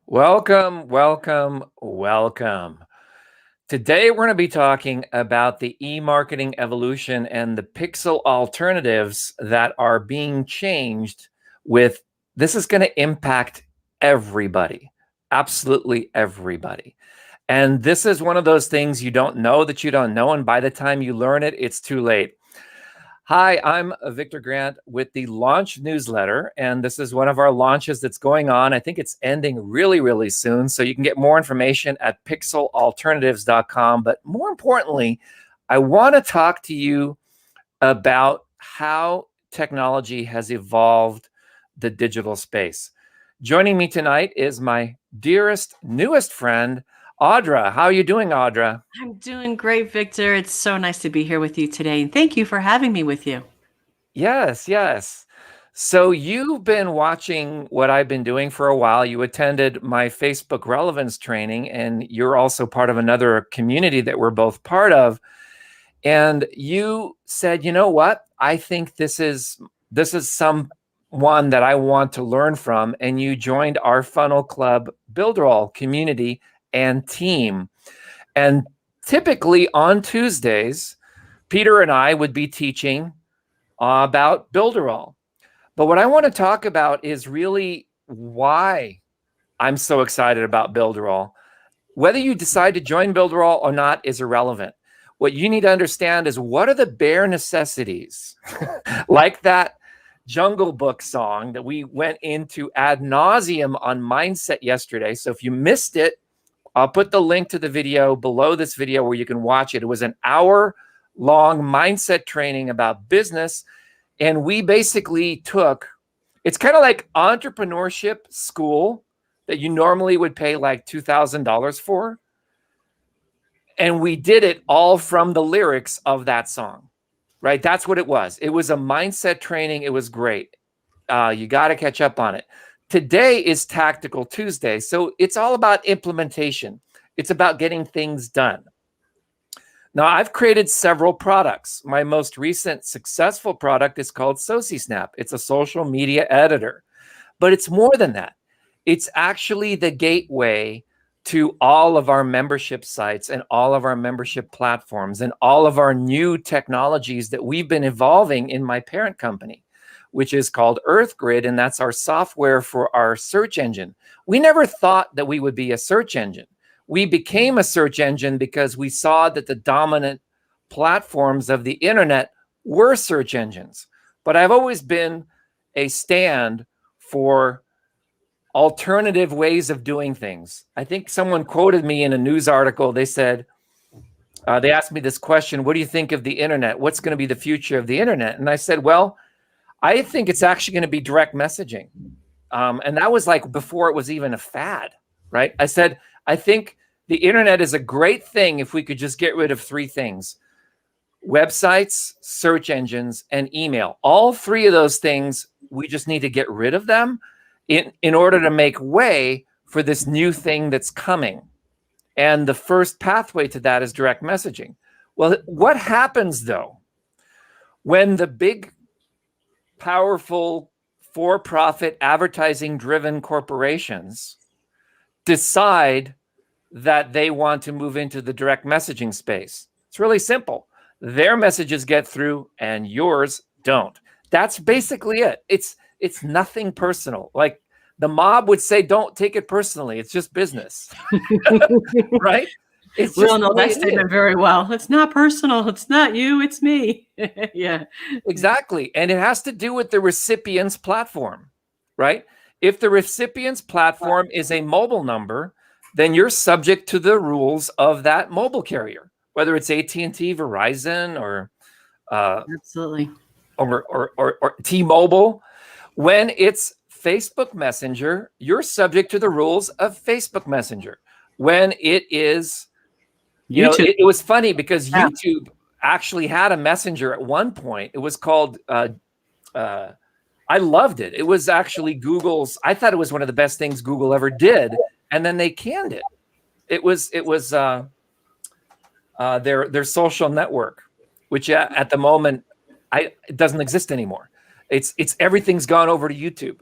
Welcome, welcome, welcome. Today, we're going to be talking about the e-marketing evolution and the pixel alternatives that are being changed with this is going to impact everybody, absolutely everybody. And this is one of those things you don't know that you don't know. And by the time you learn it, it's too late. Hi, I'm Victor Grant with the Launch Newsletter, and this is one of our launches that's going on. I think it's ending really, really soon, so you can get more information at pixelalternatives.com. But more importantly, I want to talk to you about how technology has evolved the digital space. Joining me tonight is my dearest, newest friend, Audra. How are you doing, Audra? I'm doing great, Victor. It's so nice to be here with you today. And thank you for having me with you. Yes, yes. So you've been watching what I've been doing for a while. You attended my Facebook relevance training, and you're also part of another community that we're both part of. And you said, you know what? I think this is someone that I want to learn from. And you joined our Funnel Club Builderall community and team. And typically on Tuesdays, Peter and I would be teaching about Builderall. But what I want to talk about is really why I'm so excited about Builderall. Whether you decide to join Builderall or not is irrelevant. What you need to understand is what are the bare necessities, like that Jungle Book song that we went into ad nauseum on Mindset yesterday. So if you missed it, I'll put the link to the video below this video where you can watch it. It was an hour-long mindset training about business. And we basically took, it's kind of like entrepreneurship school that you normally would pay like $2,000 for. And we did it all from the lyrics of that song, right? That's what it was. It was a mindset training. It was great. You got to catch up on it. Today is Tactical Tuesday. So it's all about implementation. It's about getting things done. Now, I've created several products. My most recent successful product is called SociSnap. It's a social media editor, but it's more than that. It's actually the gateway to all of our membership sites and all of our membership platforms and all of our new technologies that we've been evolving in my parent company, which is called EarthGrid, and that's our software for our search engine. We never thought that we would be a search engine. We became a search engine because we saw that the dominant platforms of the internet were search engines. But I've always been a stand for alternative ways of doing things. I think someone quoted me in a news article. They said, they asked me this question, what do you think of the internet? What's going to be the future of the internet? And I said, well, I think it's actually going to be direct messaging. And that was like before it was even a fad, right? I said, I think the internet is a great thing if we could just get rid of three things: websites, search engines, and email. All three of those things, we just need to get rid of them in order to make way for this new thing that's coming. And the first pathway to that is direct messaging. Well, what happens though when the big, powerful, for-profit, advertising-driven corporations decide that they want to move into the direct messaging space? It's really simple. Their messages get through and yours don't. That's basically it. It's nothing personal. Like the mob would say, don't take it personally. It's just business, right? We all know that statement very well. It's not personal. It's not you. It's me. Yeah. Exactly. And it has to do with the recipient's platform, right? If the recipient's platform is a mobile number, then you're subject to the rules of that mobile carrier, whether it's AT&T, Verizon, or absolutely, or T-Mobile. When it's Facebook Messenger, you're subject to the rules of Facebook Messenger. When it is, it was funny because YouTube actually had a messenger at one point. It was called, I loved it. It was actually Google's, I thought it was one of the best things Google ever did. And then they canned it. It was their social network, which at the moment, it doesn't exist anymore. It's everything's gone over to YouTube.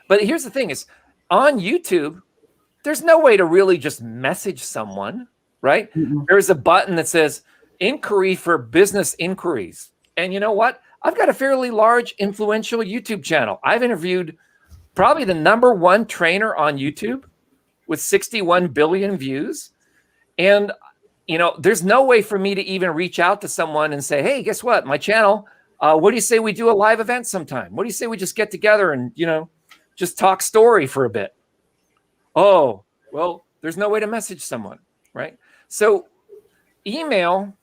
But here's the thing is, on YouTube, there's no way to really just message someone, right? Mm-mm. There's a button that says inquiry for business inquiries. And you know what? I've got a fairly large, influential YouTube channel. I've interviewed probably the #1 trainer on YouTube with 61 billion views. And, you know, there's no way for me to even reach out to someone and say, hey, guess what? My channel, what do you say we do a live event sometime? What do you say we just get together and, you know, just talk story for a bit? Oh, well, there's no way to message someone, right? So email,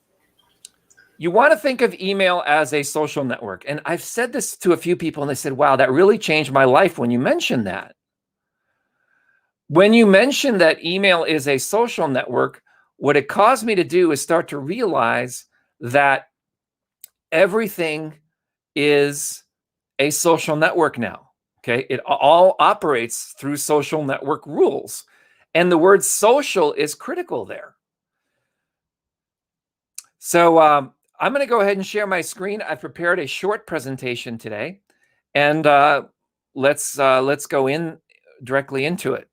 you want to think of email as a social network. And I've said this to a few people and they said, wow, that really changed my life when you mentioned that. When you mentioned that email is a social network, what it caused me to do is start to realize that everything is a social network now. Okay, it all operates through social network rules. And the word social is critical there. So I'm going to go ahead and share my screen. I've prepared a short presentation today, and let's go in directly into it.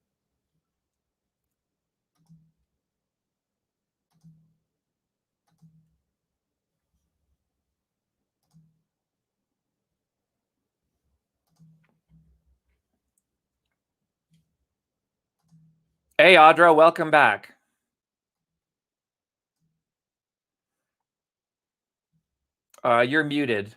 Hey, Audra, welcome back. You're muted.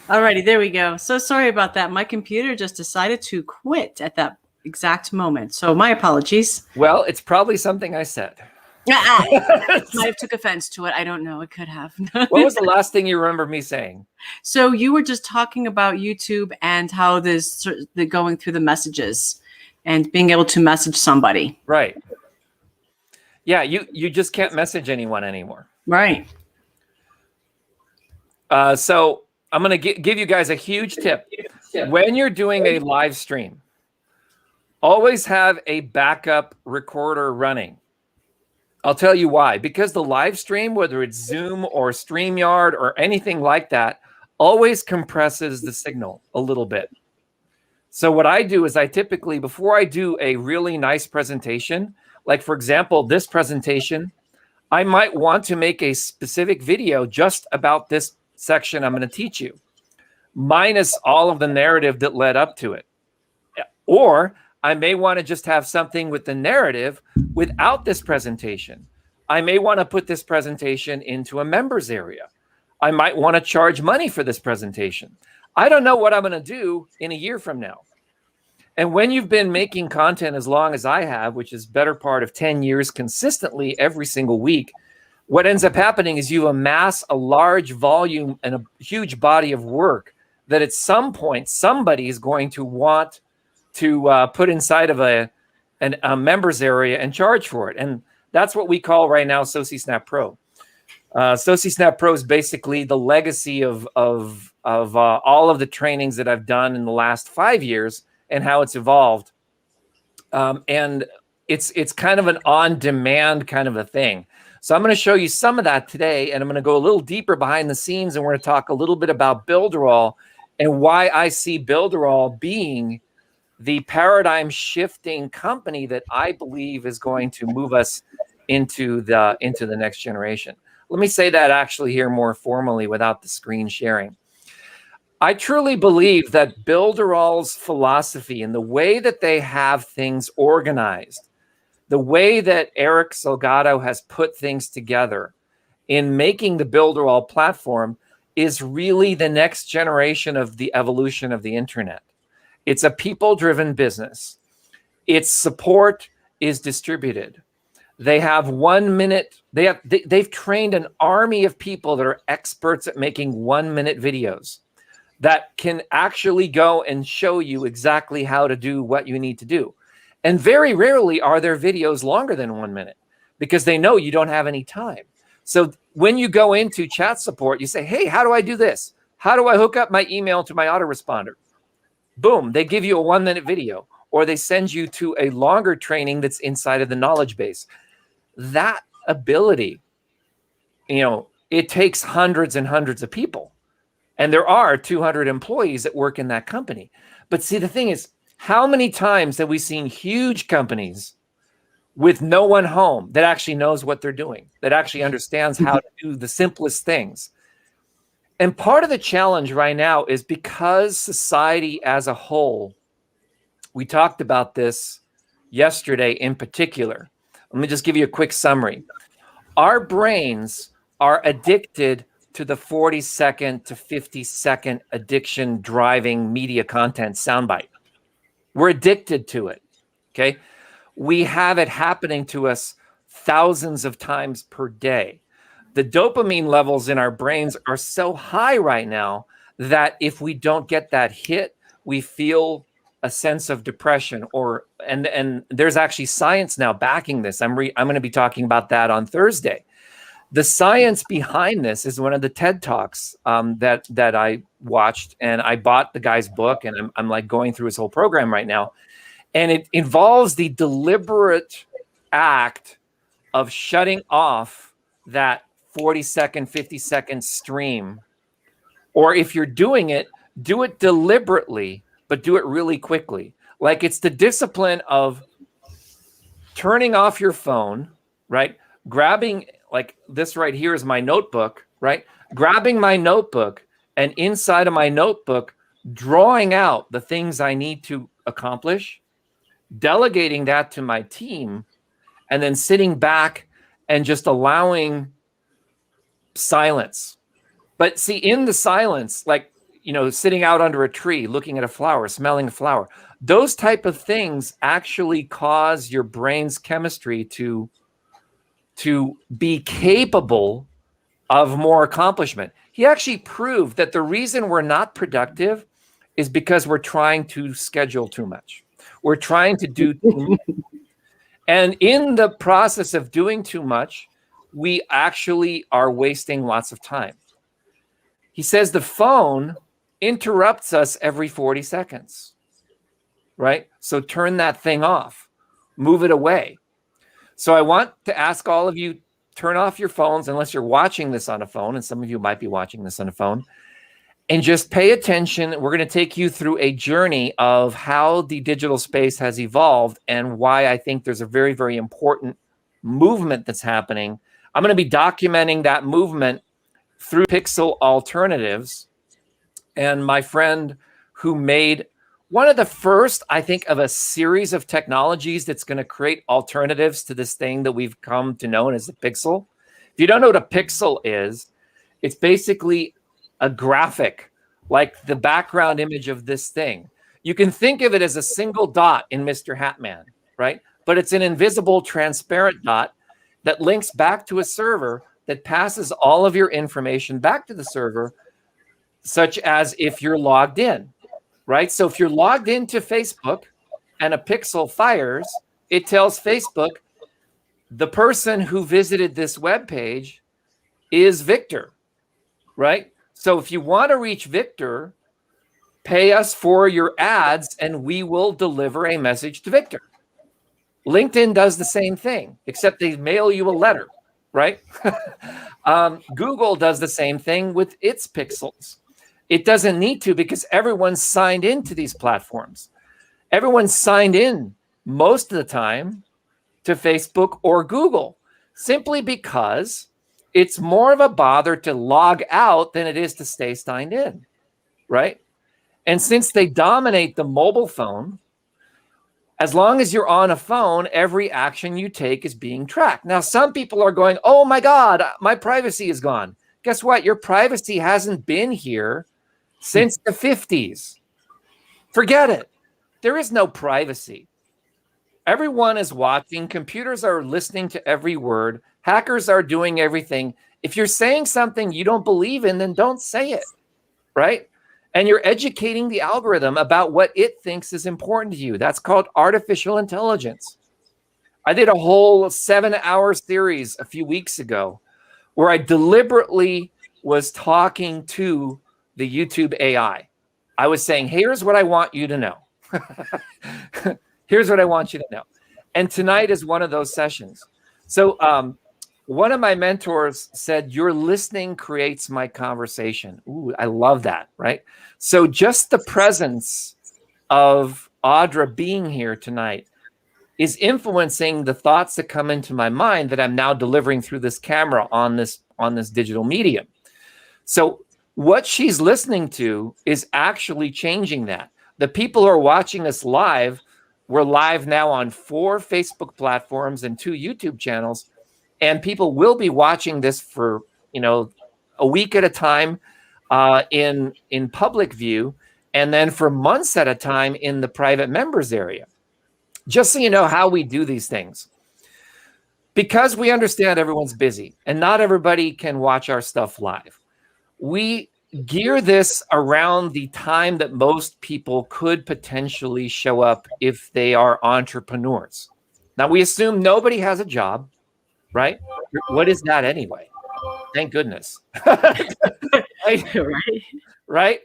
Alrighty, there we go. So sorry about that. My computer just decided to quit at that exact moment. So my apologies. Well, it's probably something I said. Might have took offense to it. I don't know. It could have. What was the last thing you remember me saying? So you were just talking about YouTube and how the going through the messages and being able to message somebody. Right. Yeah, you just can't message anyone anymore. Right. So I'm going to give you guys a huge tip. When you're doing a live stream, always have a backup recorder running. I'll tell you why. Because the live stream, whether it's Zoom or StreamYard or anything like that, always compresses the signal a little bit. So what I do is I typically, before I do a really nice presentation, like for example, this presentation, I might want to make a specific video just about this section I'm going to teach you, minus all of the narrative that led up to it. Or I may want to just have something with the narrative without this presentation. I may want to put this presentation into a members area. I might want to charge money for this presentation. I don't know what I'm going to do in a year from now. And when you've been making content as long as I have, which is better part of 10 years consistently every single week, what ends up happening is you amass a large volume and a huge body of work that at some point somebody is going to want to put inside of a members area and charge for it. And that's what we call right now SociSnap Pro. SociSnap Pro is basically the legacy of all of the trainings that I've done in the last 5 years and how it's evolved. And it's kind of an on-demand kind of a thing. So I'm going to show you some of that today, and I'm going to go a little deeper behind the scenes, and we're going to talk a little bit about Builderall and why I see Builderall being the paradigm shifting company that I believe is going to move us into the next generation. Let me say that actually here more formally without the screen sharing. I truly believe that Builderall's philosophy and the way that they have things organized, the way that Eric Salgado has put things together in making the Builderall platform is really the next generation of the evolution of the internet. It's a people-driven business. Its support is distributed. They have 1 minute. They've trained an army of people that are experts at making 1 minute videos that can actually go and show you exactly how to do what you need to do. And very rarely are their videos longer than 1 minute because they know you don't have any time. So when you go into chat support, you say, hey, how do I do this? How do I hook up my email to my autoresponder? Boom, they give you a 1 minute video, or they send you to a longer training that's inside of the knowledge base. That ability, it takes hundreds and hundreds of people. And there are 200 employees that work in that company. But see, the thing is, How many times have we seen huge companies with no one home that actually knows what they're doing, that actually understands how to do the simplest things? And part of the challenge right now is because society as a whole, we talked about this yesterday in particular. Let me just give you a quick summary. Our brains are addicted to the 40-second to 50-second addiction driving media content soundbite. We're addicted to it, okay? We have it happening to us thousands of times per day. The dopamine levels in our brains are so high right now that if we don't get that hit, we feel a sense of depression, and there's actually science now backing this. I'm going to be talking about that on Thursday. The science behind this is one of the TED Talks that I watched, and I bought the guy's book, and I'm like going through his whole program right now. And it involves the deliberate act of shutting off that 40-second, 50-second stream. Or if you're doing it, do it deliberately, but do it really quickly. Like it's the discipline of turning off your phone, right? Grabbing, like this right here is my notebook, right? Grabbing my notebook, and inside of my notebook, drawing out the things I need to accomplish, delegating that to my team, and then sitting back and just allowing silence. But see, in the silence, like, sitting out under a tree, looking at a flower, smelling a flower, those type of things actually cause your brain's chemistry to be capable of more accomplishment. He actually proved that the reason we're not productive is because we're trying to schedule too much. We're trying to do too much. And in the process of doing too much, we actually are wasting lots of time. He says the phone interrupts us every 40 seconds, right? So turn that thing off, move it away. So I want to ask all of you, turn off your phones unless you're watching this on a phone, and some of you might be watching this on a phone, and just pay attention. We're going to take you through a journey of how the digital space has evolved and why I think there's a very, very important movement that's happening. I'm going to be documenting that movement through Pixel Alternatives, and my friend who made one of the first, I think, of a series of technologies that's going to create alternatives to this thing that we've come to know as the Pixel. If you don't know what a Pixel is, it's basically a graphic, like the background image of this thing. You can think of it as a single dot in Mr. Hatman, right? But it's an invisible, transparent dot that links back to a server that passes all of your information back to the server, such as if you're logged in, right? So if you're logged into Facebook and a pixel fires, it tells Facebook the person who visited this web page is Victor, right? So if you want to reach Victor, pay us for your ads and we will deliver a message to Victor. LinkedIn does the same thing, except they mail you a letter, right? Google does the same thing with its pixels. It doesn't need to because everyone's signed into these platforms. Everyone's signed in most of the time to Facebook or Google, simply because it's more of a bother to log out than it is to stay signed in, right? And since they dominate the mobile phone, as long as you're on a phone, every action you take is being tracked. Now, some people are going, oh my God, my privacy is gone. Guess what? Your privacy hasn't been here since the 50s. Forget it. There is no privacy. Everyone is watching. Computers are listening to every word. Hackers are doing everything. If you're saying something you don't believe in, then don't say it, right? And you're educating the algorithm about what it thinks is important to you. That's called artificial intelligence. I did a whole 7-hour series a few weeks ago where I deliberately was talking to the YouTube AI. I was saying, here's what I want you to know. Here's what I want you to know. And tonight is one of those sessions. So one of my mentors said, your listening creates my conversation. Ooh, I love that, right? So just the presence of Audra being here tonight is influencing the thoughts that come into my mind that I'm now delivering through this camera on this digital medium. So what she's listening to is actually changing that. The people who are watching us live, we're live now on 4 Facebook platforms and 2 YouTube channels, and people will be watching this for, a week at a time in public view, and then for months at a time in the private members area. Just so you know how we do these things. Because we understand everyone's busy and not everybody can watch our stuff live, we gear this around the time that most people could potentially show up if they are entrepreneurs. Now, we assume nobody has a job, right? What is that anyway? Thank goodness. Right?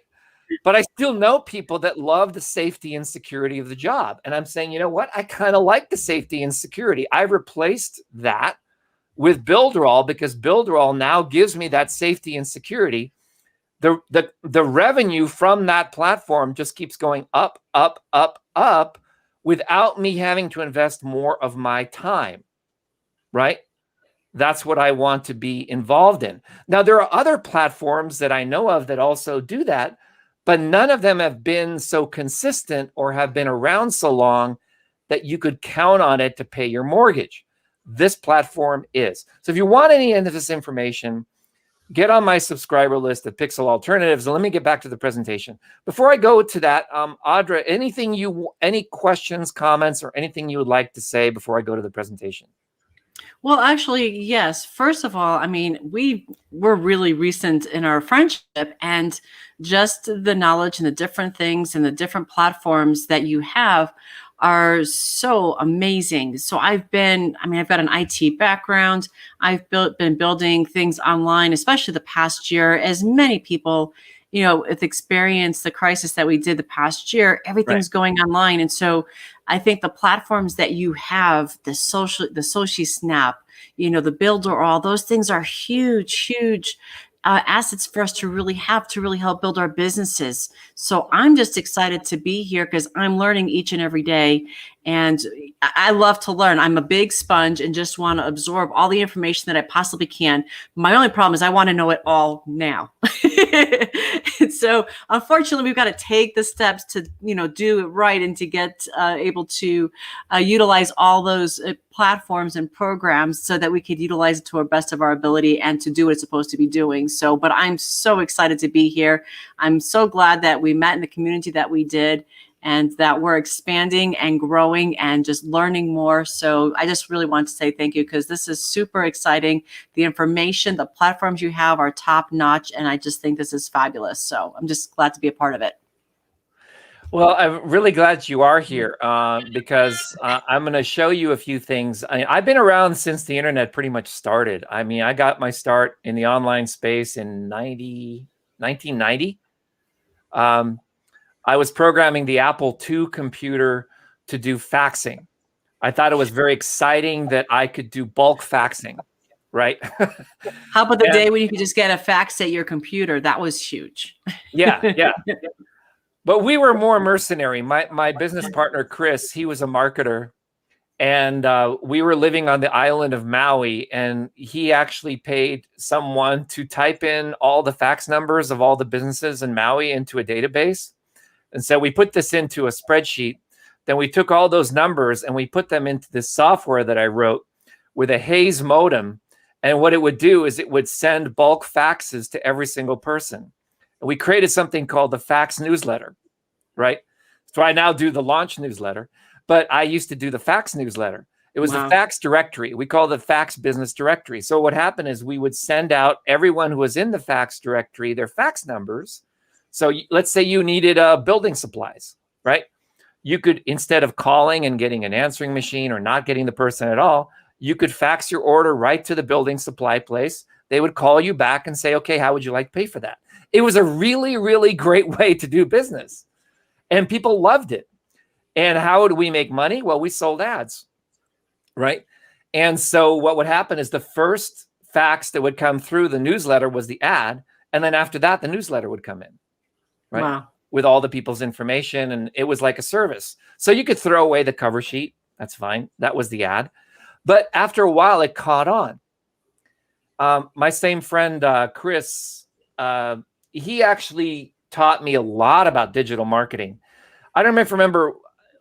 But I still know people that love the safety and security of the job. And I'm saying, you know what? I kind of like the safety and security. I replaced that with Builderall because Builderall now gives me that safety and security. The revenue from that platform just keeps going up, up, up, up without me having to invest more of my time, right? That's what I want to be involved in. Now, there are other platforms that I know of that also do that, but none of them have been so consistent or have been around so long that you could count on it to pay your mortgage. This platform is. So if you want any of this information, get on my subscriber list at Pixel Alternatives. And let me get back to the presentation. Before I go to that, Audra, any questions, comments, or anything you would like to say before I go to the presentation? Well, actually, yes. First of all, I mean, we were really recent in our friendship, and just the knowledge and the different things and the different platforms that you have are so amazing. So I've got an IT background. I've been building things online, especially the past year, as many people, with experienced the crisis that we did the past year, everything's going online. And so I think the platforms that you have, the Social Snap, the Builder, all those things are huge assets for us to really help build our businesses. So I'm just excited to be here because I'm learning each and every day. And I love to learn. I'm a big sponge and just want to absorb all the information that I possibly can. My only problem is I want to know it all now. So unfortunately, we've got to take the steps to, do it right and to get able to utilize all those platforms and programs so that we could utilize it to our best of our ability and to do what it's supposed to be doing. So, but I'm so excited to be here. I'm so glad that we met in the community that we did, and that we're expanding and growing and just learning more. So I just really want to say thank you because this is super exciting. The information, the platforms you have are top notch, and I just think this is fabulous. So I'm just glad to be a part of it. Well, I'm really glad you are here because I'm going to show you a few things. I've been around since the internet pretty much started. I mean, I got my start in the online space in 1990. I was programming the Apple II computer to do faxing. I thought it was very exciting that I could do bulk faxing, right? How about the day when you could just get a fax at your computer? That was huge. Yeah. But we were more mercenary. My business partner, Chris, he was a marketer. And we were living on the island of Maui. And he actually paid someone to type in all the fax numbers of all the businesses in Maui into a database. And so we put this into a spreadsheet. Then we took all those numbers and we put them into this software that I wrote with a Hayes modem. And what it would do is it would send bulk faxes to every single person. And we created something called the Fax Newsletter, right? So I now do the launch newsletter, but I used to do the Fax Newsletter. It was the fax directory. We call the fax business directory. So what happened is we would send out everyone who was in the fax directory their fax numbers. So let's say you needed building supplies, right? You could, instead of calling and getting an answering machine or not getting the person at all, you could fax your order right to the building supply place. They would call you back and say, okay, how would you like to pay for that? It was a really, really great way to do business. And people loved it. And how would we make money? Well, we sold ads, right? And so what would happen is the first fax that would come through the newsletter was the ad. And then after that, the newsletter would come in. Right. Wow. with all the people's information, and it was like a service. So you could throw away the cover sheet. That's fine. That was the ad. But after a while, it caught on. My same friend, Chris, he actually taught me a lot about digital marketing. I don't know if you remember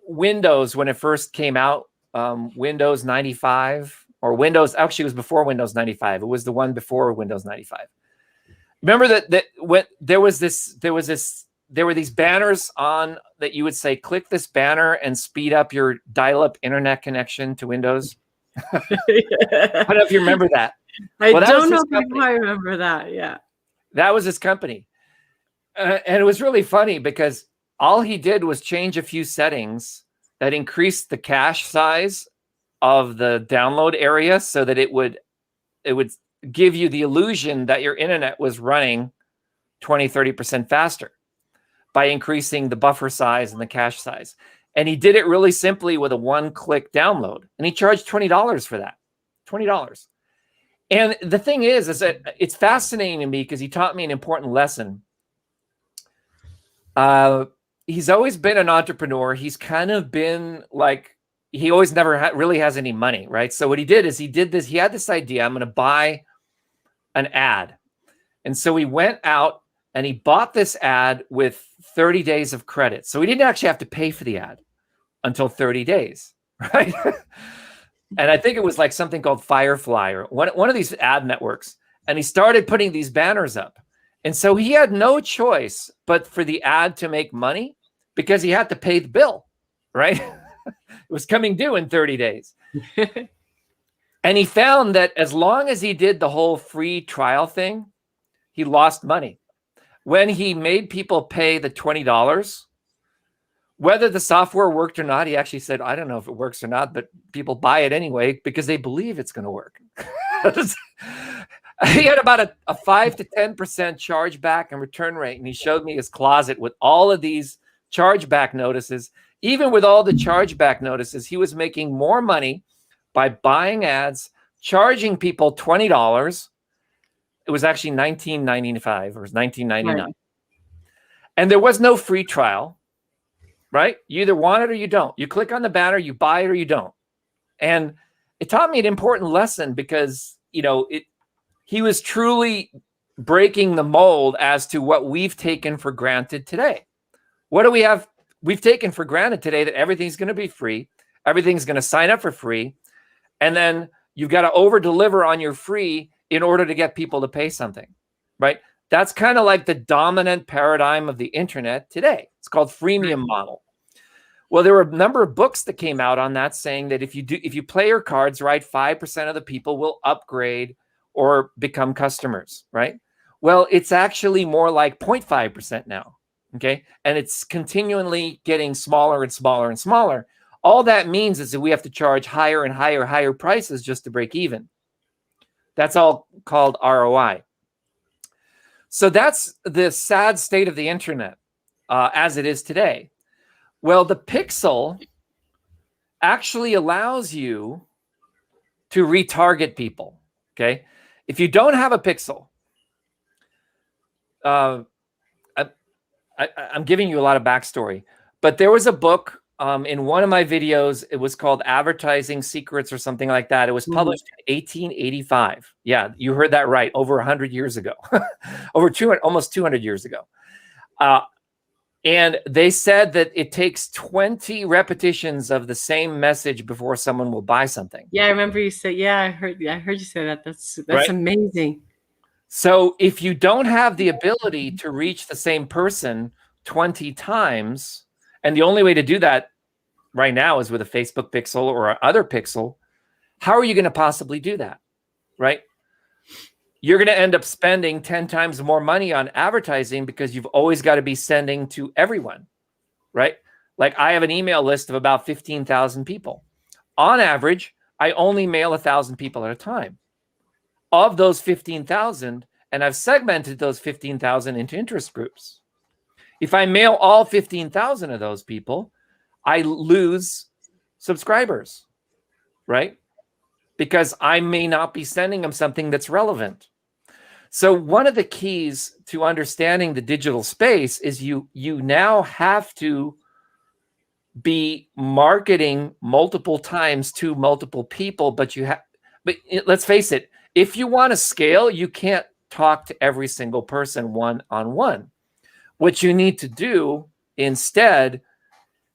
Windows when it first came out, Windows 95 or Windows. Actually, it was before Windows 95. It was the one before Windows 95. Remember that when there were these banners on that you would say, click this banner and speed up your dial-up internet connection to Windows. I don't know if you remember that. I don't know if I remember that. Yeah. That was his company. And it was really funny because all he did was change a few settings that increased the cache size of the download area so that it would give you the illusion that your internet was running 20, 30% faster by increasing the buffer size and the cache size. And he did it really simply with a one-click download. And he charged $20 for that. $20. And the thing is that it's fascinating to me because he taught me an important lesson. He's always been an entrepreneur. He's kind of been like, he always never really has any money, right? So what he did is he had this idea, I'm going to buy an ad. And so he went out and he bought this ad with 30 days of credit. So he didn't actually have to pay for the ad until 30 days, right? And I think it was like something called Firefly or one of these ad networks. And he started putting these banners up. And so he had no choice but for the ad to make money because he had to pay the bill, right? It was coming due in 30 days. And he found that as long as he did the whole free trial thing, he lost money. When he made people pay the $20, whether the software worked or not, he actually said, I don't know if it works or not, but people buy it anyway because they believe it's going to work. He had about a 5 to 10% chargeback and return rate. And he showed me his closet with all of these chargeback notices. Even with all the chargeback notices, he was making more money by buying ads, charging people $20. It was actually $19.95 or it was $19.99. Right. And there was no free trial, right? You either want it or you don't. You click on the banner, you buy it or you don't. And it taught me an important lesson because, he was truly breaking the mold as to what we've taken for granted today. What do we have? We've taken for granted today that everything's going to be free. Everything's going to sign up for free. And then you've got to over deliver on your free in order to get people to pay something, right? That's kind of like the dominant paradigm of the internet today. It's called freemium model. Well, there were a number of books that came out on that saying that if you play your cards right, 5% of the people will upgrade or become customers, right? Well, it's actually more like 0.5% now, okay? And it's continually getting smaller and smaller and smaller. All that means is that we have to charge higher and higher prices just to break even. That's all called ROI. So that's the sad state of the internet as it is today. Well, the pixel actually allows you to retarget people, okay? If you don't have a pixel, I'm giving you a lot of backstory, but there was a book in one of my videos. It was called Advertising Secrets or something like that. It was published in 1885. Yeah, you heard that right. Over 100 years ago, almost 200 years ago. And they said that it takes 20 repetitions of the same message before someone will buy something. Yeah, I remember you said, yeah, I heard you say that. That's right? Amazing. So if you don't have the ability to reach the same person 20 times, and the only way to do that right now is with a Facebook pixel or other pixel, how are you going to possibly do that, right? You're going to end up spending 10 times more money on advertising because you've always got to be sending to everyone, right? Like I have an email list of about 15,000 people. On average, I only mail 1,000 people at a time. Of those 15,000, and I've segmented those 15,000 into interest groups. If I mail all 15,000 of those people, I lose subscribers, right? Because I may not be sending them something that's relevant. So one of the keys to understanding the digital space is you now have to be marketing multiple times to multiple people, but let's face it, if you want to scale, you can't talk to every single person one-on-one. What you need to do instead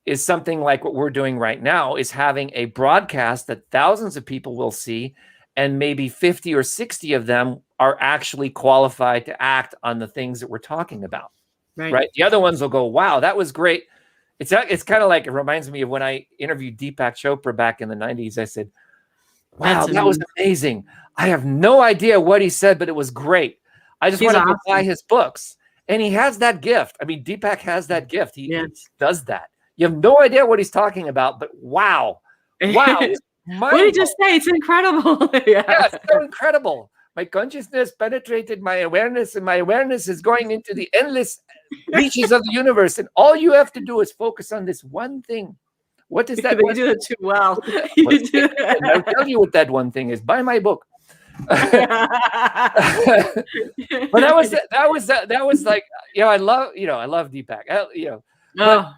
is something like what we're doing right now, is having a broadcast that thousands of people will see, and maybe 50 or 60 of them are actually qualified to act on the things that we're talking about. Right? The other ones will go, wow, that was great. It's kind of like, it reminds me of when I interviewed Deepak Chopra back in the 90s. I said, wow, that was amazing. I have no idea what he said, but it was great. I just want to buy his books. And he has that gift. I mean, Deepak has that gift. He does that. You have no idea what he's talking about, but wow. Wow. What did he just say? It's incredible. Yeah, it's so incredible. My consciousness penetrated my awareness, and my awareness is going into the endless reaches of the universe. And all you have to do is focus on this one thing. What is that? You do it too well. I'll tell you what that one thing is. Buy my book. But that was like, I love Deepak.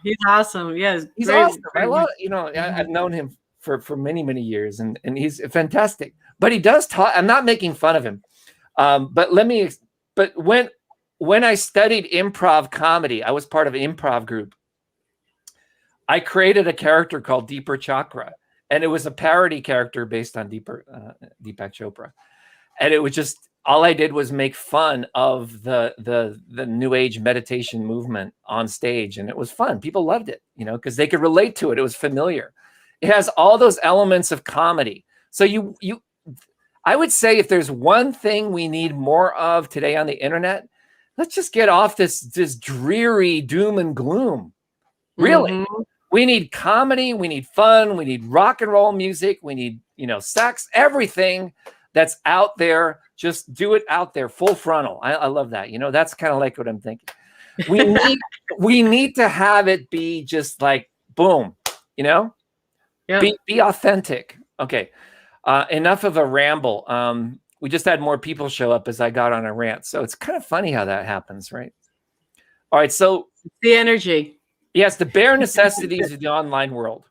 He's awesome. Yes, he's awesome. I love, I've known him for many years, and he's fantastic. But he does talk. I'm not making fun of him. But when I studied improv comedy, I was part of an improv group. I created a character called Deeper Chakra, and it was a parody character based on Deepak Chopra. And it was just, all I did was make fun of the New Age meditation movement on stage, and it was fun. People loved it, because they could relate to it. It was familiar. It has all those elements of comedy. So I would say, if there's one thing we need more of today on the internet, let's just get off this dreary doom and gloom. Really. Mm-hmm. We need comedy, we need fun, we need rock and roll music, we need, sex, everything that's out there. Just do it out there, full frontal. I love that. That's kind of like what I'm thinking. We need to have it be just like boom, Yeah. Be authentic. Okay. Enough of a ramble. We just had more people show up as I got on a rant. So it's kind of funny how that happens, right? All right. So the energy. Yes, the bare necessities of the online world.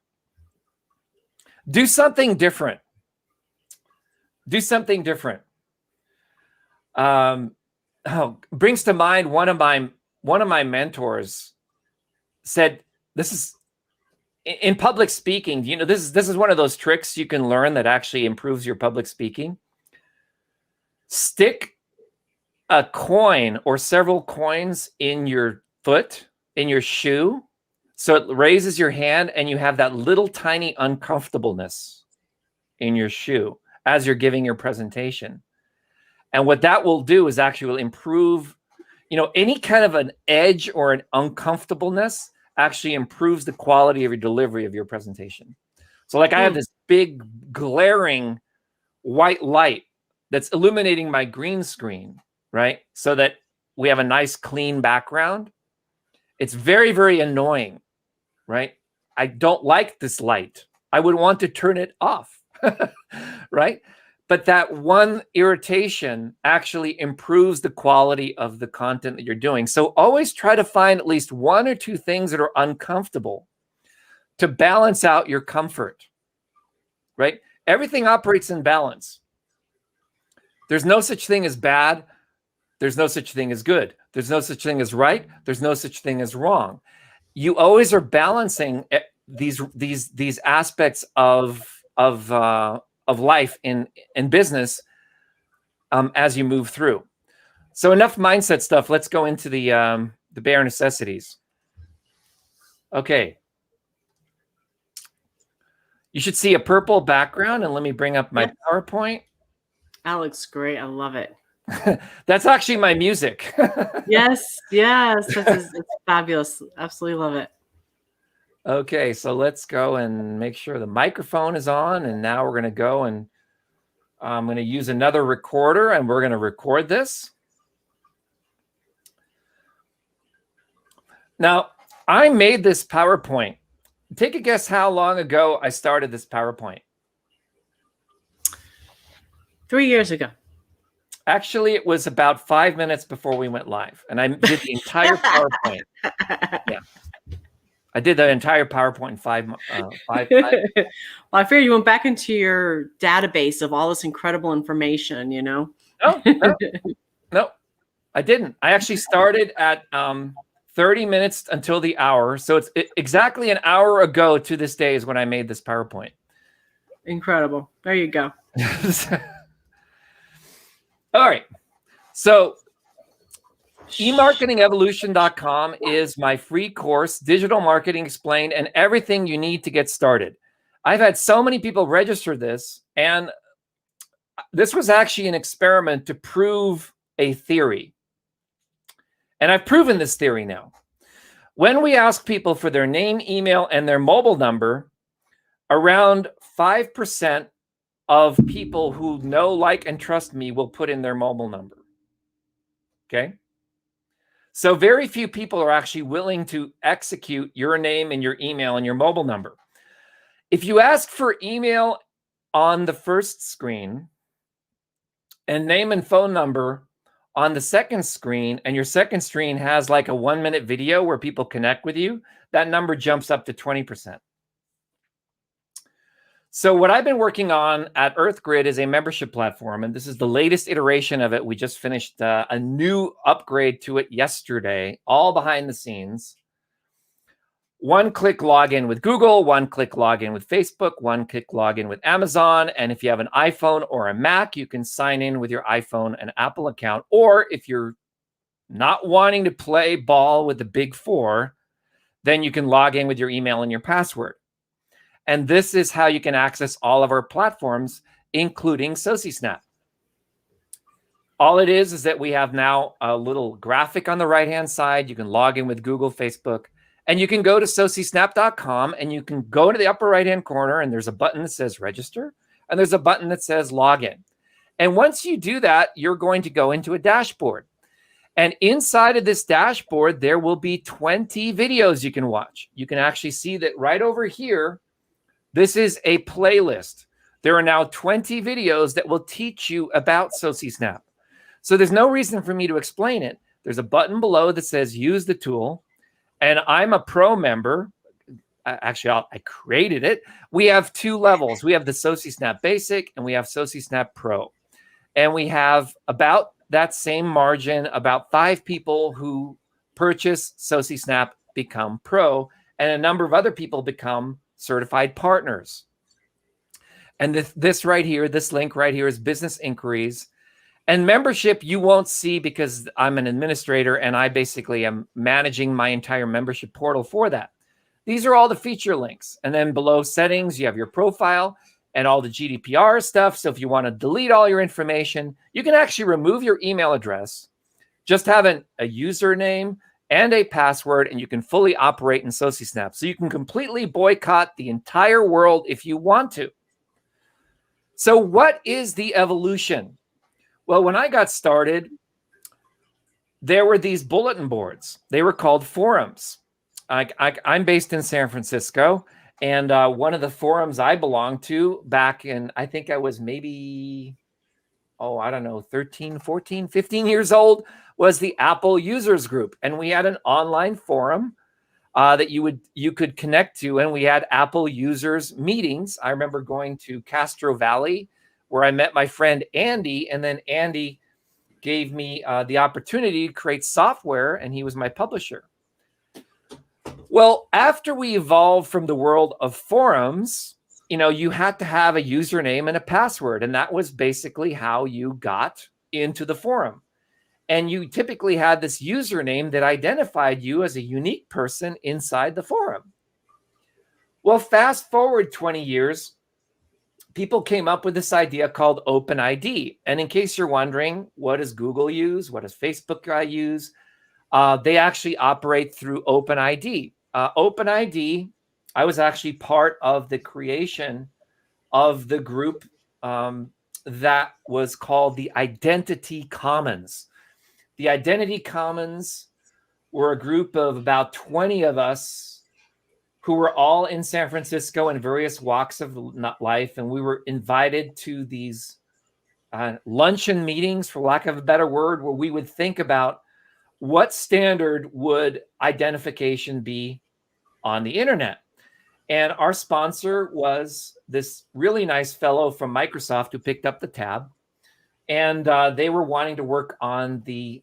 Do something different. Do something different. Brings to mind one of my mentors said, this is in public speaking, this is one of those tricks you can learn that actually improves your public speaking. Stick a coin or several coins in your foot, in your shoe, so it raises your hand and you have that little tiny uncomfortableness in your shoe as you're giving your presentation. And what that will do is actually improve, any kind of an edge or an uncomfortableness actually improves the quality of your delivery of your presentation. So like I have this big glaring white light that's illuminating my green screen, right? So that we have a nice clean background. It's very, very annoying, right? I don't like this light. I would want to turn it off, right? But that one irritation actually improves the quality of the content that you're doing. So always try to find at least one or two things that are uncomfortable to balance out your comfort, right? Everything operates in balance. There's no such thing as bad. There's no such thing as good. There's no such thing as right. There's no such thing as wrong. You always are balancing these aspects of life in business as you move through. So enough mindset stuff. Let's go into the bare necessities. Okay. You should see a purple background, and let me bring up my PowerPoint. That looks great. I love it. That's actually my music. Yes. It's fabulous. Absolutely love it. Okay, so let's go and make sure the microphone is on. And now we're going to go and I'm going to use another recorder, and we're going to record this. Now, I made this PowerPoint. Take a guess how long ago I started this PowerPoint. 3 years ago. Actually, it was about 5 minutes before we went live, and I did the entire PowerPoint. Yeah. I did the entire PowerPoint in five. Well, I figured you went back into your database of all this incredible information, you know? No, I didn't. I actually started at 30 minutes until the hour. So it's exactly an hour ago to this day is when I made this PowerPoint. Incredible. There you go. All right. So emarketingevolution.com is my free course, Digital Marketing Explained, and everything you need to get started. I've had so many people register this, and this was actually an experiment to prove a theory. And I've proven this theory now. When we ask people for their name, email, and their mobile number, around 5% of people who know, like, and trust me will put in their mobile number. Okay? So very few people are actually willing to execute your name and your email and your mobile number. If you ask for email on the first screen and name and phone number on the second screen, and your second screen has like a 1-minute video where people connect with you, that number jumps up to 20%. So what I've been working on at EarthGrid is a membership platform, and this is the latest iteration of it. We just finished a new upgrade to it yesterday, all behind the scenes. One-click login with Google, one-click login with Facebook, one-click login with Amazon. And if you have an iPhone or a Mac, you can sign in with your iPhone and Apple account. Or if you're not wanting to play ball with the big four, then you can log in with your email and your password. And this is how you can access all of our platforms, including SociSnap. All it is that we have now a little graphic on the right-hand side. You can log in with Google, Facebook, and you can go to SociSnap.com, and you can go to the upper right-hand corner, and there's a button that says register, and there's a button that says login. And once you do that, you're going to go into a dashboard. And inside of this dashboard, there will be 20 videos you can watch. You can actually see that right over here. This is a playlist. There are now 20 videos that will teach you about SociSnap. So there's no reason for me to explain it. There's a button below that says use the tool. And I'm a pro member. Actually, I created it. We have 2 levels. We have the SociSnap Basic and we have SociSnap Pro. And we have about that same margin, about 5 people who purchase SociSnap become pro, and a number of other people become certified partners. And this right here, this link right here is business inquiries. And membership you won't see because I'm an administrator and I basically am managing my entire membership portal for that. These are all the feature links. And then below settings, you have your profile and all the GDPR stuff. So if you want to delete all your information, you can actually remove your email address, just have a username and a password, and you can fully operate in SociSnap. So you can completely boycott the entire world if you want to. So what is the evolution? Well, when I got started, there were these bulletin boards. They were called forums. I'm based in San Francisco, and one of the forums I belonged to back in, I think I was maybe, 13, 14, 15 years old, was the Apple users group. And we had an online forum that you could connect to, and we had Apple users meetings. I remember going to Castro Valley where I met my friend Andy, and then Andy gave me the opportunity to create software, and he was my publisher. Well, after we evolved from the world of forums, you had to have a username and a password, and that was basically how you got into the forum. And you typically had this username that identified you as a unique person inside the forum. Well, fast forward 20 years, people came up with this idea called OpenID. And in case you're wondering, what does Google use? What does Facebook use? They actually operate through OpenID. OpenID, I was actually part of the creation of the group that was called the Identity Commons. The Identity Commons were a group of about 20 of us who were all in San Francisco in various walks of life. And we were invited to these luncheon meetings, for lack of a better word, where we would think about what standard would identification be on the internet. And our sponsor was this really nice fellow from Microsoft who picked up the tab. And they were wanting to work on the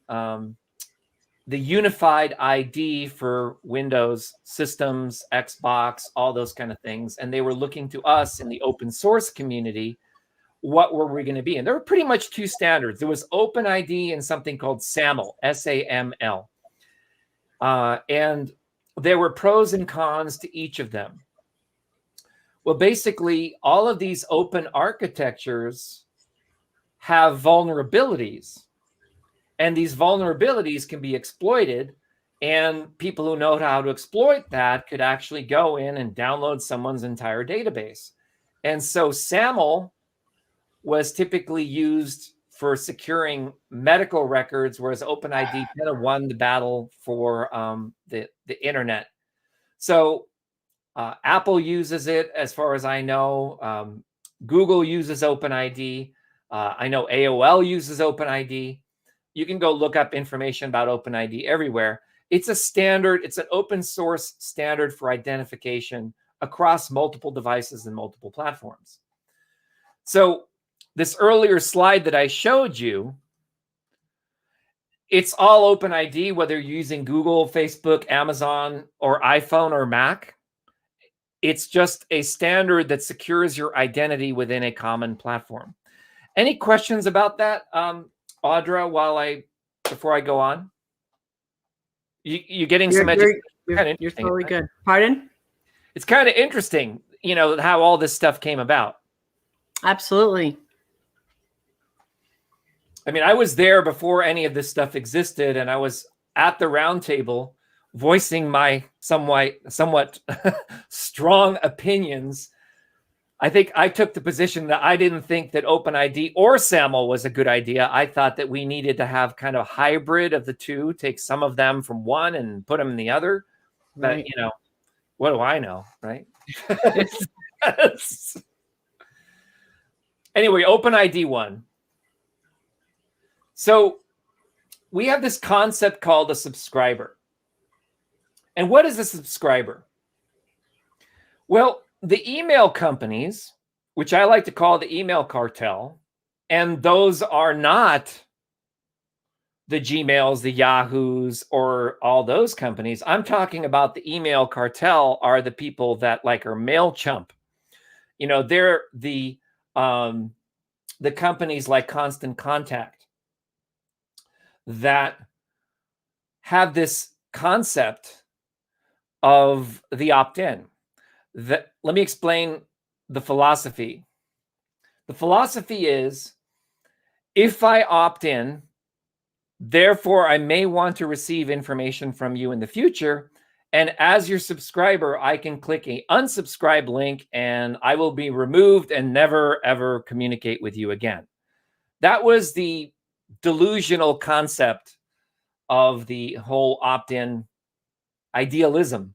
unified ID for Windows systems, Xbox, all those kind of things. And they were looking to us in the open source community, what were we going to be? And there were pretty much two standards. There was OpenID and something called SAML, S-A-M-L. And there were pros and cons to each of them. Well, basically, all of these open architectures have vulnerabilities. And these vulnerabilities can be exploited. And people who know how to exploit that could actually go in and download someone's entire database. And so SAML was typically used for securing medical records, whereas OpenID kind of won the battle for the internet. So Apple uses it, as far as I know. Google uses OpenID. I know AOL uses OpenID. You can go look up information about OpenID everywhere. It's a standard. It's an open source standard for identification across multiple devices and multiple platforms. So this earlier slide that I showed you, it's all OpenID, whether you're using Google, Facebook, Amazon, or iPhone or Mac. It's just a standard that secures your identity within a common platform. Any questions about that, Audra, before I go on? You're getting some education. You're totally good. Pardon? It's kind of interesting, how all this stuff came about. Absolutely. I mean, I was there before any of this stuff existed, and I was at the round table voicing my somewhat strong opinions. I think I took the position that I didn't think that OpenID or SAML was a good idea. I thought that we needed to have kind of a hybrid of the two, take some of them from one and put them in the other. But, what do I know, right? Anyway, OpenID 1. So we have this concept called a subscriber. And what is a subscriber? Well, the email companies, which I like to call the email cartel, and those are not the Gmails, the Yahoos, or all those companies. I'm talking about the email cartel are the people that are MailChimp. They're the companies like Constant Contact that have this concept of the opt-in. Let me explain the philosophy. The philosophy is, if I opt in, therefore I may want to receive information from you in the future. And as your subscriber, I can click an unsubscribe link and I will be removed and never, ever communicate with you again. That was the delusional concept of the whole opt-in idealism.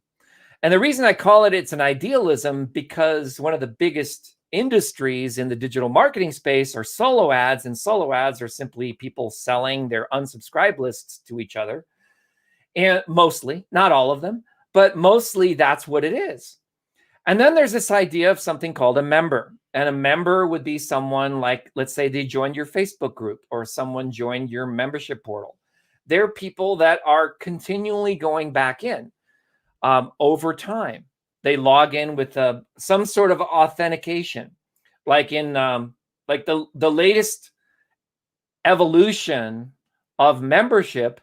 And the reason I call it's an idealism, because one of the biggest industries in the digital marketing space are solo ads, and solo ads are simply people selling their unsubscribe lists to each other. And mostly, not all of them, but mostly that's what it is. And then there's this idea of something called a member. And a member would be someone like, let's say they joined your Facebook group or someone joined your membership portal. They're people that are continually going back in over time. They log in with some sort of authentication, like in the latest evolution of membership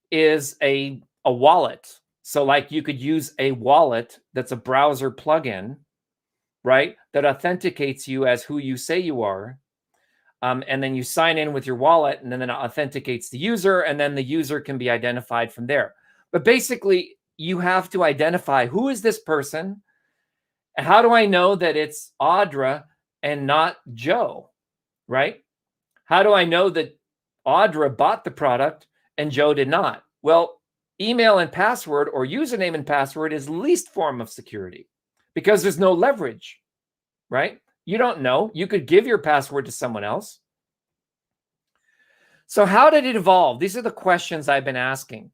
is a wallet. So you could use a wallet that's a browser plugin, right? That authenticates you as who you say you are. And then you sign in with your wallet, and then it authenticates the user, and then the user can be identified from there. But basically, you have to identify, who is this person? How do I know that it's Audra and not Joe, right? How do I know that Audra bought the product and Joe did not? Well, email and password, or username and password, is the least form of security because there's no leverage, right? You don't know. You could give your password to someone else. So how did it evolve? These are the questions I've been asking.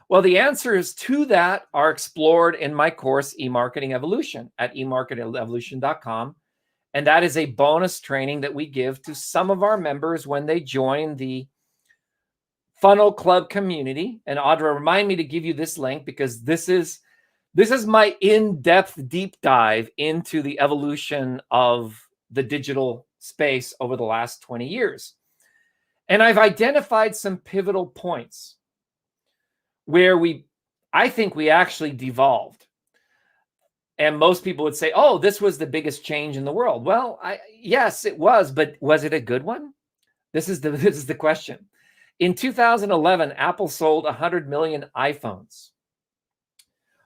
Well, the answers to that are explored in my course, eMarketing Evolution, at eMarketingEvolution.com. And that is a bonus training that we give to some of our members when they join the Funnel Club community. And Audra, remind me to give you this link, because this is my in-depth deep dive into the evolution of the digital space over the last 20 years. And I've identified some pivotal points where I think we actually devolved. And most people would say, oh, this was the biggest change in the world. Well, yes, it was, but was it a good one? This is the question. In 2011, Apple sold 100 million iPhones.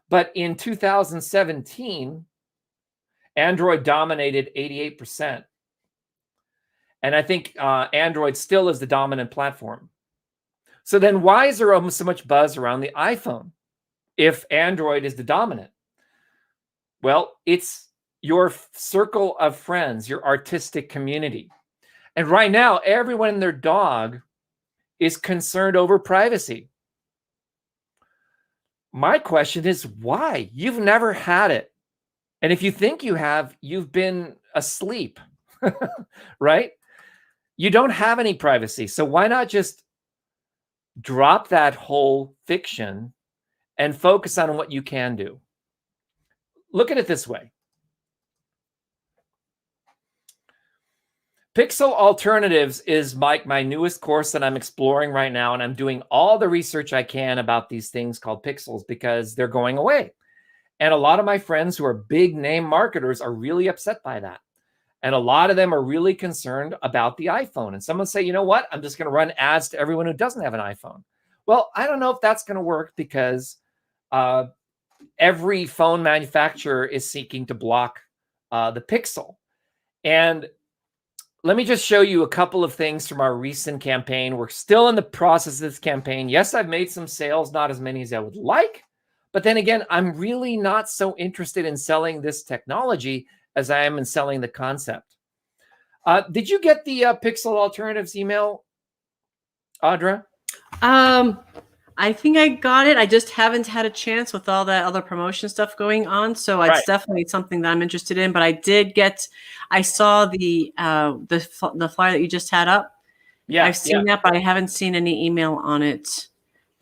But in 2017, Android dominated 88%. And I think Android still is the dominant platform. So then why is there almost so much buzz around the iPhone if Android is the dominant? Well, it's your circle of friends, your artistic community. And right now, everyone and their dog is concerned over privacy. My question is, why? You've never had it. And if you think you have, you've been asleep, right? You don't have any privacy. So why not just drop that whole fiction and focus on what you can do? Look at it this way. Pixel Alternatives is my newest course that I'm exploring right now, and I'm doing all the research I can about these things called pixels because they're going away. And a lot of my friends who are big name marketers are really upset by that. And a lot of them are really concerned about the iPhone. And someone say, you know what? I'm just going to run ads to everyone who doesn't have an iPhone. Well, I don't know if that's going to work because every phone manufacturer is seeking to block the Pixel. And let me just show you a couple of things from our recent campaign. We're still in the process of this campaign. Yes, I've made some sales, not as many as I would like. But then again, I'm really not so interested in selling this technology as I am in selling the concept. Did you get the Pixel Alternatives email, Audra? I think I got it. I just haven't had a chance with all that other promotion stuff going on. So it's definitely something that I'm interested in. But I saw the flyer that you just had up. Yeah, I've seen that, but I haven't seen any email on it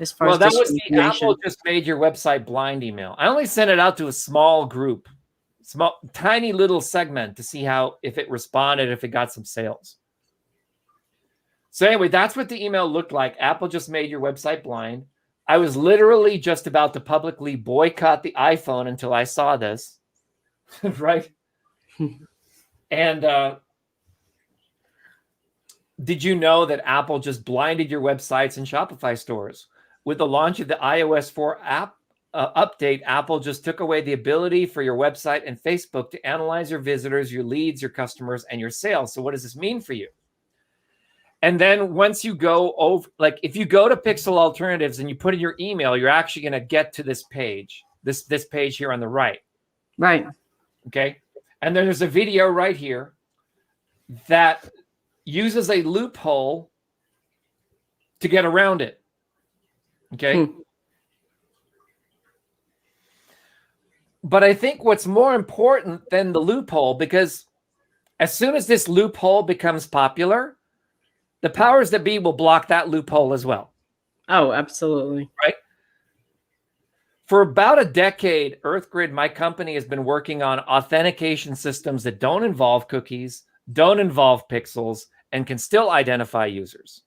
as far as that was the Apple just made your website blind email. I only sent it out to a small group, tiny little segment to see if it responded, if it got some sales. So anyway, that's what the email looked like. Apple just made your website blind. I was literally just about to publicly boycott the iPhone until I saw this, right? And did you know that Apple just blinded your websites and Shopify stores? With the launch of the iOS 4 app update, Apple just took away the ability for your website and Facebook to analyze your visitors, your leads, your customers, and your sales. So what does this mean for you? And then once you go over, like if you go to Pixel Alternatives and you put in your email, you're actually going to get to this page, this page here on the right. Right. Okay. And then there's a video right here that uses a loophole to get around it. Okay. But I think what's more important than the loophole, because as soon as this loophole becomes popular, the powers that be will block that loophole as well. Oh, absolutely. Right? For about a decade, EarthGrid, my company, has been working on authentication systems that don't involve cookies, don't involve pixels, and can still identify users.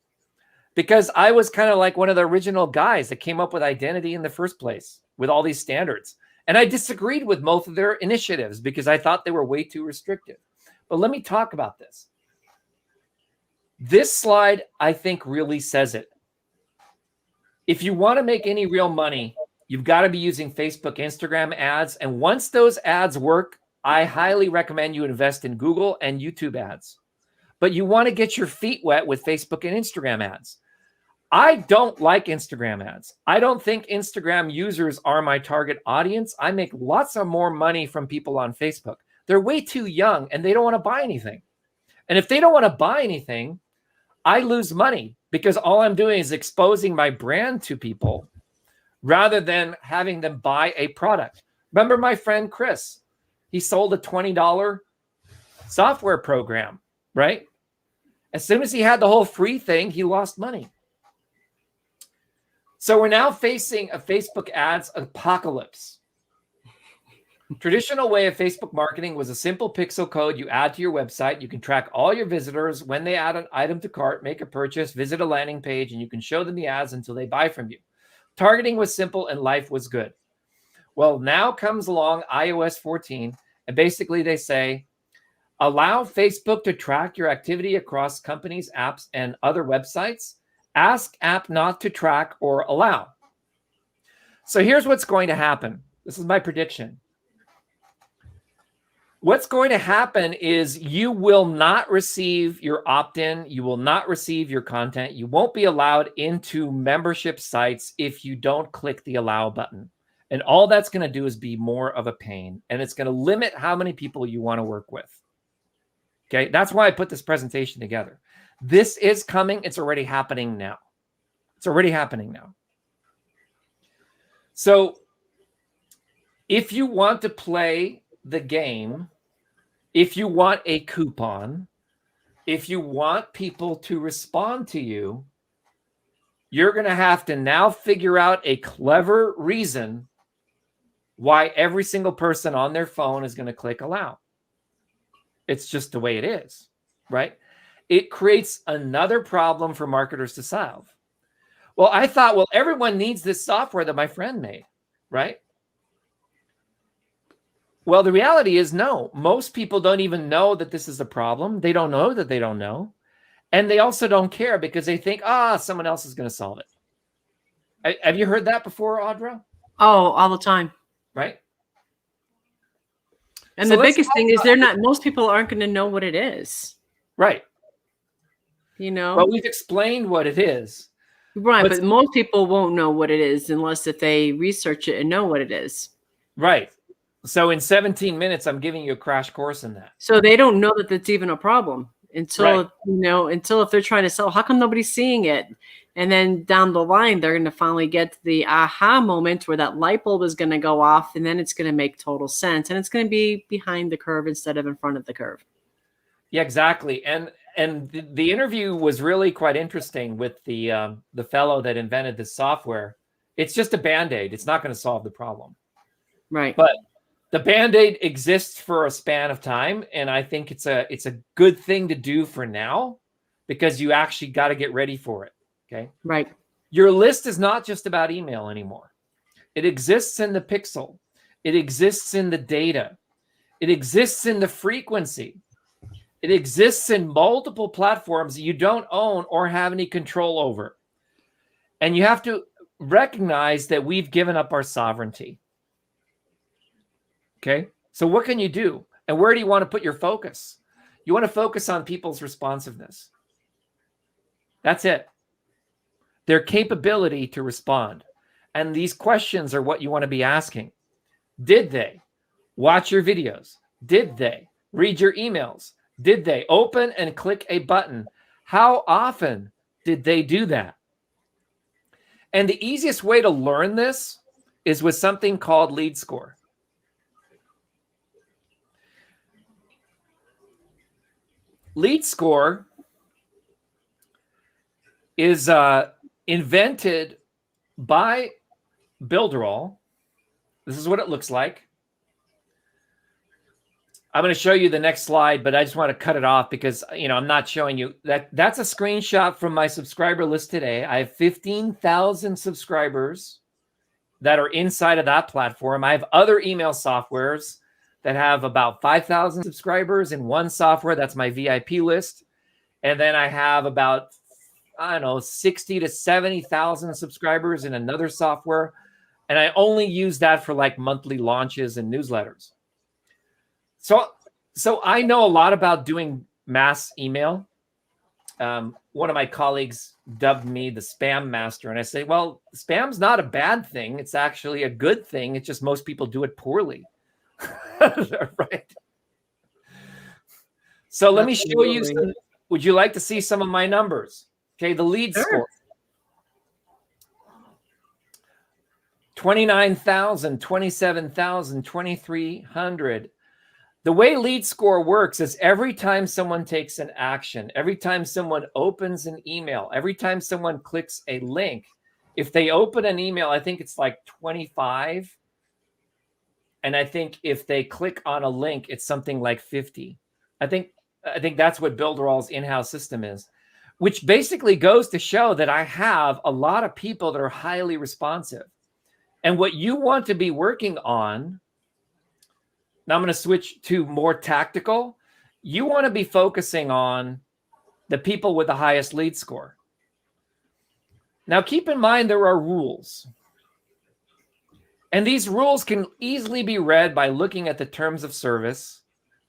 Because I was kind of like one of the original guys that came up with identity in the first place with all these standards. And I disagreed with most of their initiatives because I thought they were way too restrictive. But let me talk about this. This slide, I think, really says it. If you want to make any real money, you've got to be using Facebook, Instagram ads. And once those ads work, I highly recommend you invest in Google and YouTube ads. But you want to get your feet wet with Facebook and Instagram ads. I don't like Instagram ads. I don't think Instagram users are my target audience. I make lots of more money from people on Facebook. They're way too young and they don't want to buy anything. And if they don't want to buy anything, I lose money because all I'm doing is exposing my brand to people rather than having them buy a product. Remember my friend Chris? He sold a $20 software program, right? As soon as he had the whole free thing, he lost money. So we're now facing a Facebook ads apocalypse. Traditional way of Facebook marketing was a simple pixel code you add to your website. You can track all your visitors when they add an item to cart, make a purchase, visit a landing page, and you can show them the ads until they buy from you. Targeting was simple and life was good. Well, now comes along iOS 14, and basically they say, allow Facebook to track your activity across companies, apps, and other websites. Ask app not to track or allow. So here's what's going to happen. This is my prediction. What's going to happen is you will not receive your opt-in. You will not receive your content. You won't be allowed into membership sites if you don't click the allow button. And all that's going to do is be more of a pain. And it's going to limit how many people you want to work with. Okay, that's why I put this presentation together. This is coming. It's already happening now. It's already happening now. So if you want to play the game, if you want a coupon, if you want people to respond to you, you're going to have to now figure out a clever reason why every single person on their phone is going to click allow. It's just the way it is, right? It creates another problem for marketers to solve. Well, I thought, well, everyone needs this software that my friend made, right? Well, the reality is no. Most people don't even know that this is a problem. They don't know that they don't know. And they also don't care because they think, someone else is going to solve it. Have you heard that before, Audra? Oh, all the time. Right? And so the biggest thing is most people aren't going to know what it is. Right. You know? Well, we've explained what it is. Right, but most people won't know what it is unless if they research it and know what it is. Right. So in 17 minutes, I'm giving you a crash course in that. So they don't know that that's even a problem until, until if they're trying to sell, how come nobody's seeing it? And then down the line, they're going to finally get to the aha moment where that light bulb is going to go off, and then it's going to make total sense. And it's going to be behind the curve instead of in front of the curve. Yeah, exactly. And the interview was really quite interesting with the fellow that invented this software. It's just a Band-Aid. It's not going to solve the problem. Right. But the Band-Aid exists for a span of time. And I think it's a good thing to do for now because you actually got to get ready for it. Okay. Right. Your list is not just about email anymore. It exists in the pixel. It exists in the data. It exists in the frequency. It exists in multiple platforms that you don't own or have any control over. And you have to recognize that we've given up our sovereignty. Okay. So what can you do? And where do you want to put your focus? You want to focus on people's responsiveness. That's it. Their capability to respond. And these questions are what you want to be asking. Did they watch your videos? Did they read your emails? Did they open and click a button? How often did they do that? And the easiest way to learn this is with something called lead score. Lead score is invented by Builderall. This is what it looks like. I'm going to show you the next slide, but I just want to cut it off because, I'm not showing you that. That's a screenshot from my subscriber list today. I have 15,000 subscribers that are inside of that platform. I have other email softwares that have about 5,000 subscribers in one software. That's my VIP list. And then I have about, 60 to 70,000 subscribers in another software. And I only use that for like monthly launches and newsletters. So I know a lot about doing mass email. One of my colleagues dubbed me the spam master. And I say, well, spam's not a bad thing. It's actually a good thing. It's just most people do it poorly. Right. So let me show you some. Would you like to see some of my numbers? Okay, the lead Sure. score. 29,000, 27,000, 2,300. The way lead score works is every time someone takes an action, every time someone opens an email, every time someone clicks a link, if they open an email, I think it's like 25. And I think if they click on a link, it's something like 50. I think that's what Builderall's in-house system is, which basically goes to show that I have a lot of people that are highly responsive. And what you want to be working on, now I'm going to switch to more tactical. You want to be focusing on the people with the highest lead score. Now, keep in mind, there are rules. And these rules can easily be read by looking at the terms of service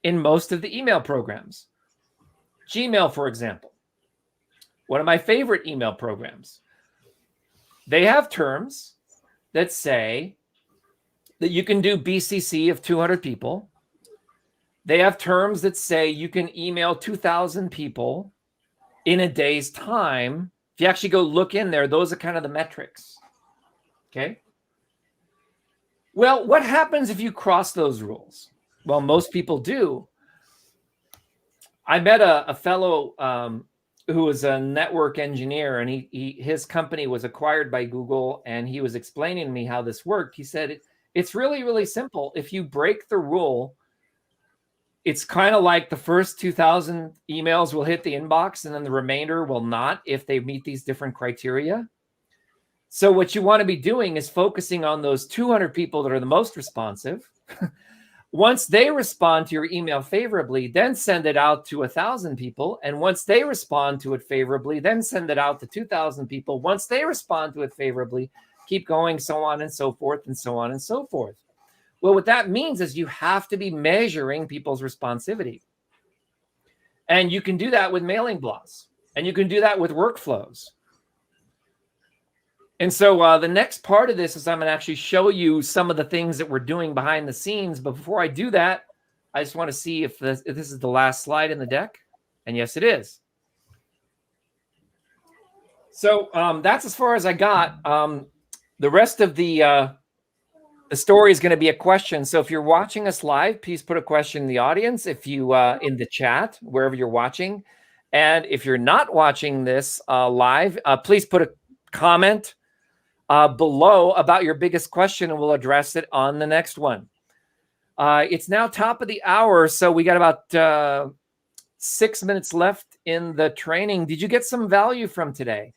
in most of the email programs. Gmail, for example, one of my favorite email programs. They have terms that say that you can do BCC of 200 people. They have terms that say you can email 2,000 people in a day's time. If you actually go look in there, those are kind of the metrics. Okay. Well, what happens if you cross those rules? Well, most people do. I met a fellow who was a network engineer, and his company was acquired by Google, and he was explaining to me how this worked. He said, it's really, really simple. If you break the rule, it's kind of like the first 2,000 emails will hit the inbox, and then the remainder will not if they meet these different criteria. So what you want to be doing is focusing on those 200 people that are the most responsive. Once they respond to your email favorably, then send it out to 1,000 people. And once they respond to it favorably, then send it out to 2,000 people. Once they respond to it favorably, keep going, so on and so forth, and so on and so forth. Well, what that means is you have to be measuring people's responsivity. And you can do that with mailing blasts. And you can do that with workflows. And so the next part of this is I'm going to actually show you some of the things that we're doing behind the scenes. But before I do that, I just want to see if this is the last slide in the deck. And yes, it is. So that's as far as I got. The rest of the story is going to be a question. So if you're watching us live, please put a question in the audience. If you in the chat, wherever you're watching. And if you're not watching this live, please put a comment below about your biggest question, and we'll address it on the next one. It's now top of the hour, so we got about 6 minutes left in the training. Did you get some value from today?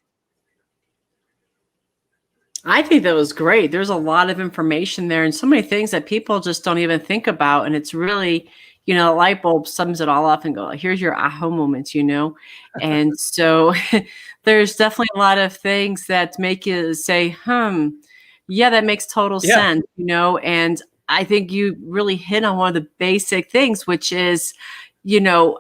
I think that was great. There's a lot of information there and so many things that people just don't even think about. And it's really, you know, a light bulb sums it all up and go, here's your aha moments, you know? And so there's definitely a lot of things that make you say, yeah, that makes total sense, you know? And I think you really hit on one of the basic things, which is, you know,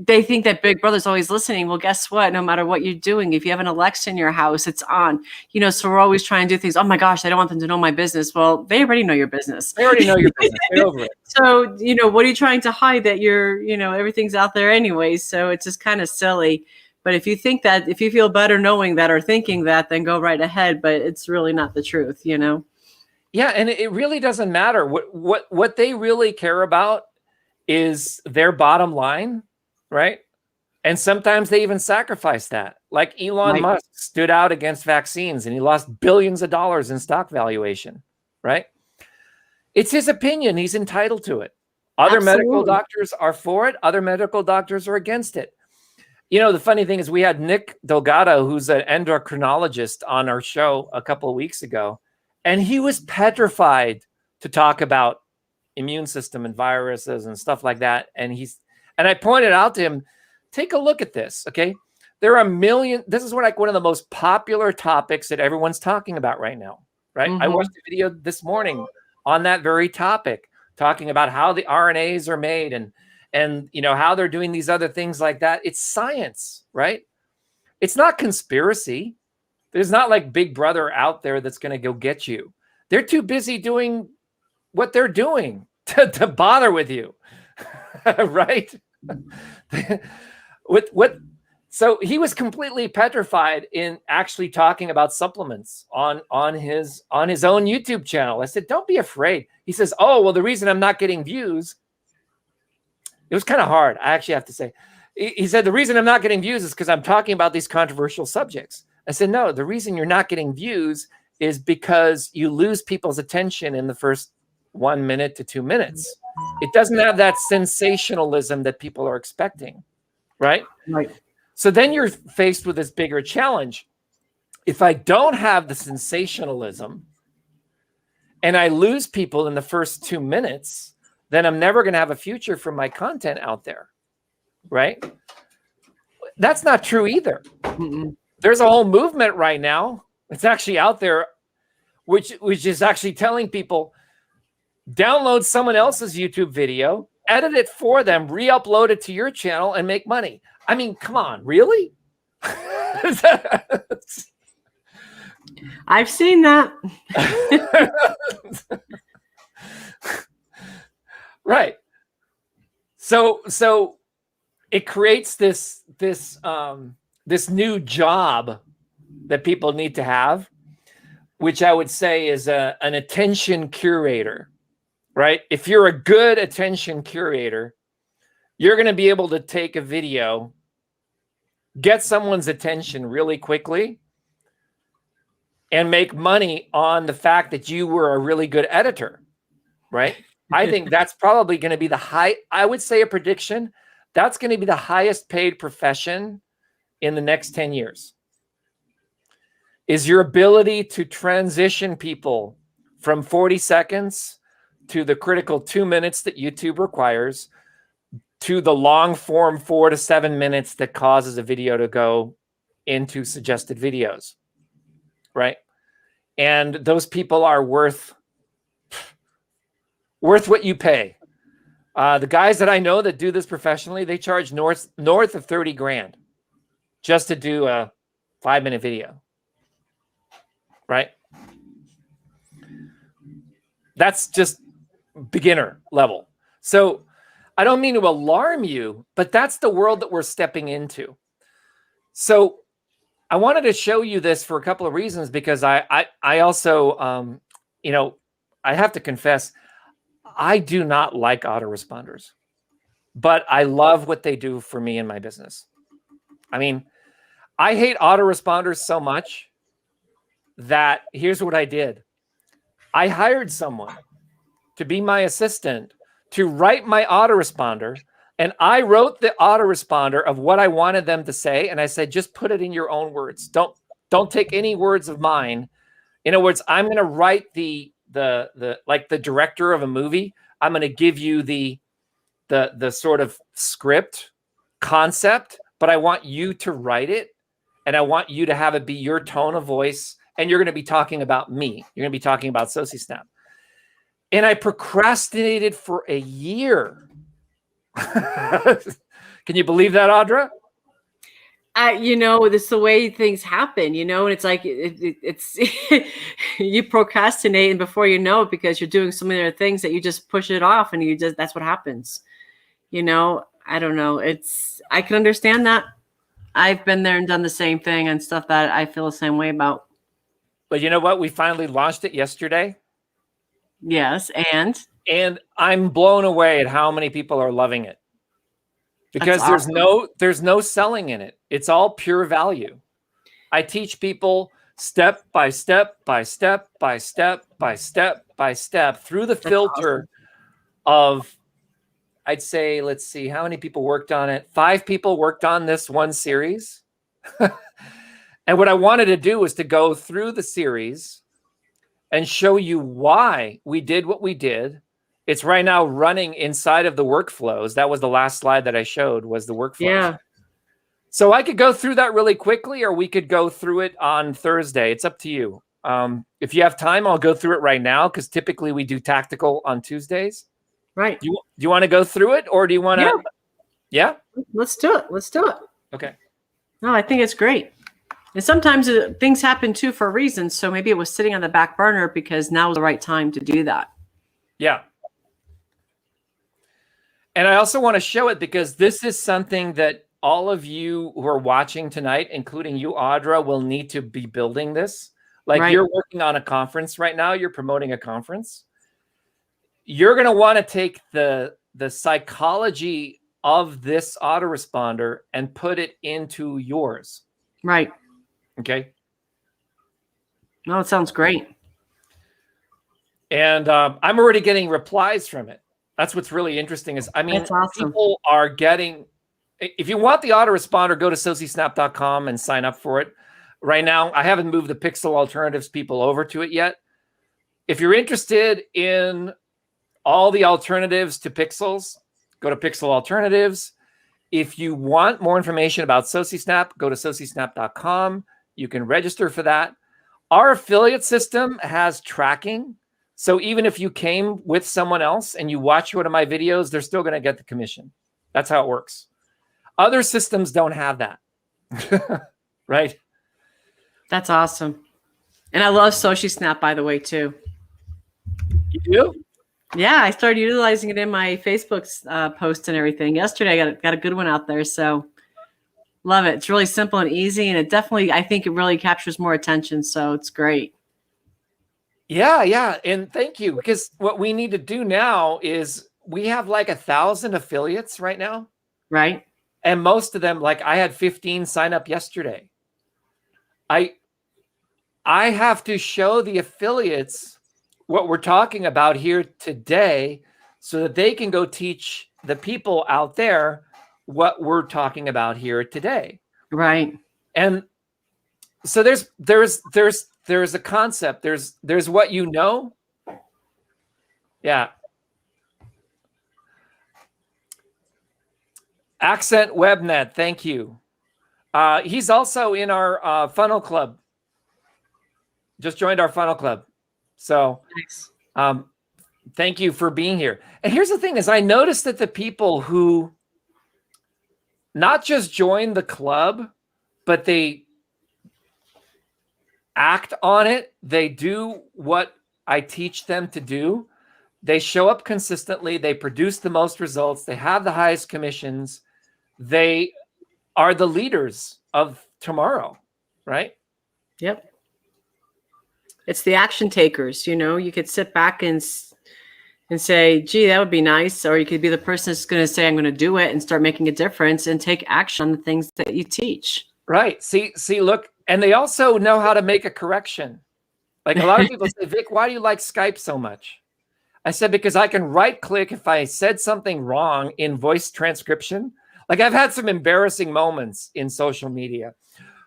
they think that Big Brother's always listening. Well, guess what? No matter what you're doing, if you have an Alexa in your house, it's on. You know, so we're always trying to do things. Oh my gosh, I don't want them to know my business. Well, they already know your business. They already know your business. Get over it. So, you know, what are you trying to hide that you're, you know, everything's out there anyways. So it's just kind of silly. But if you think that, if you feel better knowing that or thinking that, then go right ahead. But it's really not the truth, you know? Yeah, and it really doesn't matter. What they really care about is their bottom line. Right. And sometimes they even sacrifice that. Like Elon Musk stood out against vaccines and he lost billions of dollars in stock valuation. Right. It's his opinion. He's entitled to it. Other medical doctors are for it. Other medical doctors are against it. You know, the funny thing is we had Nick Delgado, who's an endocrinologist, on our show a couple of weeks ago, and he was petrified to talk about immune system and viruses and stuff like that. And I pointed out to him, take a look at this, okay? There are a million, this is like one of the most popular topics that everyone's talking about right now, right? I watched a video this morning on that very topic, talking about how the RNAs are made and you know, how they're doing these other things like that. It's science, right? It's not conspiracy. There's not like Big Brother out there that's going to go get you. They're too busy doing what they're doing to bother with you, right? what So he was completely petrified in actually talking about supplements on his own YouTube channel. I said, don't be afraid. He says, oh, well, the reason I'm not getting views, it was kind of hard, I actually have to say. He said, the reason I'm not getting views is because I'm talking about these controversial subjects. I said, no, the reason you're not getting views is because you lose people's attention in the first 1 minute to 2 minutes. It doesn't have that sensationalism that people are expecting, right? Right. So then you're faced with this bigger challenge. If I don't have the sensationalism and I lose people in the first 2 minutes, then I'm never going to have a future for my content out there, right? That's not true either. Mm-mm. There's a whole movement right now. It's actually out there, which is actually telling people, download someone else's YouTube video, edit it for them, re-upload it to your channel, and make money. I mean, come on, really? I've seen that. Right. So it creates this new job that people need to have, which I would say is an attention curator, right? If you're a good attention curator, you're going to be able to take a video, get someone's attention really quickly, and make money on the fact that you were a really good editor, right? I think that's probably going to be I would say a prediction, that's going to be the highest paid profession in the next 10 years. Is your ability to transition people from 40 seconds to the critical 2 minutes that YouTube requires to the long form 4 to 7 minutes that causes a video to go into suggested videos, right? And those people are worth what you pay. The guys that I know that do this professionally, they charge north of 30 grand just to do a 5-minute video, right? That's just beginner level. So I don't mean to alarm you, but that's the world that we're stepping into. So I wanted to show you this for a couple of reasons, because I also, I have to confess, I do not like autoresponders, but I love what they do for me in my business. I mean, I hate autoresponders so much that here's what I did. I hired someone to be my assistant to write my autoresponder, and I wrote the autoresponder of what I wanted them to say, and I said, just put it in your own words. Don't take any words of mine. In other words, I'm going to write the like the director of a movie. I'm going to give you the sort of script concept, but I want you to write it, and I want you to have it be your tone of voice, and you're going to be talking about me. You're going to be talking about SociSnap. And I procrastinated for a year. Can you believe that, Audra? This is the way things happen, and it's like it's you procrastinate, and before you know it, because you're doing so many other things, that you just push it off, and that's what happens. I don't know. I can understand that. I've been there and done the same thing and stuff that I feel the same way about. But you know what? We finally launched it yesterday. Yes, and I'm blown away at how many people are loving it, because That's awesome. there's no selling in it. It's all pure value. I teach people step by step by step by step by step by step through the filter of, I'd say, let's see, how many people worked on it? 5 people worked on this one series. And what I wanted to do was to go through the series and show you why we did what we did. It's right now running inside of the workflows. That was the last slide that I showed, was the workflows. Yeah. So I could go through that really quickly, or we could go through it on Thursday. It's up to you. If you have time, I'll go through it right now, because typically we do tactical on Tuesdays. Right. Do you want to go through it, or do you want to? Yeah. Let's do it. Okay. No, I think it's great. And sometimes things happen too for a reason. So maybe it was sitting on the back burner because now is the right time to do that. Yeah. And I also want to show it because this is something that all of you who are watching tonight, including you, Audra, will need to be building this. Like Right. you're working on a conference right now. You're promoting a conference. You're going to want to take the psychology of this autoresponder and put it into yours. Right. Okay. No, it sounds great. And I'm already getting replies from it. That's what's really interesting is, I mean, That's awesome. people are getting, if you want the autoresponder, go to socisnap.com and sign up for it. Right now, I haven't moved the Pixel Alternatives people over to it yet. If you're interested in all the alternatives to Pixels, go to Pixel Alternatives. If you want more information about SociSnap, go to socisnap.com. You can register for that. Our affiliate system has tracking. So even if you came with someone else and you watch one of my videos, they're still going to get the commission. That's how it works. Other systems don't have that. Right? That's awesome. And I love SociSnap, by the way, too. You do? Yeah, I started utilizing it in my Facebook post and everything. Yesterday, I got a good one out there. So love it. It's really simple and easy. And it definitely, I think it really captures more attention. So it's great. Yeah. And thank you. Because what we need to do now is we have like 1,000 affiliates right now. Right. And most of them, like I had 15 sign up yesterday. I have to show the affiliates what we're talking about here today so that they can go teach the people out there what we're talking about here today. Right. And so there's a concept. There's what you know. Yeah. Accent WebNet, thank you. He's also in our funnel club. Just joined our funnel club. So Nice. Thank you for being here. And here's the thing is I noticed that the people who not just join the club, but they act on it, they do what I teach them to do. They show up consistently. They produce the most results. They have the highest commissions. They are the leaders of tomorrow, right? Yep. It's the action takers. You could sit back and say, gee, that would be nice. Or you could be the person that's going to say, I'm going to do it and start making a difference and take action on the things that you teach. Right. See, look, and they also know how to make a correction. Like a lot of people say, Vic, why do you like Skype so much? I said, because I can right click if I said something wrong in voice transcription. Like I've had some embarrassing moments in social media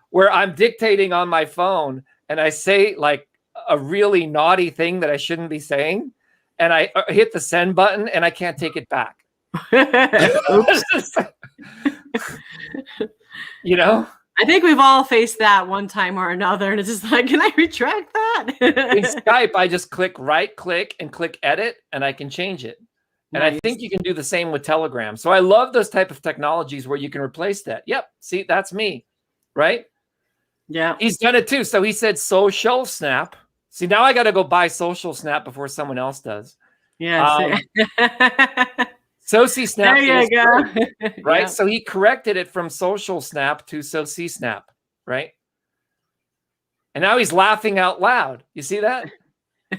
where I'm dictating on my phone and I say like a really naughty thing that I shouldn't be saying. And I hit the send button and I can't take it back. I think we've all faced that one time or another. And it's just like, can I retract that? In Skype, I just right click and click edit and I can change it. And Nice. I think you can do the same with Telegram. So I love those type of technologies where you can replace that. Yep. See, that's me. Right? Yeah. He's done it too. So he said social snap. See, now I got to go buy social snap before someone else does. Yeah. Soci snap. There you go. Right. Yeah. So he corrected it from social snap to Soci snap. Right. And now he's laughing out loud. You see that?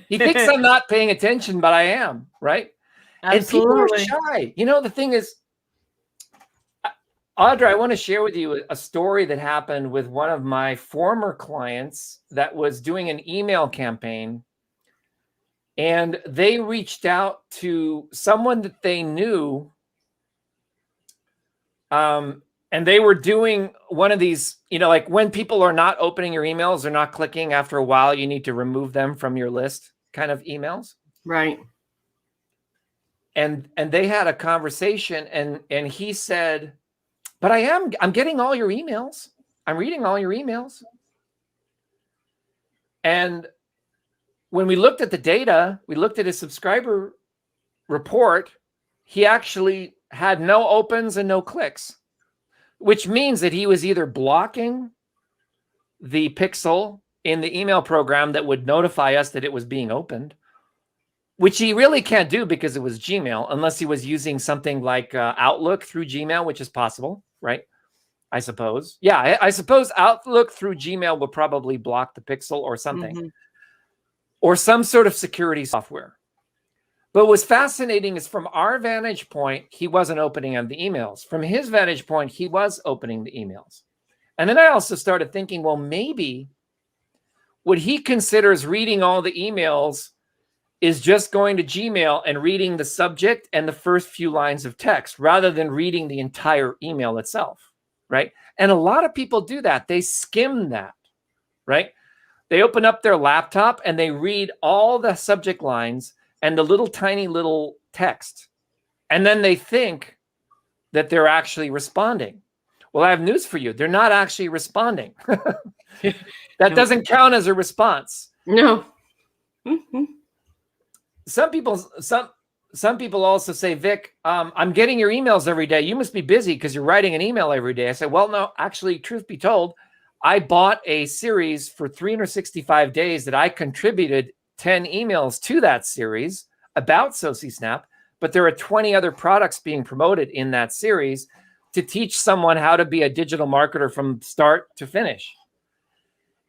He thinks I'm not paying attention, but I am. Right. Absolutely. And people are shy. The thing is, Audra, I want to share with you a story that happened with one of my former clients that was doing an email campaign. And they reached out to someone that they knew. And they were doing one of these, like when people are not opening your emails, they're not clicking after a while, you need to remove them from your list kind of emails. Right. And they had a conversation and he said, but I'm getting all your emails. I'm reading all your emails. And when we looked at the data, we looked at his subscriber report, he actually had no opens and no clicks, which means that he was either blocking the pixel in the email program that would notify us that it was being opened, which he really can't do because it was Gmail, unless he was using something like Outlook through Gmail, which is possible, right? I suppose. Yeah, I suppose Outlook through Gmail will probably block the pixel or something, or some sort of security software. But what's fascinating is from our vantage point, he wasn't opening the emails. From his vantage point, he was opening the emails. And then I also started thinking, well, maybe what he considers reading all the emails is just going to Gmail and reading the subject and the first few lines of text rather than reading the entire email itself, right? And a lot of people do that. They skim that, right? They open up their laptop and they read all the subject lines and the little tiny little text. And then they think that they're actually responding. Well, I have news for you. They're not actually responding. That doesn't count as a response. No. Some people also say, Vic, I'm getting your emails every day. You must be busy because you're writing an email every day. I said, well, no, actually, truth be told, I bought a series for 365 days that I contributed 10 emails to that series about SociSnap, but there are 20 other products being promoted in that series to teach someone how to be a digital marketer from start to finish.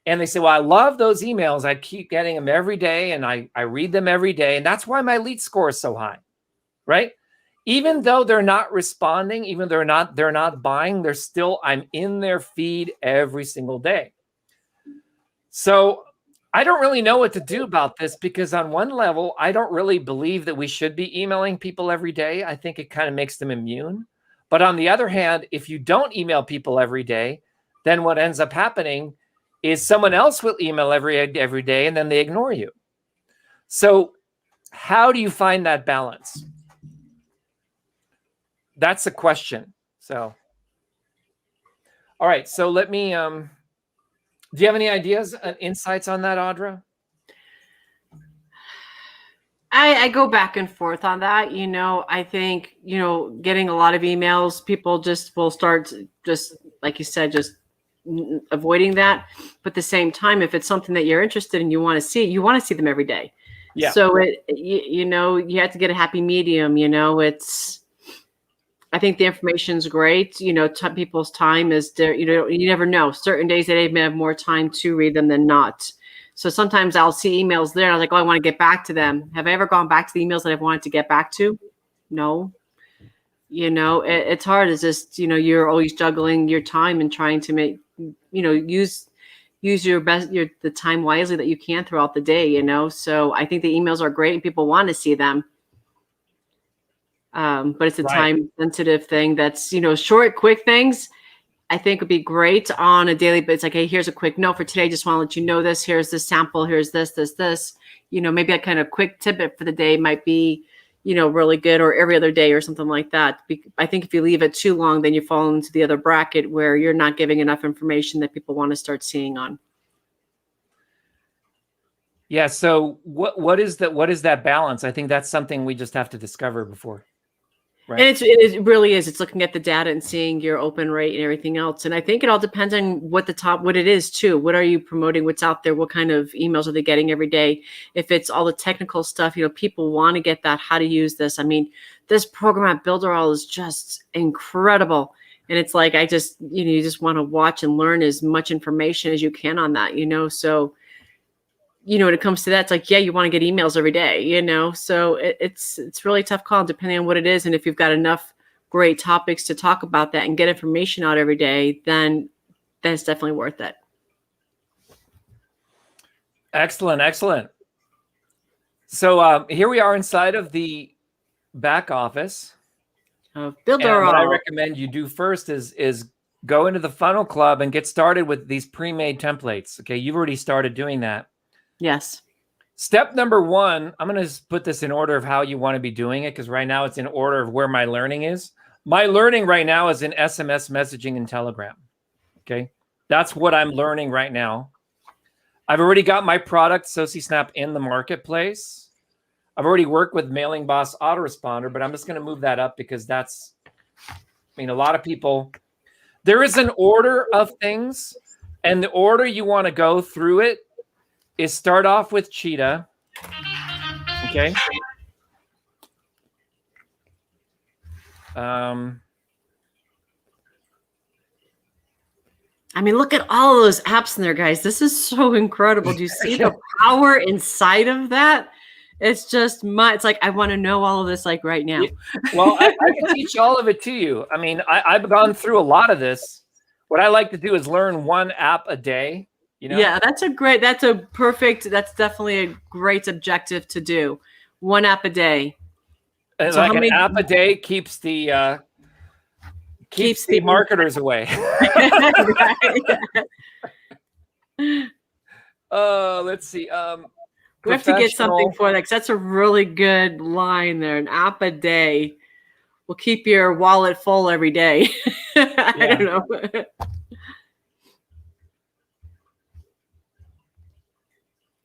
And they say, well, I love those emails. I keep getting them every day and I read them every day. And that's why my lead score is so high, right? Even though they're not responding, even though they're not buying, I'm in their feed every single day. So I don't really know what to do about this because on one level, I don't really believe that we should be emailing people every day. I think it kind of makes them immune. But on the other hand, if you don't email people every day, then what ends up happening is someone else will email every day and then they ignore you. So how do you find that balance? That's a question. So, all right. So let me, do you have any ideas, insights on that, Audra? I go back and forth on that. I think, getting a lot of emails, people just will start just, like you said, just avoiding that. But at the same time, if it's something that you're interested in, you want to see them every day. Yeah. So you have to get a happy medium. I think the information's great. People's time is there. You never know. Certain days they may have more time to read them than not. So sometimes I'll see emails there and I was like, oh, I want to get back to them. Have I ever gone back to the emails that I've wanted to get back to? No. It's hard. It's just, you're always juggling your time and trying to make, use the time wisely that you can throughout the day, So I think the emails are great and people want to see them. But it's a time sensitive thing that's, short, quick things I think would be great on a daily, but it's like, hey, here's a quick note for today. Just want to let you know this. Here's the sample. Here's this. Maybe a kind of quick tidbit for the day might be, really good, or every other day or something like that. I think if you leave it too long, then you fall into the other bracket where you're not giving enough information that people want to start seeing on. Yeah. So what is that balance? I think that's something we just have to discover before. Right. And it really is. It's looking at the data and seeing your open rate and everything else. And I think it all depends on what it is too. What are you promoting? What's out there? What kind of emails are they getting every day? If it's all the technical stuff, people want to get that, how to use this. I mean, this program at Builderall is just incredible. And it's like, you just want to watch and learn as much information as you can on that, so when it comes to that, it's like, yeah, you want to get emails every day, so it's really a tough call depending on what it is. And if you've got enough great topics to talk about that and get information out every day, then that's definitely worth it. Excellent. So here we are inside of the back office. Builderall. What I recommend you do first is go into the Funnel Club and get started with these pre-made templates. Okay, you've already started doing that. Yes. Step number 1, I'm going to put this in order of how you want to be doing it, because right now it's in order of where my learning is. My learning right now is in SMS messaging and Telegram. Okay. That's what I'm learning right now. I've already got my product, SociSnap, in the marketplace. I've already worked with Mailing Boss Autoresponder, but I'm just going to move that up because a lot of people, there is an order of things, and the order you want to go through it is start off with Cheetah. Okay. I mean, look at all of those apps in there, guys. This is so incredible. Do you see the power inside of that? It's just it's like, I want to know all of this like right now. Well, I can teach all of it to you. I mean, I've gone through a lot of this. What I like to do is learn one app a day. You know? Yeah, that's definitely a great objective to do. One app a day. And so like an app a day keeps the marketers away. Let's see. We have to get something for that, because that's a really good line there. An app a day will keep your wallet full every day. I don't know.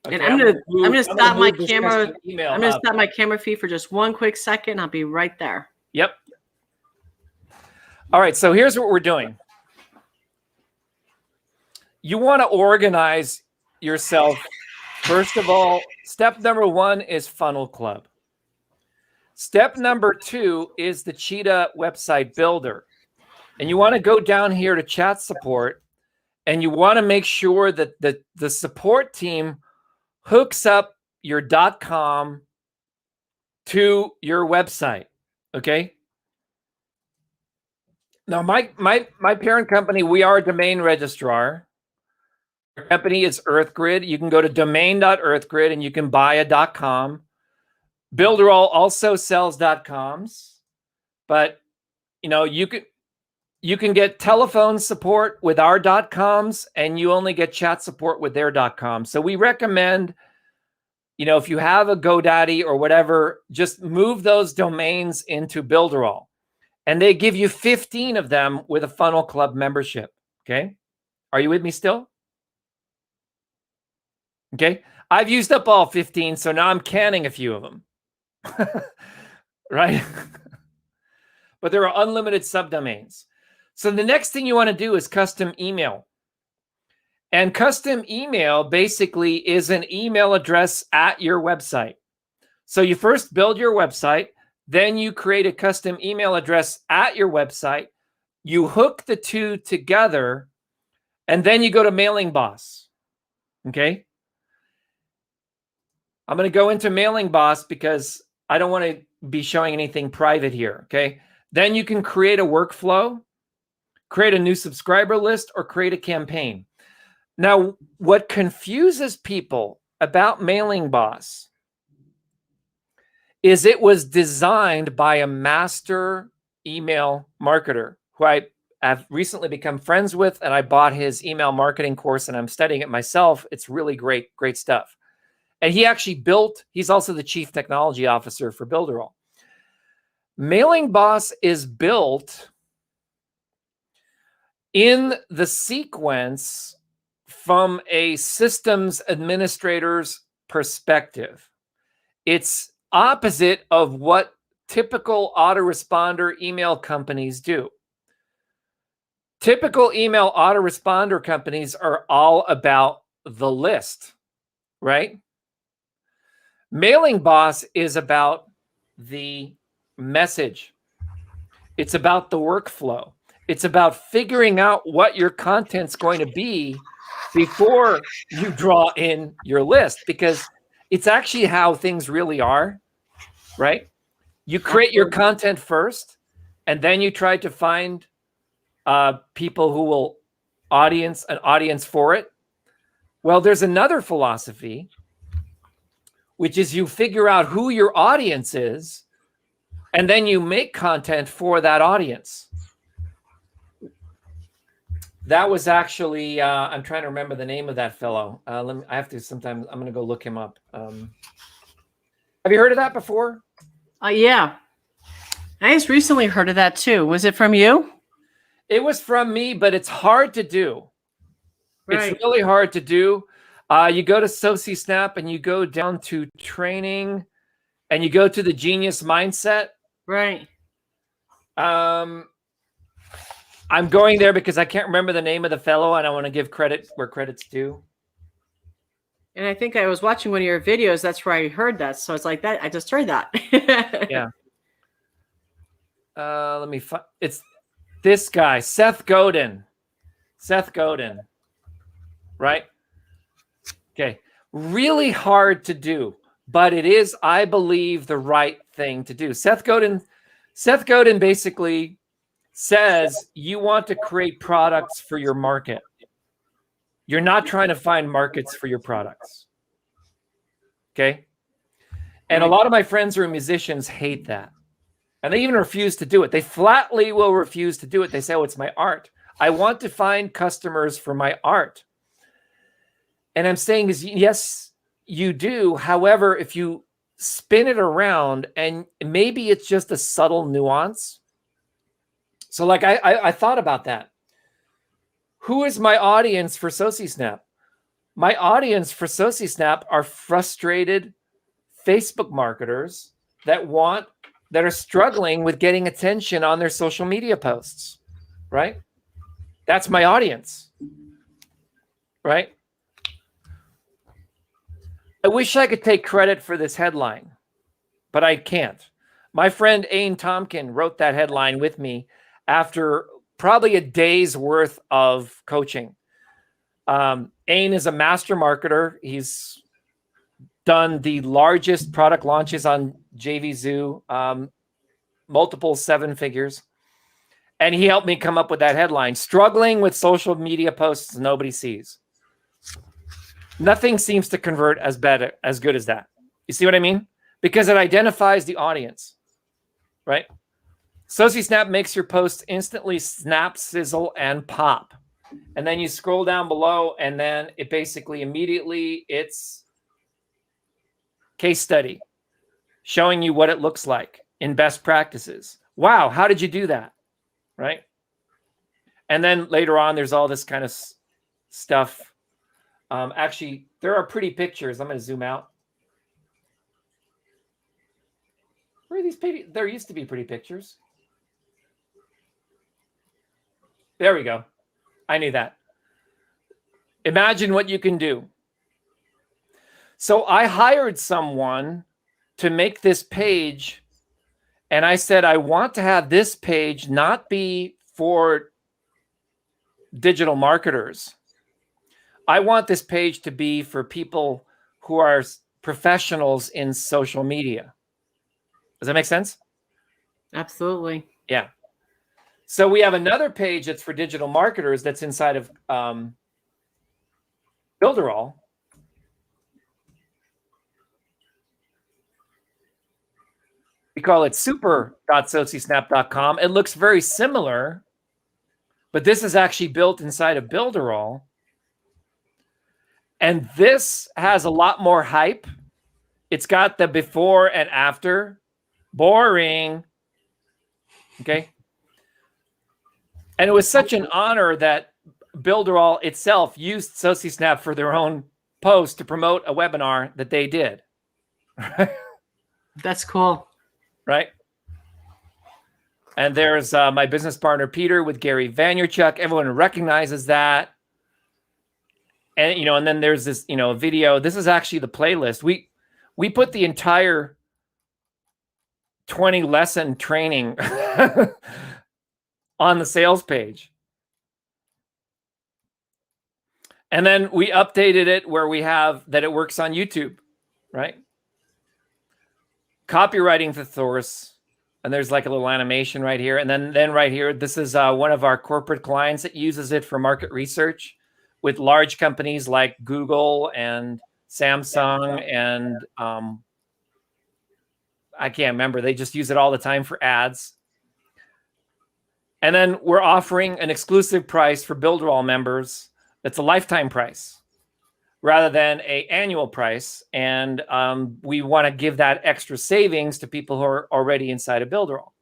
Okay, and I'm gonna stop my camera. I'm gonna stop my camera feed for just one quick second. I'll be right there. Yep. All right. So here's what we're doing. You want to organize yourself. First of all, step number 1 is Funnel Club. Step number 2 is the Cheetah website builder. And you want to go down here to chat support, and you want to make sure that the support team hooks up your .com to your website. Okay. Now, my parent company, we are a domain registrar. Our company is EarthGrid. You can go to domain.earthgrid and you can buy a .com. Builderall also sells .coms, but you know, you can get telephone support with our .coms, and you only get chat support with their .coms. So we recommend, you know, if you have a GoDaddy or whatever, just move those domains into Builderall, and they give you 15 of them with a Funnel Club membership. Okay. Are you with me still? Okay. I've used up all 15. So now I'm canning a few of them. Right. But there are unlimited subdomains. So the next thing you want to do is custom email. And custom email basically is an email address at your website. So you first build your website, then you create a custom email address at your website. You hook the two together, and then you go to Mailing Boss. Okay. I'm going to go into Mailing Boss because I don't want to be showing anything private here. Okay. Then you can create a workflow, create a new subscriber list, or create a campaign. Now, what confuses people about Mailing Boss is it was designed by a master email marketer who I have recently become friends with, and I bought his email marketing course and I'm studying it myself. It's really great stuff. And he actually he's also the chief technology officer for Builderall. Mailing Boss is built in the sequence from a systems administrator's perspective. It's opposite of what typical autoresponder email companies do. Typical email autoresponder companies are all about the list, right? Mailing Boss is about the message. It's about the workflow. It's about figuring out what your content's going to be before you draw in your list, because it's actually how things really are, right? You create your content first, and then you try to find people who will an audience for it. Well, there's another philosophy, which is you figure out who your audience is, and then you make content for that audience. That was actually, I'm trying to remember the name of that fellow. I'm going to go look him up. Have you heard of that before? Yeah. I just recently heard of that too. Was it from you? It was from me, but it's hard to do. Right. It's really hard to do. You go to SociSnap and you go down to training and you go to the Genius Mindset. Right. I'm going there because I can't remember the name of the fellow and I want to give credit where credit's due. And I think I was watching one of your videos. That's where I heard that. So it's like that. I just heard that. Yeah. Let me find. It's this guy, Seth Godin. Seth Godin, right? Okay. Really hard to do, but it is, I believe, the right thing to do. Seth Godin basically says you want to create products for your market. You're not trying to find markets for your products. Okay. And a lot of my friends who are musicians hate that. And they even refuse to do it. They flatly will refuse to do it. They say, oh, it's my art. I want to find customers for my art. And I'm saying is, yes, you do. However, if you spin it around, and maybe it's just a subtle nuance. So like I thought about that. Who is my audience for SociSnap? My audience for SociSnap are frustrated Facebook marketers that are struggling with getting attention on their social media posts, right? That's my audience, right? I wish I could take credit for this headline, but I can't. My friend Ain Tompkin wrote that headline with me after probably a day's worth of coaching. Ain is a master marketer. He's done the largest product launches on JVZoo, multiple 7 figures. And he helped me come up with that headline, struggling with social media posts nobody sees. Nothing seems to convert as good as that. You see what I mean? Because it identifies the audience, right? SociSnap makes your posts instantly snap, sizzle, and pop. And then you scroll down below, and then it basically immediately, it's case study showing you what it looks like in best practices. Wow, how did you do that? Right? And then later on, there's all this kind of stuff. Actually, there are pretty pictures. I'm going to zoom out. Where are these? There used to be pretty pictures. There we go. I knew that. Imagine what you can do. So I hired someone to make this page, and I said, I want to have this page not be for digital marketers. I want this page to be for people who are professionals in social media. Does that make sense? Absolutely. Yeah. So we have another page that's for digital marketers that's inside of Builderall. We call it super.socisnap.com. It looks very similar, but this is actually built inside of Builderall. And this has a lot more hype. It's got the before and after. Boring. Okay. And it was such an honor that Builderall itself used SociSnap for their own post to promote a webinar that they did. That's cool. Right. And there's my business partner, Peter, with Gary Vaynerchuk. Everyone recognizes that. And, and then there's this, video. This is actually the playlist. We put the entire 20 lesson training on the sales page. And then we updated it where we have that it works on YouTube, right? Copywriting thesaurus. And there's like a little animation right here. And then right here, this is one of our corporate clients that uses it for market research with large companies like Google and Samsung and I can't remember. They just use it all the time for ads. And then we're offering an exclusive price for Builderall members. That's a lifetime price rather than an annual price. And we want to give that extra savings to people who are already inside of Builderall.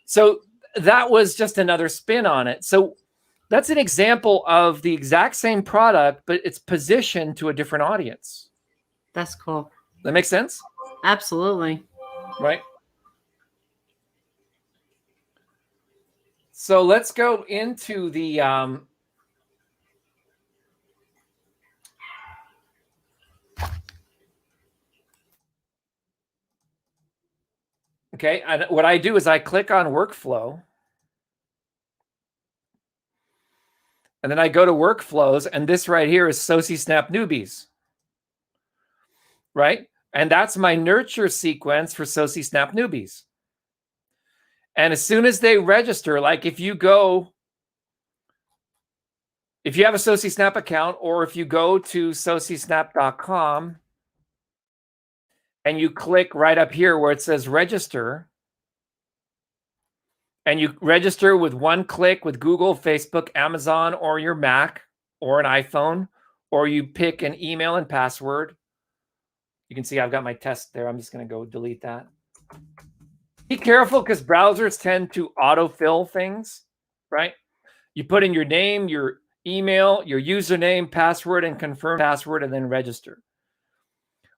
So that was just another spin on it. So that's an example of the exact same product, but it's positioned to a different audience. That's cool. That makes sense? Absolutely. Right. So let's go into the okay, and what I do is I click on workflow. And then I go to workflows, and this right here is SociSnap newbies, right? And that's my nurture sequence for SociSnap newbies. And as soon as they register, like if you have a SociSnap account, or if you go to socisnap.com and you click right up here where it says register, and you register with one click with Google, Facebook, Amazon, or your Mac, or an iPhone, or you pick an email and password. You can see I've got my test there. I'm just going to go delete that. Be careful because browsers tend to autofill things, right? You put in your name, your email, your username, password, and confirm password, and then register.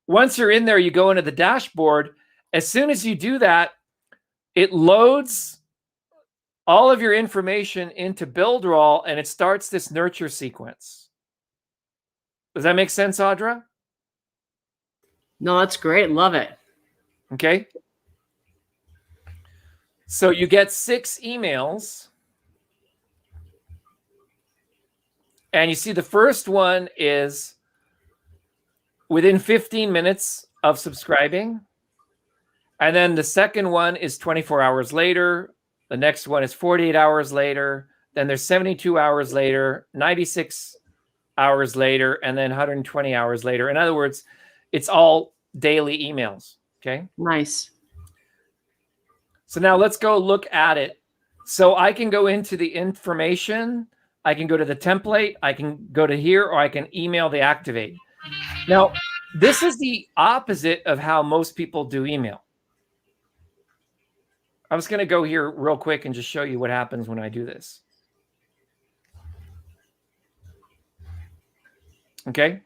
Once you're in there, you go into the dashboard. As soon as you do that, it loads all of your information into Builderall, and it starts this nurture sequence. Does that make sense, Audra? No, that's great. Love it. Okay. So you get 6 emails. And you see the first one is within 15 minutes of subscribing. And then the second one is 24 hours later. The next one is 48 hours later. Then there's 72 hours later, 96 hours later, and then 120 hours later. In other words, it's all daily emails. Okay. Nice. So now let's go look at it. So I can go into the information. I can go to the template. I can go to here, or I can email the activate. Now, this is the opposite of how most people do email. I'm just going to go here real quick and just show you what happens when I do this. Okay.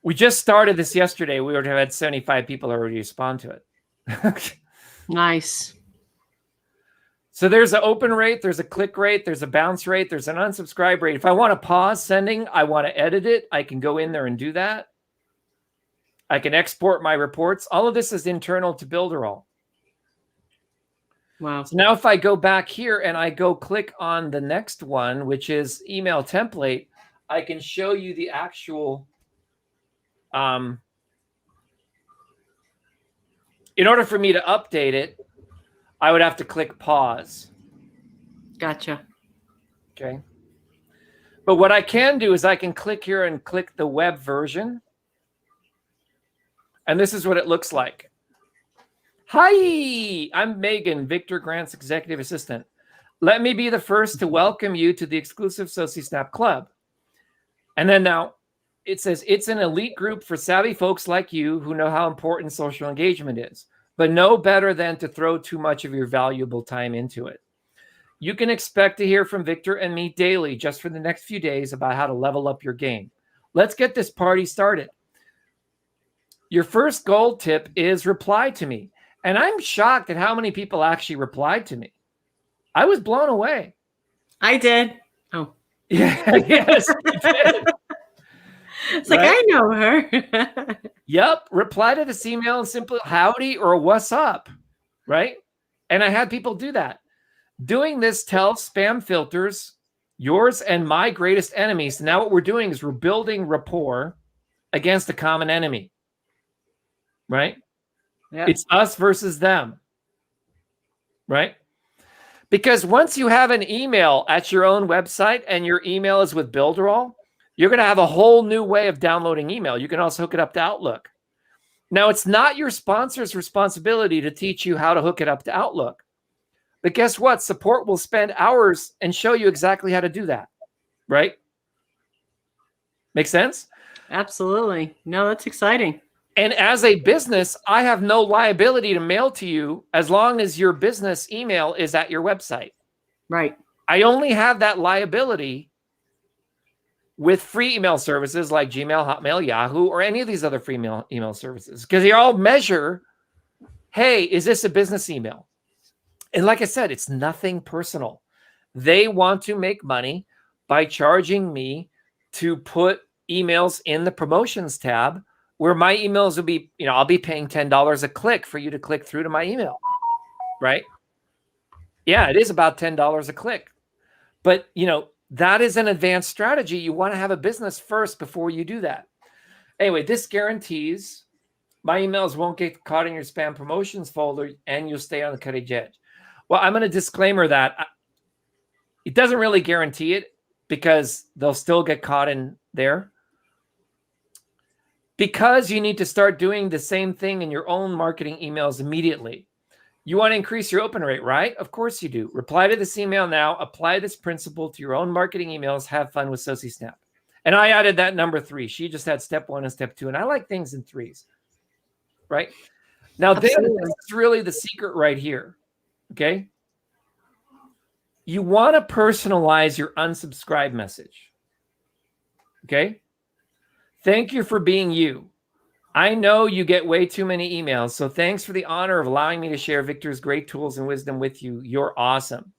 We just started this yesterday. We would have had 75 people already respond to it. Nice. So there's an open rate, there's a click rate, there's a bounce rate, there's an unsubscribe rate. If I want to pause sending, I want to edit it, I can go in there and do that. I can export my reports. All of this is internal to Builderall. Wow. So now if I go back here and I go click on the next one, which is email template, I can show you the actual, in order for me to update it, I would have to click pause. Gotcha. Okay. But what I can do is I can click here and click the web version. And this is what it looks like. Hi, I'm Megan, Victor Grant's executive assistant. Let me be the first to welcome you to the exclusive SociSnap Club. And then now it says it's an elite group for savvy folks like you who know how important social engagement is, but know better than to throw too much of your valuable time into it. You can expect to hear from Victor and me daily just for the next few days about how to level up your game. Let's get this party started. Your first gold tip is reply to me. And I'm shocked at how many people actually replied to me. I was blown away. I did. Oh. Yeah, yes, you did. It's like, right? I know her. Yep. Reply to this email and simply howdy or what's up, right? And I had people do that. Doing this tells spam filters, yours and my greatest enemies. Now what we're doing is we're building rapport against a common enemy, right? Yep. It's us versus them, right? Because once you have an email at your own website and your email is with Builderall, you're going to have a whole new way of downloading email. You can also hook it up to Outlook. Now, it's not your sponsor's responsibility to teach you how to hook it up to Outlook. But guess what? Support will spend hours and show you exactly how to do that, right? Make sense? Absolutely. No, that's exciting. And as a business, I have no liability to mail to you as long as your business email is at your website. Right. I only have that liability with free email services like Gmail, Hotmail, Yahoo, or any of these other free email services, because they all measure, hey, is this a business email? And like I said, it's nothing personal. They want to make money by charging me to put emails in the promotions tab, where my emails will be, I'll be paying $10 a click for you to click through to my email, right? Yeah, it is about $10 a click. But, that is an advanced strategy. You want to have a business first before you do that. Anyway, this guarantees my emails won't get caught in your spam promotions folder and you'll stay on the cutting edge. Well, I'm going to disclaimer that it doesn't really guarantee it because they'll still get caught in there. Because you need to start doing the same thing in your own marketing emails immediately. You want to increase your open rate, right? Of course you do. Reply to this email now. Apply this principle to your own marketing emails. Have fun with SociSnap. And I added that number 3. She just had step 1 and step 2. And I like things in 3s, right? Now, this is really the secret right here, okay? You want to personalize your unsubscribe message, okay? Thank you for being you. I know you get way too many emails, so thanks for the honor of allowing me to share Victor's great tools and wisdom with you. You're awesome.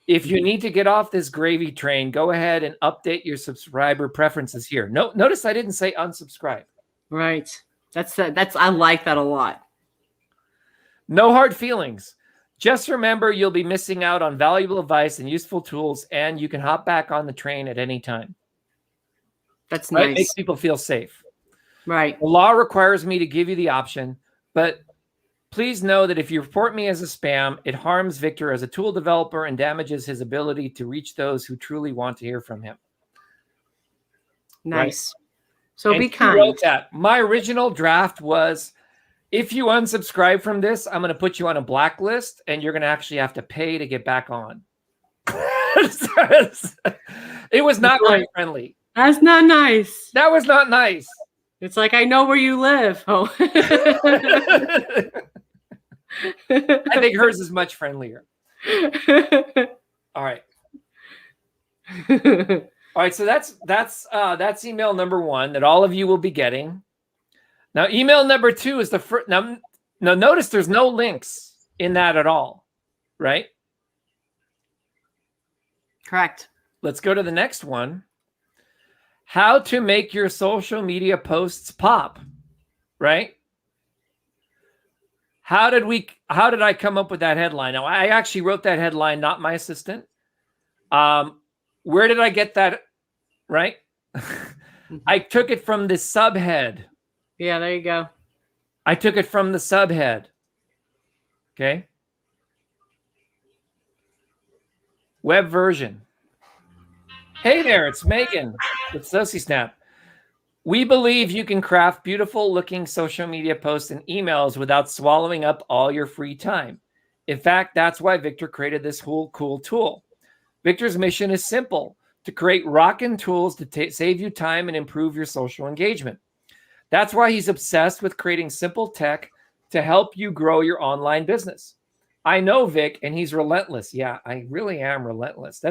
If you need to get off this gravy train, go ahead and update your subscriber preferences here. Notice I didn't say unsubscribe. Right. I like that a lot. No hard feelings. Just remember you'll be missing out on valuable advice and useful tools, and you can hop back on the train at any time. That's nice. It makes people feel safe. Right. The law requires me to give you the option, but please know that if you report me as a spam, it harms Victor as a tool developer and damages his ability to reach those who truly want to hear from him. Nice. Right? So and be kind. Wrote that. My original draft was, if you unsubscribe from this, I'm going to put you on a blacklist and you're going to actually have to pay to get back on. It was not very friendly. That's not nice. That was not nice. It's like, I know where you live. Oh. I think hers is much friendlier. All right. All right. So that's email number 1 that all of you will be getting. Now, email number 2 is the first. Now, notice there's no links in that at all, right? Correct. Let's go to the next one. How to make your social media posts pop, right? How did I come up with that headline? Now, I actually wrote that headline, not my assistant. Where did I get that? Right? I took it from the subhead. Yeah, there you go. I took it from the subhead. Okay. Web version. Hey there, it's Megan with SociSnap. We believe you can craft beautiful looking social media posts and emails without swallowing up all your free time. In fact, that's why Victor created this whole cool tool. Victor's mission is simple: to create rockin' tools to save you time and improve your social engagement. That's why he's obsessed with creating simple tech to help you grow your online business. I know Vic, and he's relentless. Yeah, I really am relentless.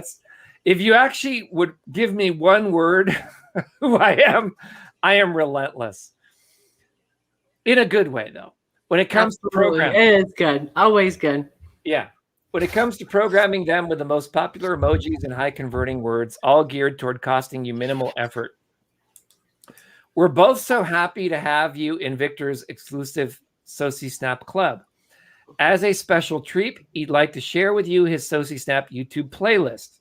If you actually would give me one word, who I am relentless. In a good way, though. When it comes to programming. It is good. Always good. Yeah. When it comes to programming them with the most popular emojis and high converting words, all geared toward costing you minimal effort. We're both so happy to have you in Victor's exclusive SociSnap Club. As a special treat, he'd like to share with you his SociSnap YouTube playlist.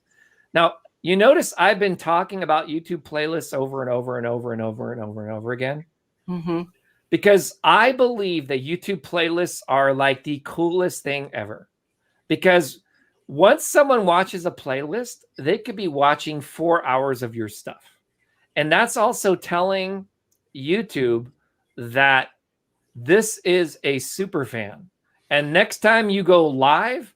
Now, you notice I've been talking about YouTube playlists over and over and over and over and over and over again. Mm-hmm. Because I believe that YouTube playlists are like the coolest thing ever. Because once someone watches a playlist, they could be watching 4 hours of your stuff. And that's also telling YouTube that this is a super fan. And next time you go live,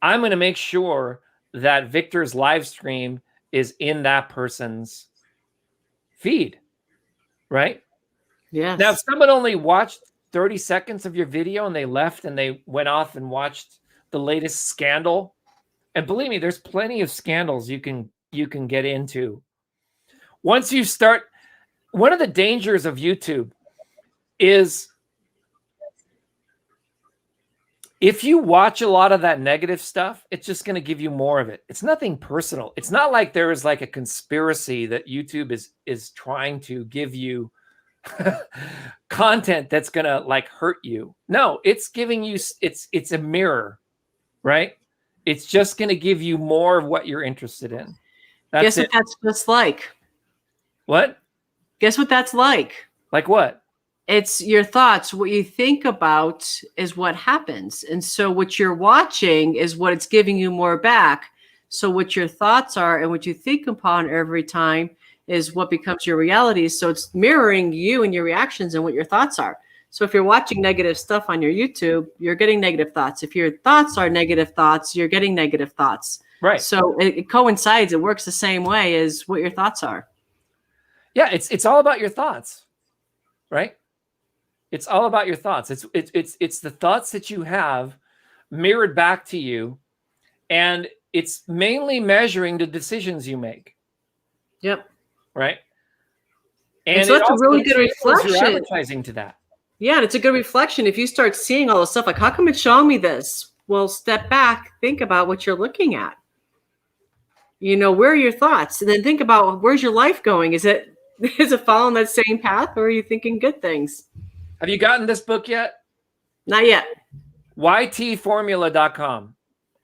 I'm going to make sure that Victor's live stream is in that person's feed, right? Yes. Now, if someone only watched 30 seconds of your video and they left and they went off and watched the latest scandal, and believe me, there's plenty of scandals you can get into. Once you start, one of the dangers of YouTube is if you watch a lot of that negative stuff, it's just going to give you more of it. It's nothing personal. It's not like there is like a conspiracy that YouTube is trying to give you content that's gonna like hurt you. No, it's giving you, it's a mirror, right? It's just going to give you more of what you're interested in. That's Guess it. what that's just like? What? Guess what that's like? Like what? It's your thoughts. What you think about is what happens. And so what you're watching is what it's giving you more back. So what your thoughts are and what you think upon every time is what becomes your reality. So it's mirroring you and your reactions and what your thoughts are. So if you're watching negative stuff on your YouTube, you're getting negative thoughts. If your thoughts are negative thoughts, you're getting negative thoughts. Right. So it coincides. It works the same way as what your thoughts are. Yeah, it's all about your thoughts, right? It's all about your thoughts. It's the thoughts that you have mirrored back to you, and it's mainly measuring the decisions you make. Yep. Right. And so that's a really good reflection. Advertising to that. Yeah, and it's a good reflection. If you start seeing all the stuff, like, how come it's showing me this? Well, step back, think about what you're looking at. You know, where are your thoughts? And then think about, where's your life going? Is it following that same path, or are you thinking good things? Have you gotten this book yet? Not yet. YTformula.com.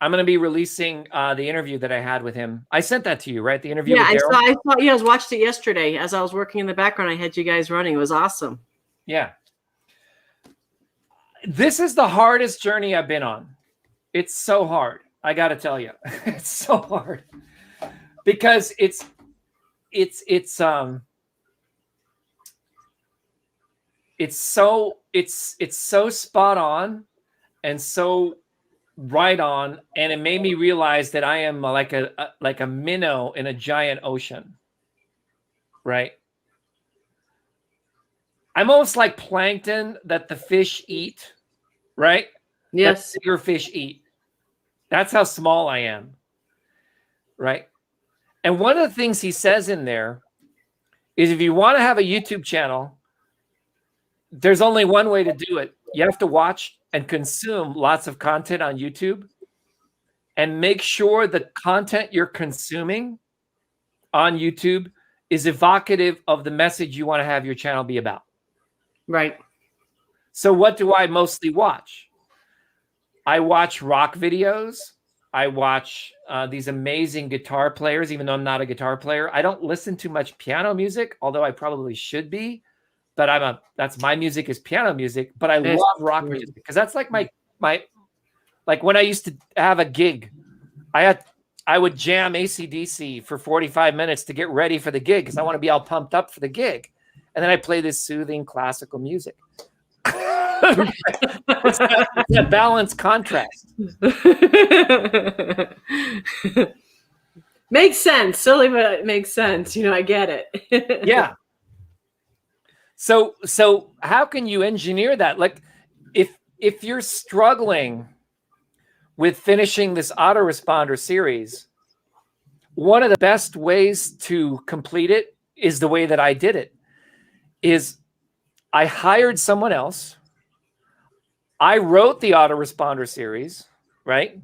I'm going to be releasing the interview that I had with him. I sent that to you, right? The interview. Yeah, with I saw. Yeah, I watched it yesterday as I was working in the background. I had you guys running. It was awesome. Yeah. This is the hardest journey I've been on. It's so hard. I got to tell you, it's so hard because it's so spot on and so right on, and it made me realize that I am like a minnow in a giant ocean, right? I'm almost like plankton that the fish eat, right? Yes. That bigger fish eat. That's how small I am, right? And one of the things he says in there is, if you want to have a YouTube channel, there's only one way to do it. You have to watch and consume lots of content on YouTube, and make sure the content you're consuming on YouTube is evocative of the message you want to have your channel be about. Right. So what do I mostly watch? I watch rock videos. I watch these amazing guitar players, even though I'm not a guitar player. I don't listen to much piano music, although I probably should be. But that's my music is piano music. But I love rock music because that's like my like when I used to have a gig, I would jam AC/DC for 45 minutes to get ready for the gig because I want to be all pumped up for the gig. And then I play this soothing classical music. It's a balanced contrast. Makes sense. Silly, but it makes sense. You know, I get it. Yeah. So how can you engineer that? Like if you're struggling with finishing this autoresponder series, one of the best ways to complete it is the way that I did it. Is I hired someone else. I wrote the autoresponder series, right?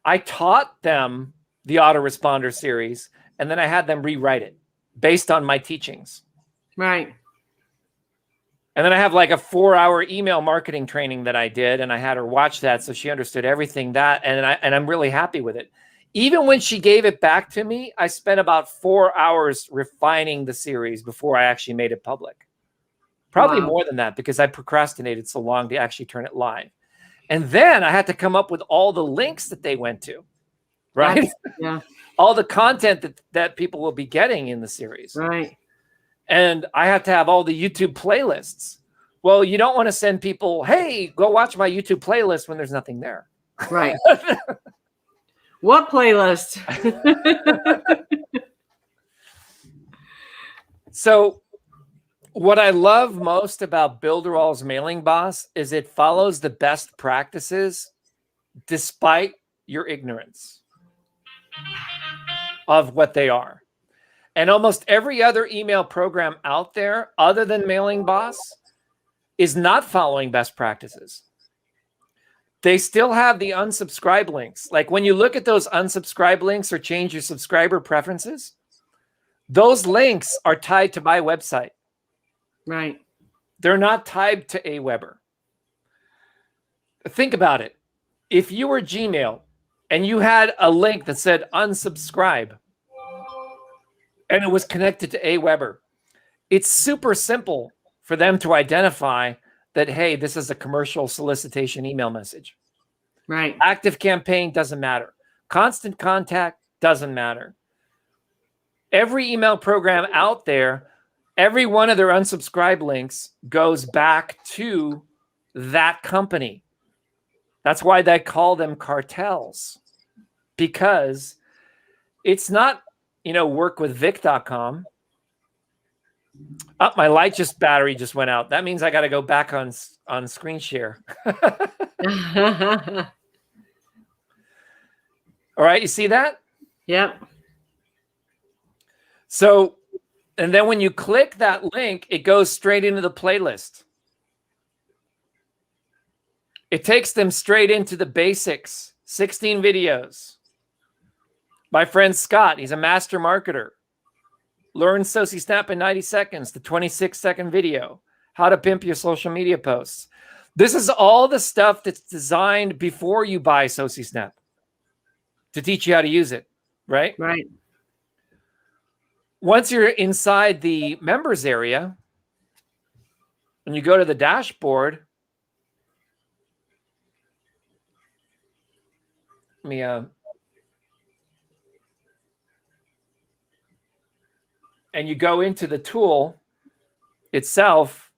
I taught them the autoresponder series, and then I had them rewrite it based on my teachings. Right. And then I have like a 4-hour email marketing training that I did, and I had her watch that so she understood everything that, and I'm really happy with it. Even when she gave it back to me, I spent about 4 hours refining the series before I actually made it public. Probably more than that, because I procrastinated so long to actually turn it live. And then I had to come up with all the links that they went to, right? Yeah. All the content that people will be getting in the series. Right. And I have to have all the YouTube playlists. Well, you don't want to send people, hey, go watch my YouTube playlist when there's nothing there. Right. What playlist? So what I love most about Builderall's Mailing Boss is it follows the best practices despite your ignorance of what they are. And almost every other email program out there other than Mailing Boss is not following best practices. They still have the unsubscribe links. Like when you look at those unsubscribe links or change your subscriber preferences, those links are tied to my website. Right. They're not tied to Aweber. Think about it. If you were Gmail and you had a link that said unsubscribe, and it was connected to Aweber, it's super simple for them to identify that, hey, this is a commercial solicitation email message. Right. Active campaign doesn't matter. Constant contact doesn't matter. Every email program out there, every one of their unsubscribe links goes back to that company. That's why they call them cartels, because it's not, workwithvic.com. Oh, my battery just went out. That means I got to go back on screen share. All right, you see that? Yep. So, and then when you click that link, it goes straight into the playlist. It takes them straight into the basics, 16 videos. My friend Scott, he's a master marketer. Learn SociSnap in 90 seconds, the 26-second video, how to pimp your social media posts. This is all the stuff that's designed before you buy SociSnap to teach you how to use it, right? Right. Once you're inside the members area and you go to the dashboard, and you go into the tool itself,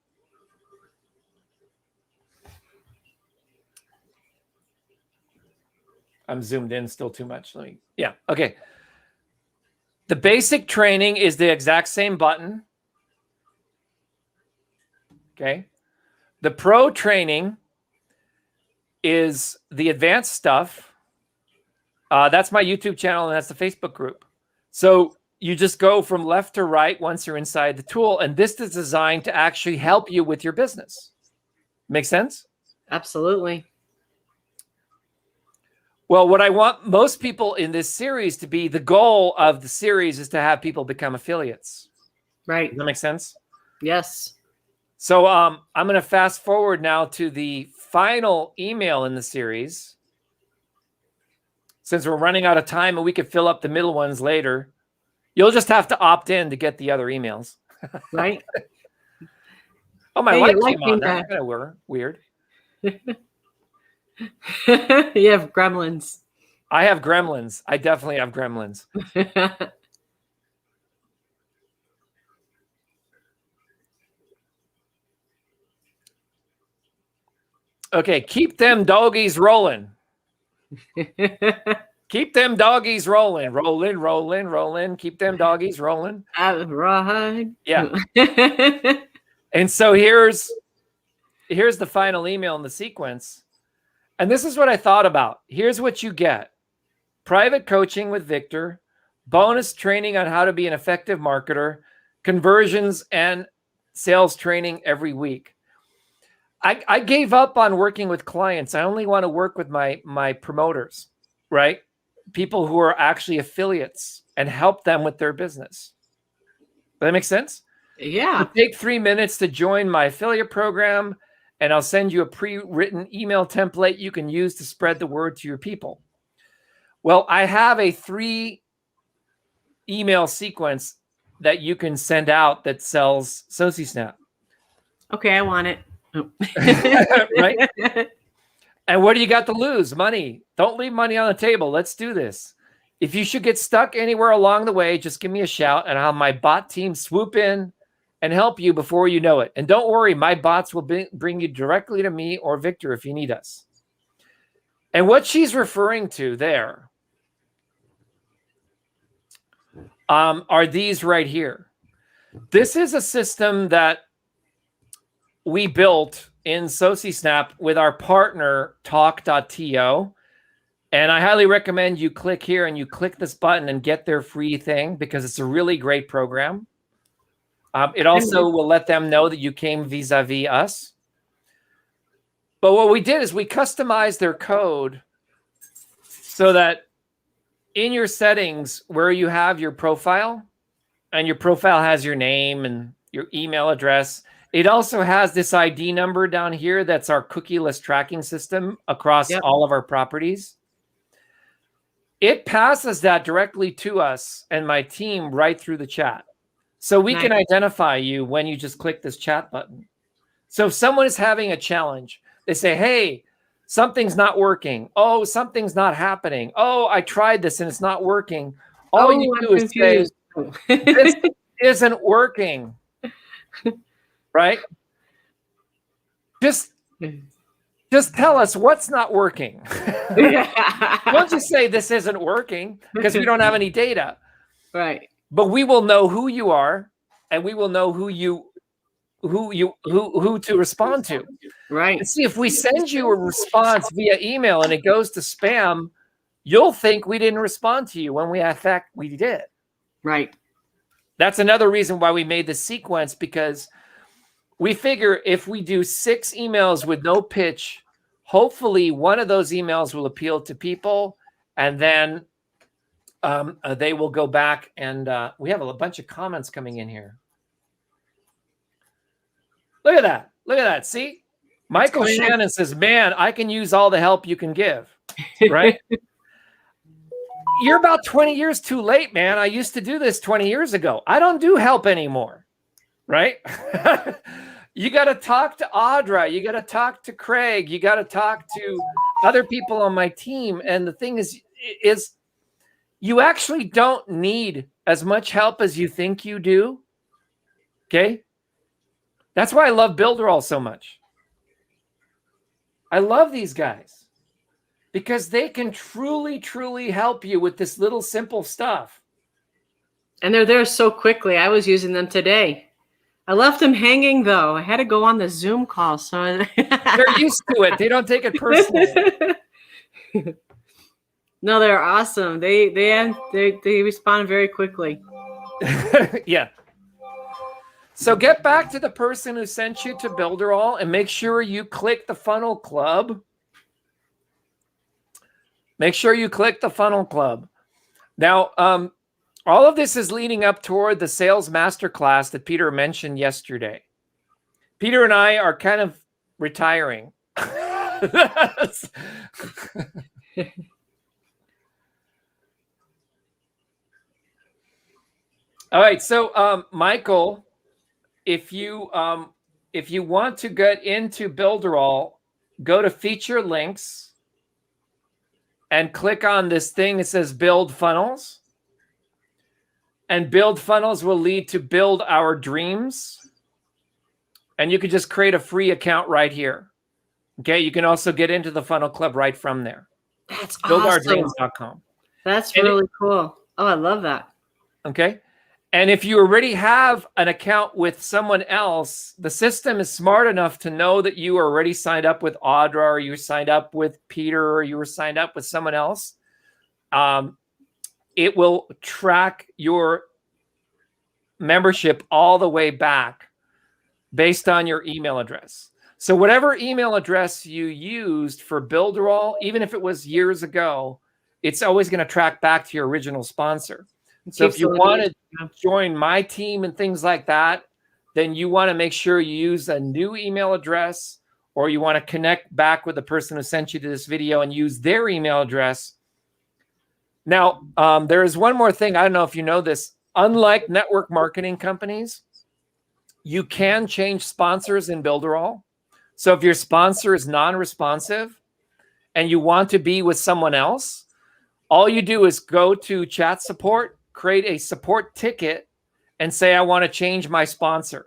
I'm zoomed in still too much. Okay. The basic training is the exact same button. Okay. The pro training is the advanced stuff. That's my YouTube channel, and that's the Facebook group. So you just go from left to right once you're inside the tool, and this is designed to actually help you with your business. Make sense? Absolutely. Well, what I want most people in this series to be, the goal of the series is to have people become affiliates. Right. Does that make sense? Yes. So I'm going to fast forward now to the final email in the series. Since we're running out of time and we could fill up the middle ones later, you'll just have to opt in to get the other emails. Right. Oh, my light came on. That's kind of weird. You have gremlins. I have gremlins. I definitely have gremlins. Okay, keep them doggies rolling. Keep them doggies rolling. Rolling. Keep them doggies rolling. Right. Yeah. And so here's the final email in the sequence. And this is what I thought about. Here's what you get. Private coaching with Victor, bonus training on how to be an effective marketer, conversions and sales training every week. I gave up on working with clients. I only want to work with my promoters, right? People who are actually affiliates and help them with their business. Does that make sense? Yeah. So take 3 minutes to join my affiliate program, and I'll send you a pre-written email template you can use to spread the word to your people. Well, I have a 3 email sequence that you can send out that sells SociSnap. Okay, I want it. Oh. Right? And what do you got to lose? Money. Don't leave money on the table. Let's do this. If you should get stuck anywhere along the way, just give me a shout and I'll have my bot team swoop in and help you before you know it. And don't worry, my bots will bring you directly to me or Victor if you need us. And what she's referring to there are these right here. This is a system that we built in SociSnap with our partner, talk.to. And I highly recommend you click here and you click this button and get their free thing because it's a really great program. It also will let them know that you came vis-a-vis us. But what we did is we customized their code so that in your settings where you have your profile, and your profile has your name and your email address, it also has this ID number down here that's our cookieless tracking system across all of our properties. it passes that directly to us and my team right through the chat. So we can identify you when you just click this chat button. So if someone is having a challenge, they say, hey, something's not working. Oh, something's not happening. Oh, I tried this and it's not working. All you do is say, this isn't working. Right? Just tell us what's not working. Don't just say this isn't working because we don't have any data. Right. But we will know who you are and we will know who to respond to. Right. And see, if we send you a response via email and it goes to spam, you'll think we didn't respond to you when in fact we did. Right. That's another reason why we made the sequence, because we figure if we do 6 emails with no pitch, hopefully one of those emails will appeal to people, and then they will go back and we have a bunch of comments coming in here. Look at that. Look at that. See? Michael Shannon says, man, I can use all the help you can give. Right? You're about 20 years too late, man. I used to do this 20 years ago. I don't do help anymore. Right? You got to talk to Audra. You got to talk to Craig. You got to talk to other people on my team. And the thing is you actually don't need as much help as you think you do. Okay? That's why I love Builderall so much. I love these guys because they can truly, truly help you with this little simple stuff. And they're there so quickly. I was using them today. I left them hanging, though. I had to go on the Zoom call. So they're used to it. They don't take it personally. No, they're awesome. They respond very quickly. Yeah. So get back to the person who sent you to Builderall and make sure you click the funnel club. Make sure you click the funnel club. Now, all of this is leading up toward the sales masterclass that Peter mentioned yesterday. Peter and I are kind of retiring. All right, so Michael, if you want to get into Builderall, go to Feature Links and click on this thing that says Build Funnels. And Build Funnels will lead to Build Our Dreams. And you can just create a free account right here. Okay, you can also get into the funnel club right from there. That's awesome. BuildOurDreams.com. That's really cool. Oh, I love that. Okay. And if you already have an account with someone else, the system is smart enough to know that you are already signed up with Audra, or you signed up with Peter, or you were signed up with someone else. It will track your membership all the way back based on your email address. So whatever email address you used for Builderall, even if it was years ago, it's always going to track back to your original sponsor. So if you want to join my team and things like that, then you want to make sure you use a new email address, or you want to connect back with the person who sent you to this video and use their email address. Now, there is one more thing. I don't know if you know this. Unlike network marketing companies, you can change sponsors in Builderall. So if your sponsor is non-responsive and you want to be with someone else, all you do is go to chat support, create a support ticket, and say, I want to change my sponsor.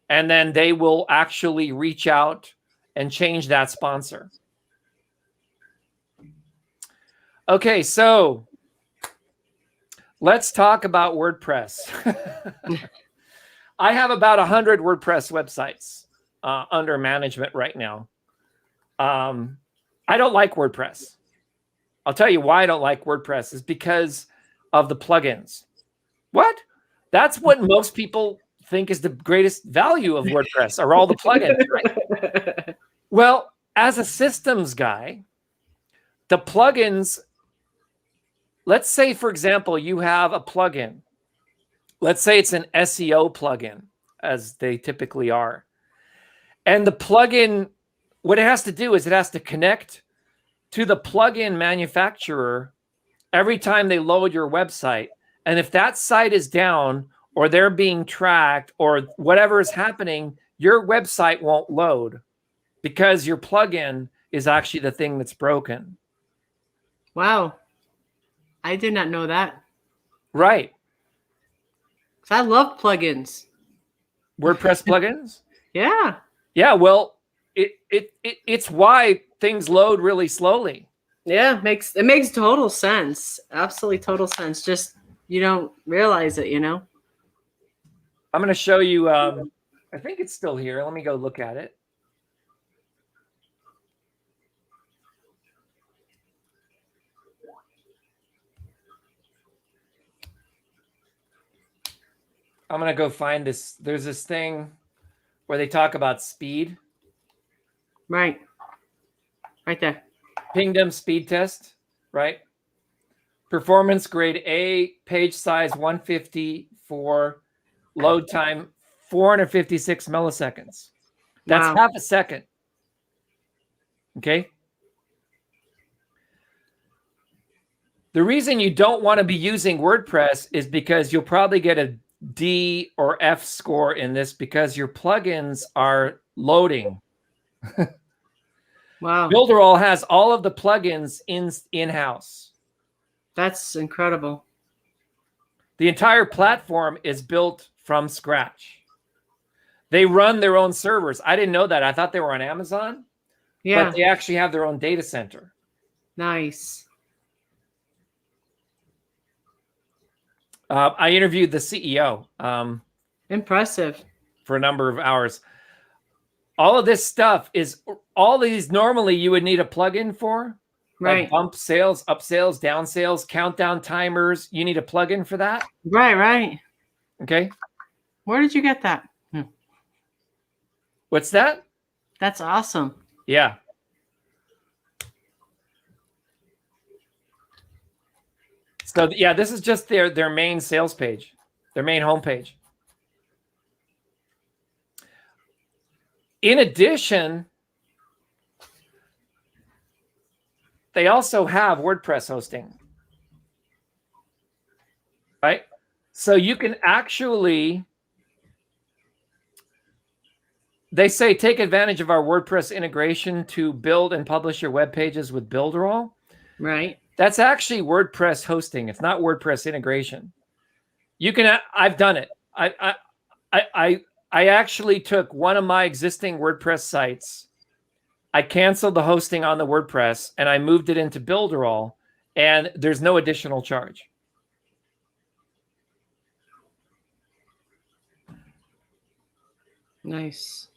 And then they will actually reach out and change that sponsor. Okay, so let's talk about WordPress. I have about 100 WordPress websites under management right now. I don't like WordPress. I'll tell you why I don't like WordPress is because of the plugins. What? That's what most people think is the greatest value of WordPress, are all the plugins, right? Well, as a systems guy, the plugins, let's say, for example, you have a plugin. Let's say it's an SEO plugin, as they typically are. And the plugin, what it has to do is it has to connect to the plugin manufacturer every time they load your website. And if that site is down or they're being tracked or whatever is happening, your website won't load because your plugin is actually the thing that's broken. Wow. I did not know that. Right. 'Cause I love plugins. WordPress plugins? Yeah. Yeah, well, it's why things load really slowly. Yeah, it makes total sense. Absolutely total sense. Just you don't realize it, you know? I'm going to show you, I think it's still here. Let me go look at it. I'm going to go find this. There's this thing where they talk about speed. Right. Right there. Pingdom speed test, right? Performance grade A, page size 154, load time 456 milliseconds. That's Wow. half a second. Okay. The reason you don't want to be using WordPress is because you'll probably get a D or F score in this because your plugins are loading. Wow. Builderall has all of the plugins in-house. That's incredible. The entire platform is built from scratch. They run their own servers. I didn't know that. I thought they were on Amazon. Yeah. But they actually have their own data center. Nice. I interviewed the CEO. Impressive. For a number of hours. All of this stuff is all these normally you would need a plugin for. Right. Like bump sales, up sales, down sales, countdown timers. You need a plugin for that. Right. Okay. Where did you get that? What's that? That's awesome. Yeah. So yeah, this is just their main sales page, their main homepage. In addition, they also have WordPress hosting, right? So you can actually, they say, take advantage of our WordPress integration to build and publish your web pages with Builderall. Right. That's actually WordPress hosting. It's not WordPress integration. You can, I've done it. I actually took one of my existing WordPress sites. I canceled the hosting on the WordPress and I moved it into Builderall, and there's no additional charge. Nice.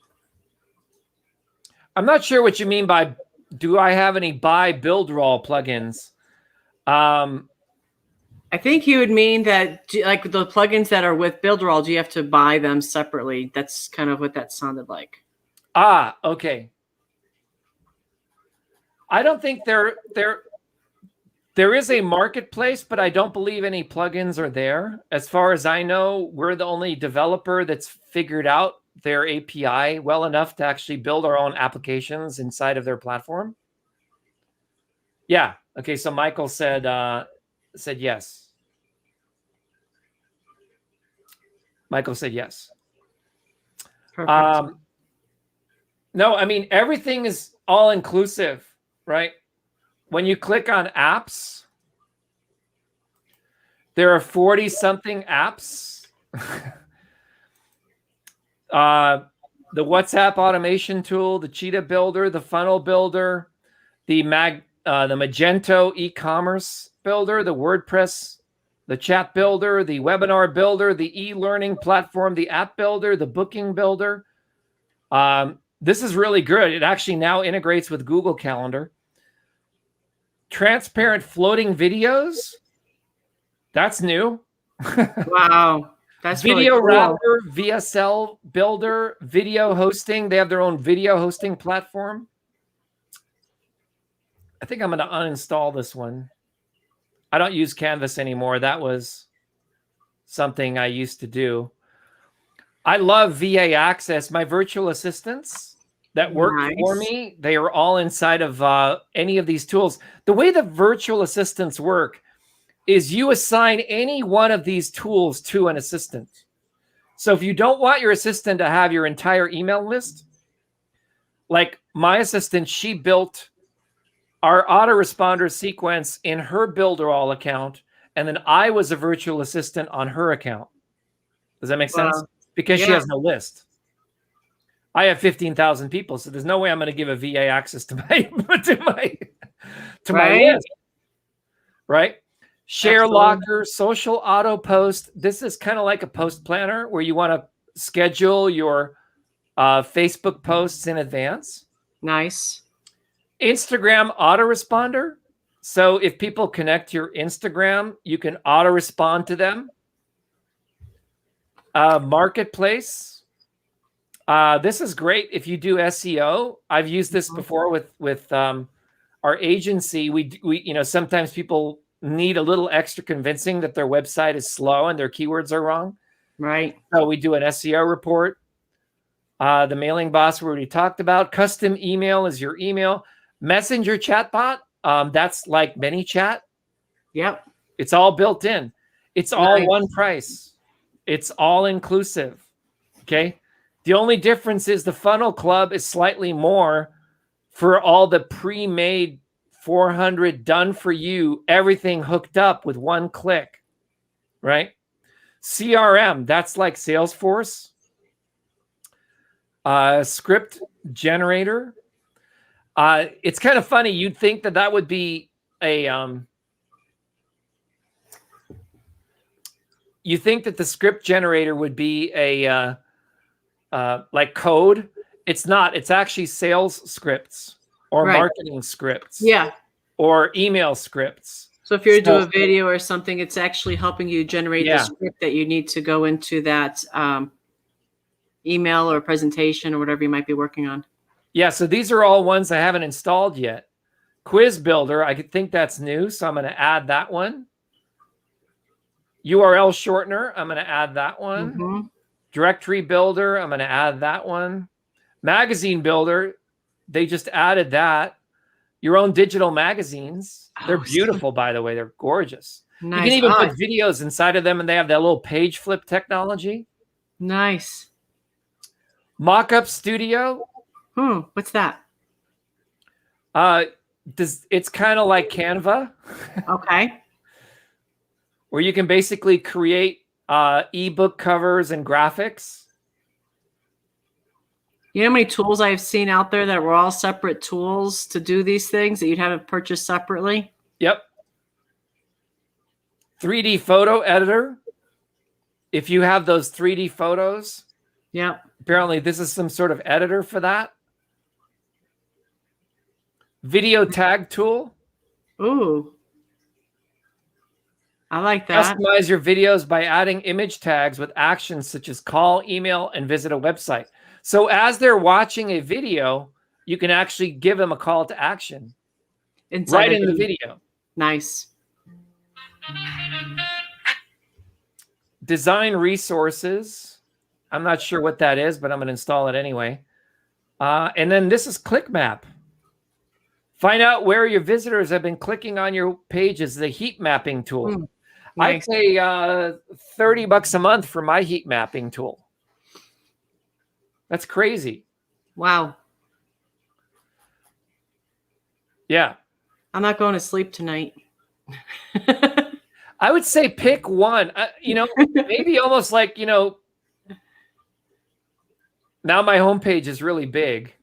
I'm not sure what you mean by, do I have any buy Builderall plugins? I think you would mean that, like the plugins that are with Builderall, do you have to buy them separately? That's kind of what that sounded like. Ah, okay. I don't think there is a marketplace, but I don't believe any plugins are there. As far as I know, we're the only developer that's figured out their API well enough to actually build our own applications inside of their platform. Yeah. Okay. So Michael said yes. Michael said yes. Perfect. No, I mean, everything is all inclusive, right? When you click on apps, there are 40 something apps. The WhatsApp automation tool, the Cheetah Builder, the Funnel Builder, the Magento e-commerce builder, the WordPress, the chat builder, the webinar builder, the e-learning platform, the app builder, the booking builder. This is really good. It actually now integrates with Google Calendar. Transparent floating videos. That's new. Wow. That's Video really cool. Wrapper, VSL Builder, video hosting. They have their own video hosting platform. I think I'm going to uninstall this one. I don't use Canvas anymore. That was something I used to do. I love VA Access. My virtual assistants that work for me, they are all inside of any of these tools. The way the virtual assistants work is you assign any one of these tools to an assistant. So if you don't want your assistant to have your entire email list, like my assistant, she built our autoresponder sequence in her Builderall account, and then I was a virtual assistant on her account. Does that make sense? Because she has no list. I have 15,000 people, so there's no way I'm going to give a VA access to my my list, right? Share Locker, social auto post. This is kind of like a post planner where you want to schedule your Facebook posts in advance. Nice. Instagram autoresponder. So if people connect your Instagram, you can auto respond to them. Marketplace. This is great if you do SEO. I've used this before with our agency. We sometimes people need a little extra convincing that their website is slow and their keywords are wrong. Right. So we do an SEO report. The mailing boss we already talked about. Custom email is your email. Messenger chatbot. That's like ManyChat. Yep. It's all built in. It's all one price. It's all inclusive. Okay. The only difference is the Funnel Club is slightly more for all the pre-made 400 done for you, everything hooked up with one click, right? CRM, that's like Salesforce. Script generator. It's kind of funny. You'd think that would be a you think that the script generator would be a like code. It's not. It's actually sales scripts or marketing scripts. Yeah. Or email scripts. So if you're doing a video or something, it's actually helping you generate the script that you need to go into that email or presentation or whatever you might be working on. Yeah, so these are all ones I haven't installed yet. Quiz Builder, I could think that's new, so I'm going to add that one. URL Shortener, I'm going to add that one. Directory Builder, I'm going to add that one. Magazine Builder, they just added that. Your own digital magazines. They're beautiful, by the way. They're gorgeous. Nice. You can even put videos inside of them, and they have that little page flip technology. Nice. Mockup Studio. What's that? It's kind of like Canva. Okay. Where you can basically create ebook covers and graphics. You know how many tools I've seen out there that were all separate tools to do these things that you'd have to purchase separately? Yep. 3D photo editor. If you have those 3D photos, apparently this is some sort of editor for that. Video tag tool. Ooh. I like that. Customize your videos by adding image tags with actions such as call, email, and visit a website. So as they're watching a video, you can actually give them a call to action right in the video. Nice. Design resources. I'm not sure what that is, but I'm going to install it anyway. And then this is ClickMap. Find out where your visitors have been clicking on your pages, the heat mapping tool. Nice. I pay $30 a month for my heat mapping tool. That's crazy. Wow. Yeah. I'm not going to sleep tonight. I would say pick one. Maybe almost like, now my homepage is really big.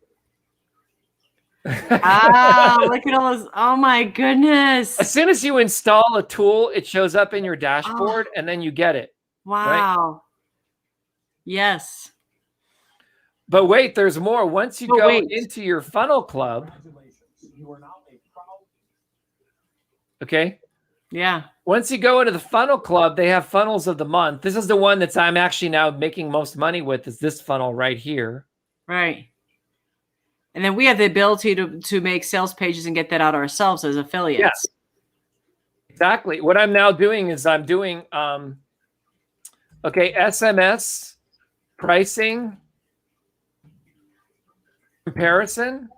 Look at all those. Oh my goodness. As soon as you install a tool, it shows up in your dashboard and then you get it. Wow. Right? Yes. But wait, there's more. Once you go into your funnel club. Okay. Yeah. Once you go into the funnel club, they have funnels of the month. This is the one that's I'm actually now making most money with, is this funnel right here. Right. And then we have the ability to make sales pages and get that out ourselves as affiliates. Yes. Exactly. What I'm now doing is I'm doing SMS pricing comparison.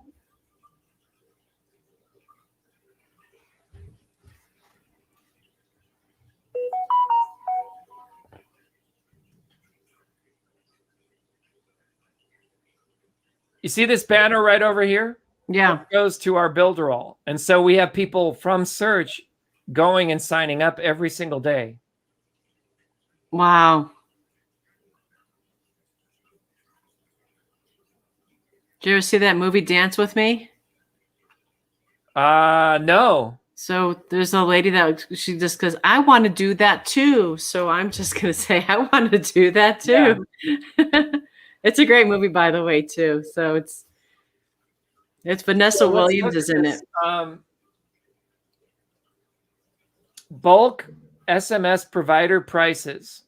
You see this banner right over here? Yeah. It goes to our builder all. And so we have people from search going and signing up every single day. Wow. Did you ever see that movie Dance With Me? No. So there's a lady that she just goes, I want to do that too. So I'm just going to say, I want to do that too. Yeah. It's a great movie, by the way, too. So it's Vanessa Williams is in it. Bulk SMS provider prices.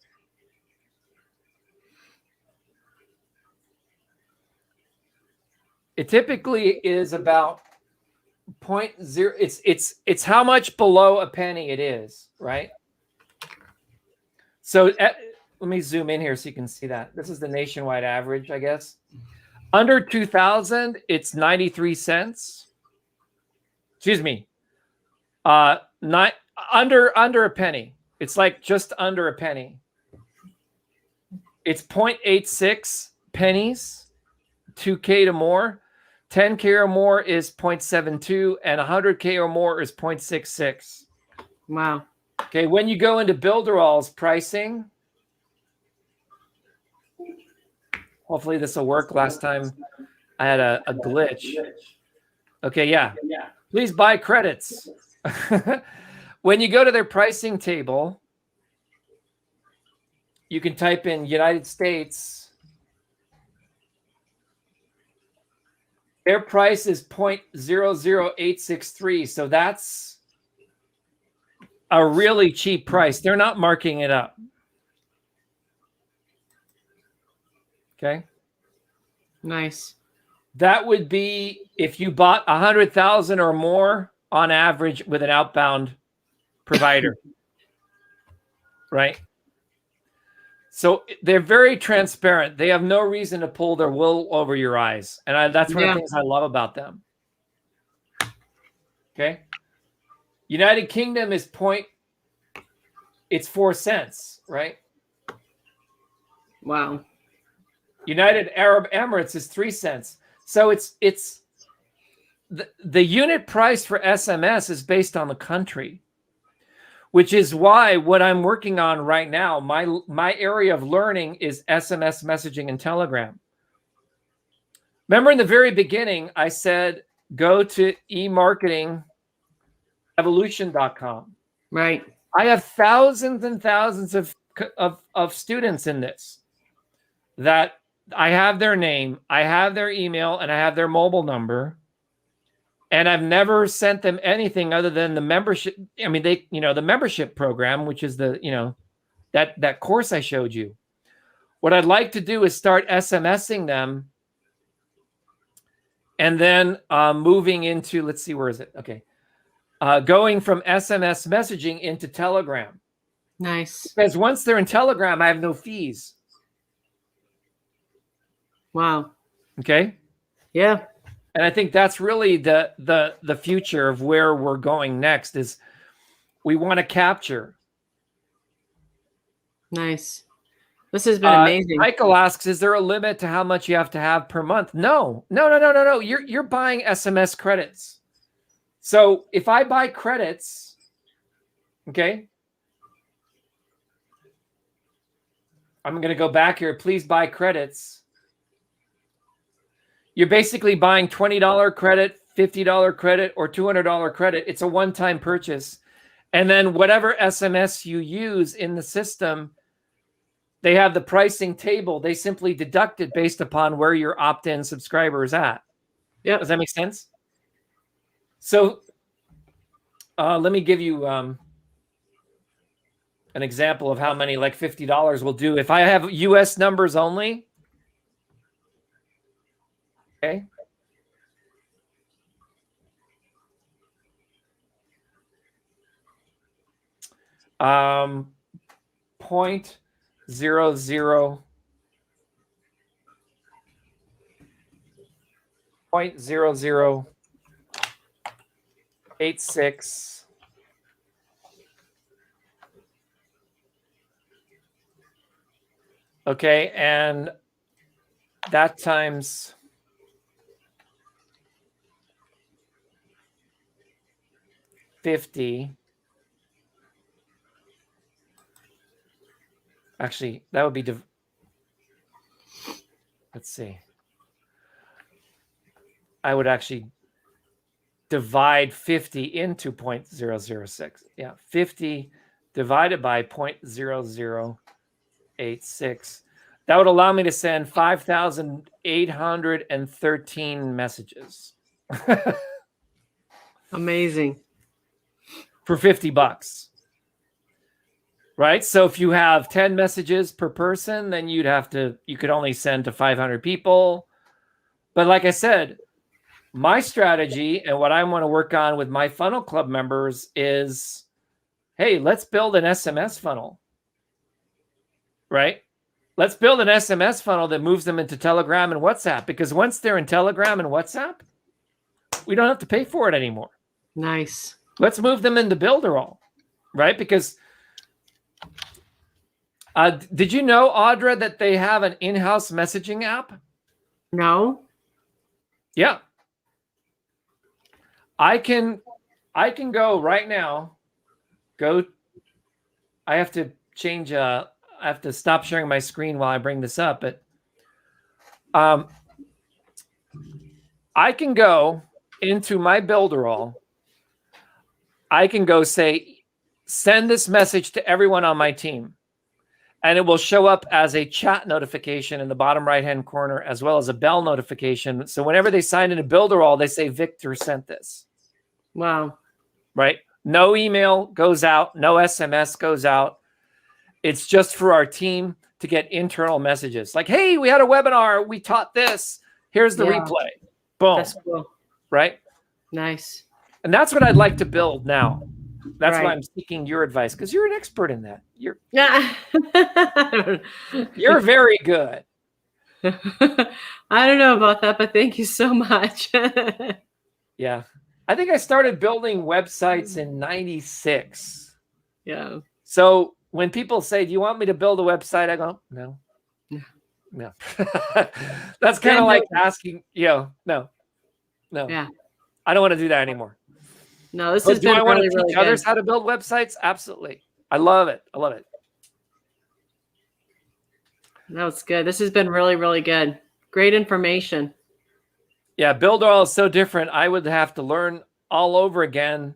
It typically is about 0.0. It's how much below a penny it is, right? So let me zoom in here so you can see that. This is the nationwide average, I guess. Under 2,000, it's 93 cents. Excuse me. Not under a penny. It's like just under a penny. It's 0.86 pennies, 2K to more. 10K or more is 0.72, and 100K or more is 0.66. Wow. Okay, when you go into builderall's pricing, hopefully this will work. Last time I had a glitch. Okay, yeah. Please buy credits. When you go to their pricing table, you can type in United States. Their price is 0.00863. So that's a really cheap price. They're not marking it up. Okay. Nice. That would be if you bought 100,000 or more on average with an outbound provider. Right. So they're very transparent. They have no reason to pull their wool over your eyes. And that's one of the things I love about them. Okay. United Kingdom is it's 4 cents, right? Wow. United Arab Emirates is 3 cents. So it's the unit price for SMS is based on the country, which is why what I'm working on right now, my area of learning is SMS messaging and Telegram. Remember in the very beginning, I said, go to emarketingevolution.com. Right. I have thousands and thousands of students in this that I have their name, I have their email, and I have their mobile number. And I've never sent them anything other than the membership. I mean, the membership program, which is that course I showed you. What I'd like to do is start SMSing them and then moving into, let's see, where is it? Okay. Going from SMS messaging into Telegram. Nice. Because once they're in Telegram, I have no fees. Wow. Okay. Yeah. And I think that's really the future of where we're going next is we want to capture. Nice. This has been amazing. Michael asks, is there a limit to how much you have to have per month? No. You're buying SMS credits. So if I buy credits, okay, I'm going to go back here. Please buy credits. You're basically buying $20 credit, $50 credit, or $200 credit. It's a one-time purchase. And then whatever SMS you use in the system, they have the pricing table. They simply deduct it based upon where your opt-in subscriber is at. Yeah. Does that make sense? So let me give you an example of how many, like $50 will do. If I have US numbers only, okay. Point 0.0086. Okay, and that times 50. Actually, that would be, let's see. I would actually divide 50 into 0.006. Yeah, 50 divided by 0.0086. That would allow me to send 5,813 messages. Amazing. For $50. Right? So if you have 10 messages per person, then you could only send to 500 people. But like I said, my strategy and what I want to work on with my funnel club members is, hey, let's build an SMS funnel. Right? Let's build an SMS funnel that moves them into Telegram and WhatsApp, because once they're in Telegram and WhatsApp, we don't have to pay for it anymore. Nice. Let's move them into Builderall, right? Because did you know, Audra, that they have an in-house messaging app? No. Yeah. I can go right now. I have to change. I have to stop sharing my screen while I bring this up. But I can go into my Builderall. I can go say, send this message to everyone on my team. And it will show up as a chat notification in the bottom right-hand corner, as well as a bell notification. So whenever they sign into Builderall, they say, Victor sent this. Wow. Right? No email goes out. No SMS goes out. It's just for our team to get internal messages. Like, hey, we had a webinar. We taught this. Here's the replay. Boom. That's cool. Right? Nice. And that's what I'd like to build now. That's Right. why I'm seeking your advice, because you're an expert in that. You're very good. I don't know about that, but thank you so much. Yeah. I think I started building websites in 96. Yeah. So when people say, do you want me to build a website? I go, no. No. That's kind of like asking, no. Yeah. I don't want to do that anymore. No, this has been I want really, to really teach good. others how to build websites? Absolutely. I love it. That was good. This has been really, really good. Great information. Yeah, Builderall is so different. I would have to learn all over again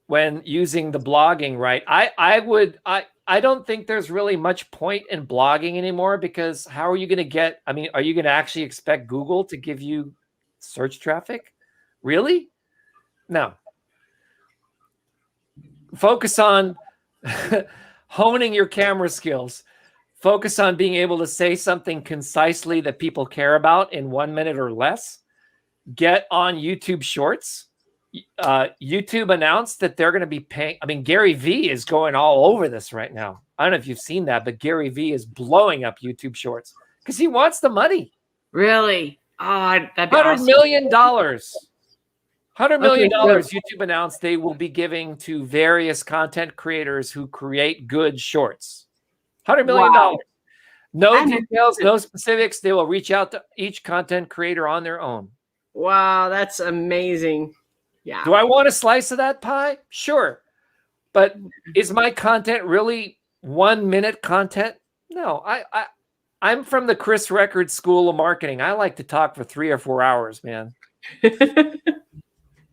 when using the blogging, right? I don't think there's really much point in blogging anymore, because how are you going to get, are you going to actually expect Google to give you search traffic? Really? No. Focus on honing your camera skills. Focus on being able to say something concisely that people care about in 1 minute or less. Get on YouTube Shorts. YouTube announced that they're going to be paying. Gary Vee is going all over this right now. I don't know if you've seen that, but Gary Vee is blowing up YouTube Shorts because he wants the money. Really? Oh, that'd be $100 awesome. million. $100 million Okay, YouTube announced they will be giving to various content creators who create good shorts. $100 million. Wow. No details, no specifics. They will reach out to each content creator on their own. Wow, that's amazing. Yeah. Do I want a slice of that pie? Sure. But is my content really 1 minute content? No, I'm from the Chris Record School of Marketing. I like to talk for 3 or 4 hours, man.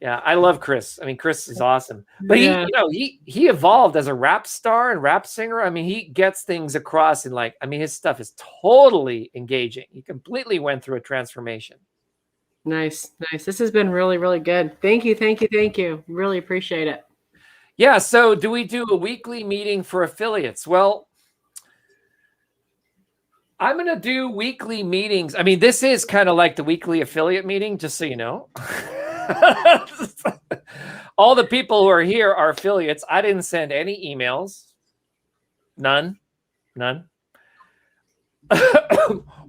Yeah, I love Chris. Chris is awesome. But he evolved as a rap star and rap singer. He gets things across in his stuff is totally engaging. He completely went through a transformation. Nice. This has been really, really good. Thank you. Really appreciate it. Yeah, so do we do a weekly meeting for affiliates? Well, I'm going to do weekly meetings. This is kind of like the weekly affiliate meeting, just so you know. All the people who are here are affiliates. I didn't send any emails. None.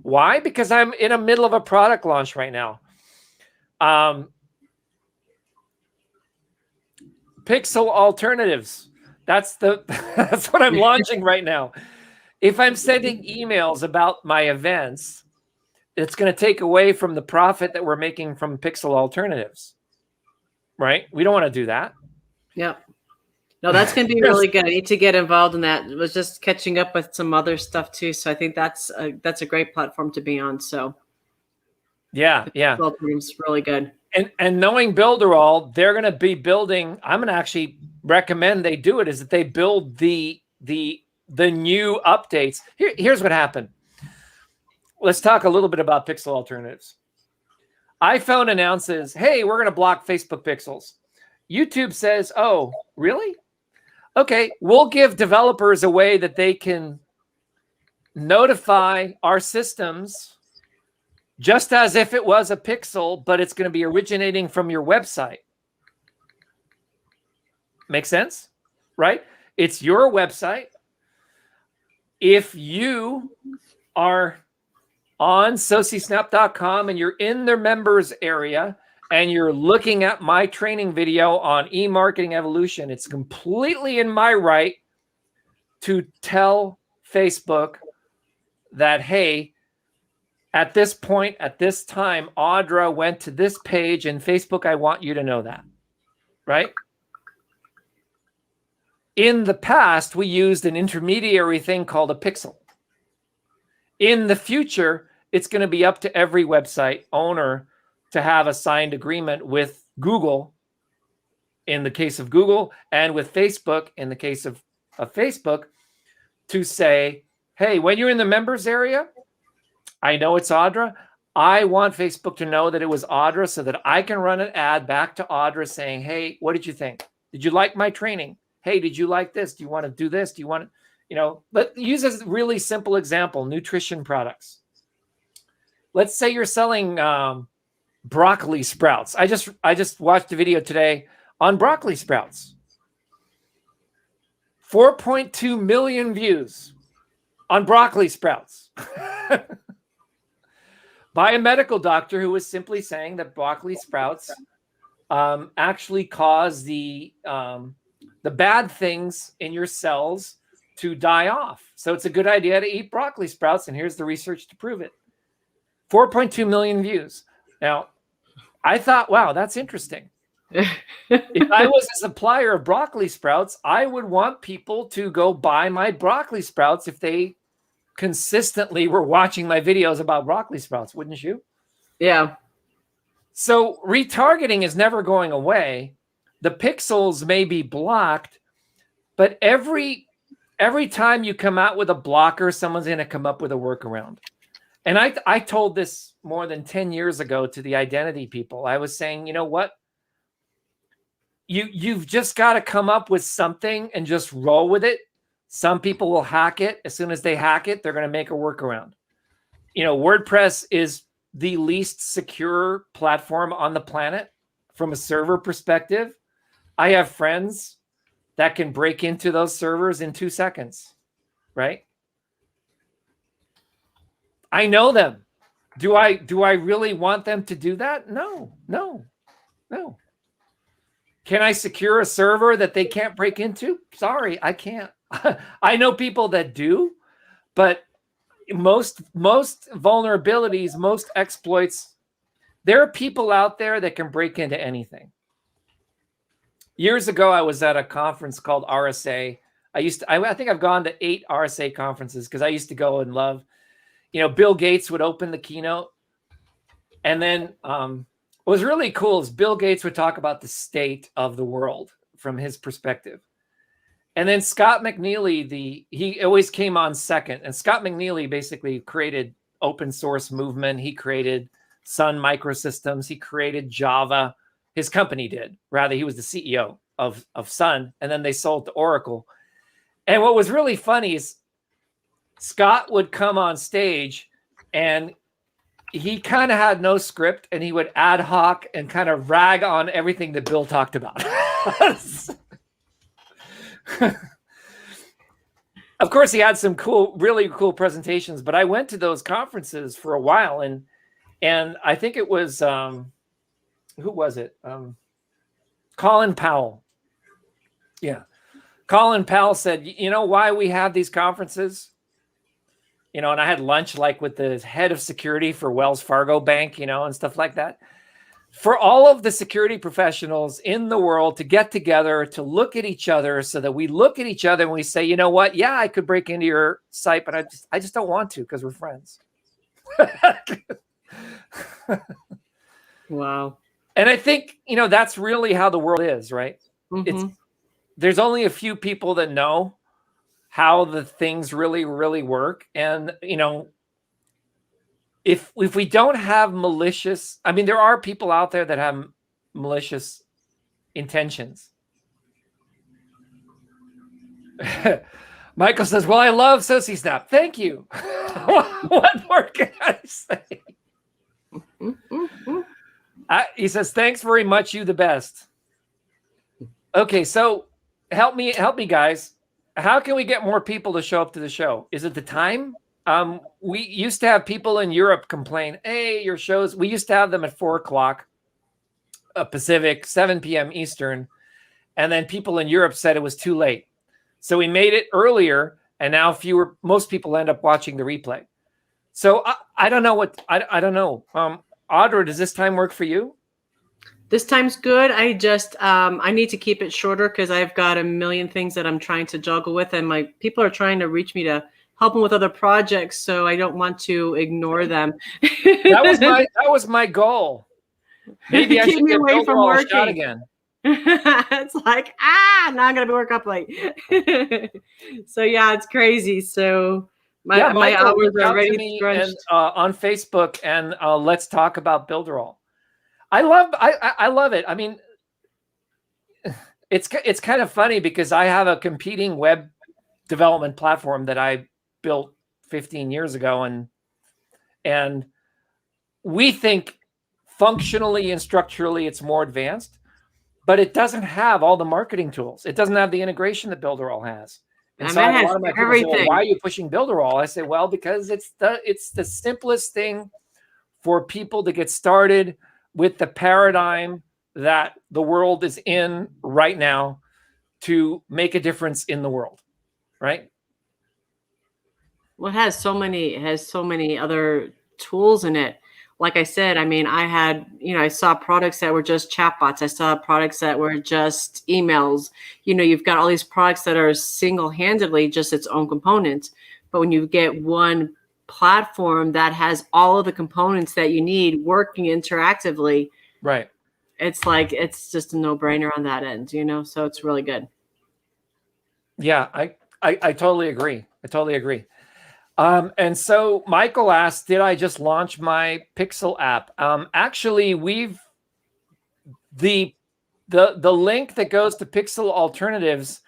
Why? Because I'm in the middle of a product launch right now. Pixel alternatives. That's what I'm launching right now. If I'm sending emails about my events, it's going to take away from the profit that we're making from Pixel alternatives, right? We don't want to do that. Yep. No, that's going to be really good. I need to get involved in that. I was just catching up with some other stuff too. So I think that's a great platform to be on. So yeah. It's really good. And knowing Builderall, they're going to be building. I'm going to actually recommend they do it. Is that they build the new updates. Here's what happened. Let's talk a little bit about pixel alternatives. iPhone announces, "Hey, we're going to block Facebook pixels." YouTube says, "Oh, really? Okay, we'll give developers a way that they can notify our systems just as if it was a pixel, but it's going to be originating from your website." Make sense? Right? It's your website. If you are on socisnap.com and you're in their members area and you're looking at my training video on e-marketing evolution, it's completely in my right to tell Facebook that, hey, at this point, at this time, Audra went to this page, and Facebook, I want you to know that, right? In the past, we used an intermediary thing called a pixel. In the future, it's going to be up to every website owner to have a signed agreement with Google, in the case of Google, and with Facebook, in the case of Facebook, to say, hey, when you're in the members area, I know it's Audra. I want Facebook to know that it was Audra so that I can run an ad back to Audra saying, hey, what did you think? Did you like my training? Hey, did you like this? Do you want to do this? Do you want to, let's use a really simple example, nutrition products. Let's say you're selling broccoli sprouts. I just watched a video today on broccoli sprouts. 4.2 million views on broccoli sprouts. By a medical doctor who was simply saying that broccoli sprouts actually cause the bad things in your cells to die off. So it's a good idea to eat broccoli sprouts, and here's the research to prove it. 4.2 million views. Now, I thought, wow, that's interesting. If I was a supplier of broccoli sprouts, I would want people to go buy my broccoli sprouts if they consistently were watching my videos about broccoli sprouts, wouldn't you? Yeah. So retargeting is never going away. The pixels may be blocked, but every time you come out with a blocker, someone's going to come up with a workaround. And I told this more than 10 years ago to the identity people. I was saying, you know what? You've just got to come up with something and just roll with it. Some people will hack it. As soon as they hack it, they're going to make a workaround. WordPress is the least secure platform on the planet from a server perspective. I have friends that can break into those servers in 2 seconds, right? I know them. Do I really want them to do that? No. Can I secure a server that they can't break into? Sorry, I can't. I know people that do, but most vulnerabilities, most exploits, there are people out there that can break into anything. Years ago, I was at a conference called RSA. I think I've gone to 8 RSA conferences because I used to go and love, Bill Gates would open the keynote. And then what was really cool is Bill Gates would talk about the state of the world from his perspective. And then Scott McNealy, he always came on second. And Scott McNealy basically created open source movement. He created Sun Microsystems. He created Java. His company did. Rather, he was the CEO of Sun. And then they sold to Oracle. And what was really funny is Scott would come on stage and he kind of had no script, and he would ad hoc and kind of rag on everything that Bill talked about. Of course, he had some really cool presentations, but I went to those conferences for a while, and I think it was, who was it? Colin Powell. Yeah. Colin Powell said, you know why we have these conferences? And I had lunch with the head of security for Wells Fargo Bank, and stuff like that. for all of the security professionals in the world to get together, to look at each other, so that we look at each other and we say, you know what? Yeah, I could break into your site, but I just don't want to because we're friends. Wow. And I think, that's really how the world is, right? Mm-hmm. There's only a few people that know how the things really, really work. And, if we don't have malicious, there are people out there that have malicious intentions. Michael says, well, I love SociSnap. Thank you. What more can I say? He says, thanks very much. You the best. Okay. So help me guys. How can we get more people to show up to the show? Is it the time? We used to have people in Europe complain, hey, your shows, we used to have them at 4:00 Pacific, 7 p.m. Eastern. And then people in Europe said it was too late. So we made it earlier, and now most people end up watching the replay. So I don't know I don't know. Audra, does this time work for you? This time's good. I just, I need to keep it shorter because I've got a million things that I'm trying to juggle with, and my people are trying to reach me to help them with other projects. So I don't want to ignor them. That was my goal. Maybe I should get away from working shot again. It's like, now I'm going to work up late. So yeah, it's crazy. So my hours are ready to on Facebook, and let's talk about Builderall. I love it. It's kind of funny because I have a competing web development platform that I built 15 years ago, and we think functionally and structurally it's more advanced, but it doesn't have all the marketing tools. It doesn't have the integration that Builderall has. And so a lot of my people say, well, why are you pushing Builderall? I say, well, because it's the simplest thing for people to get started with the paradigm that the world is in right now to make a difference in the world, right? Well, it has so many other tools in it. Like I said, I saw products that were just chatbots. I saw products that were just emails. You've got all these products that are single-handedly just its own components. But when you get one platform that has all of the components that you need working interactively, right? It's just a no-brainer on that end, so it's really good. Yeah, I totally agree. And so Michael asked, did I just launch my Pixel app? Actually, the link that goes to Pixel Alternatives,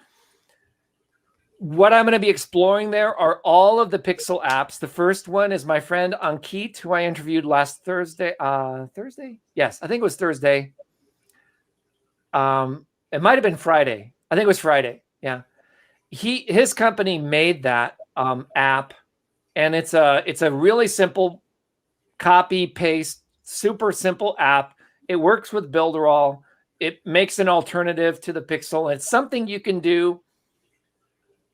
what I'm going to be exploring there are all of the Pixel apps. The first one is my friend Ankit, who I interviewed last Thursday. Thursday? Yes, I think it was Thursday. It might have been Friday. I think it was Friday. Yeah. His company made that app, and it's a really simple copy paste, super simple app. It works with Builderall. It makes an alternative to the Pixel. It's something you can do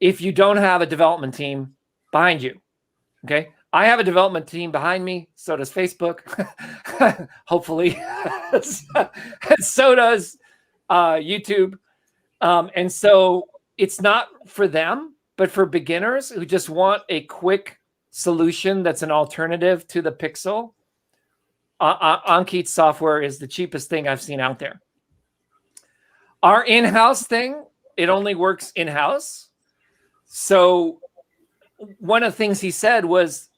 if you don't have a development team behind you. Okay. I have a development team behind me. So does Facebook, hopefully. And so does YouTube. And so it's not for them, but for beginners who just want a quick solution that's an alternative to the Pixel, Ankit's software is the cheapest thing I've seen out there. Our in-house thing, it only works in-house. So one of the things he said was,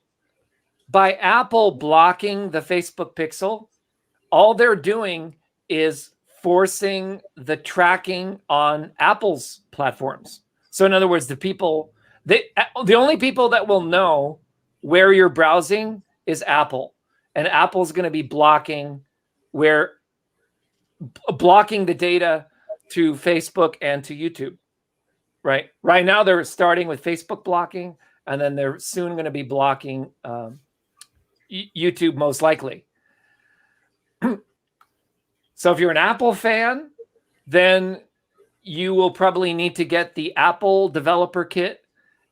by Apple blocking the Facebook Pixel, all they're doing is forcing the tracking on Apple's platforms. So in other words, the only people that will know where you're browsing is Apple, and Apple's going to be blocking the data to Facebook and to YouTube. Right now they're starting with Facebook blocking, and then they're soon going to be blocking YouTube, most likely. So if you're an Apple fan, then you will probably need to get the Apple developer kit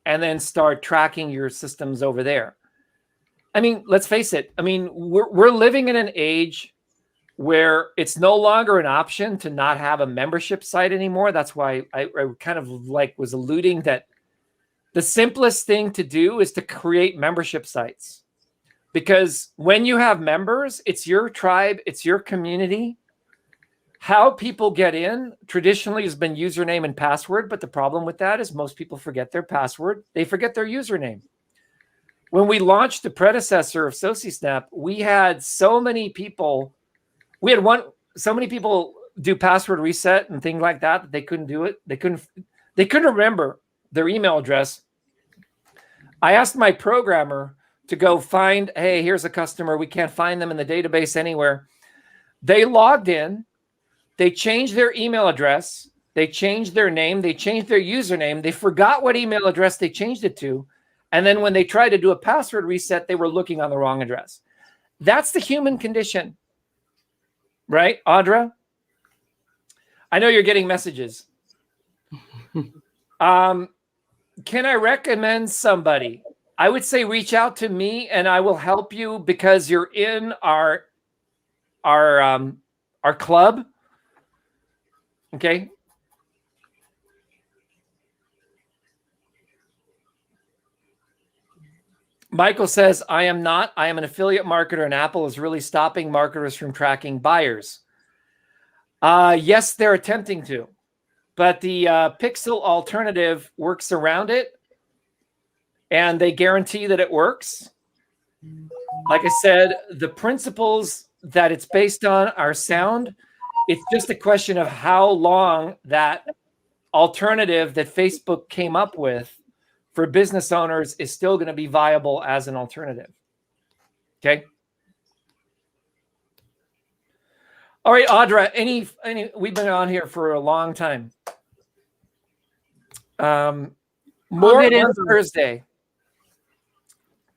and then start tracking your systems over there. Let's face it. We're living in an age where it's no longer an option to not have a membership site anymore. That's why I kind of like was alluding that the simplest thing to do is to create membership sites. Because when you have members, it's your tribe, it's your community. How people get in traditionally has been username and password, but the problem with that is most people forget their password. They forget their username. When we launched the predecessor of SociSnap, we had so many people. So many people do password reset and things like that they couldn't do it. They couldn't remember their email address. I asked my programmer to go find, hey, here's a customer. We can't find them in the database anywhere. They logged in. They changed their email address. They changed their name. They changed their username. They forgot what email address they changed it to. And then when they tried to do a password reset, they were looking on the wrong address. That's the human condition. Right, Audra? I know you're getting messages. Can I recommend somebody? I would say reach out to me and I will help you because you're in our club. Okay. Michael says, I am an affiliate marketer and Apple is really stopping marketers from tracking buyers. Yes, they're attempting to, but the Pixel alternative works around it and they guarantee that it works. Like I said, the principles that it's based on are sound. It's just a question of how long that alternative that Facebook came up with for business owners is still going to be viable as an alternative. Okay. All right, Audra, any we've been on here for a long time. More on Thursday.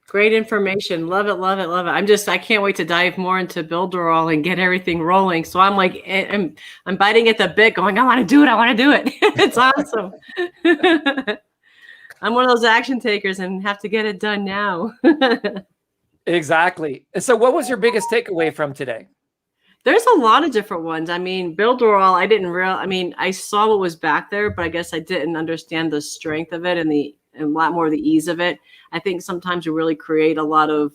Great information. Love it, love it, love it. I can't wait to dive more into Builderall and get everything rolling. So I'm like, I'm biting at the bit going, I want to do it. I want to do it. It's awesome. I'm one of those action takers and have to get it done now. Exactly. So what was your biggest takeaway from today? There's a lot of different ones. I mean, Builderall, I saw what was back there, but I guess I didn't understand the strength of it and a lot more of the ease of it. I think sometimes you really create a lot of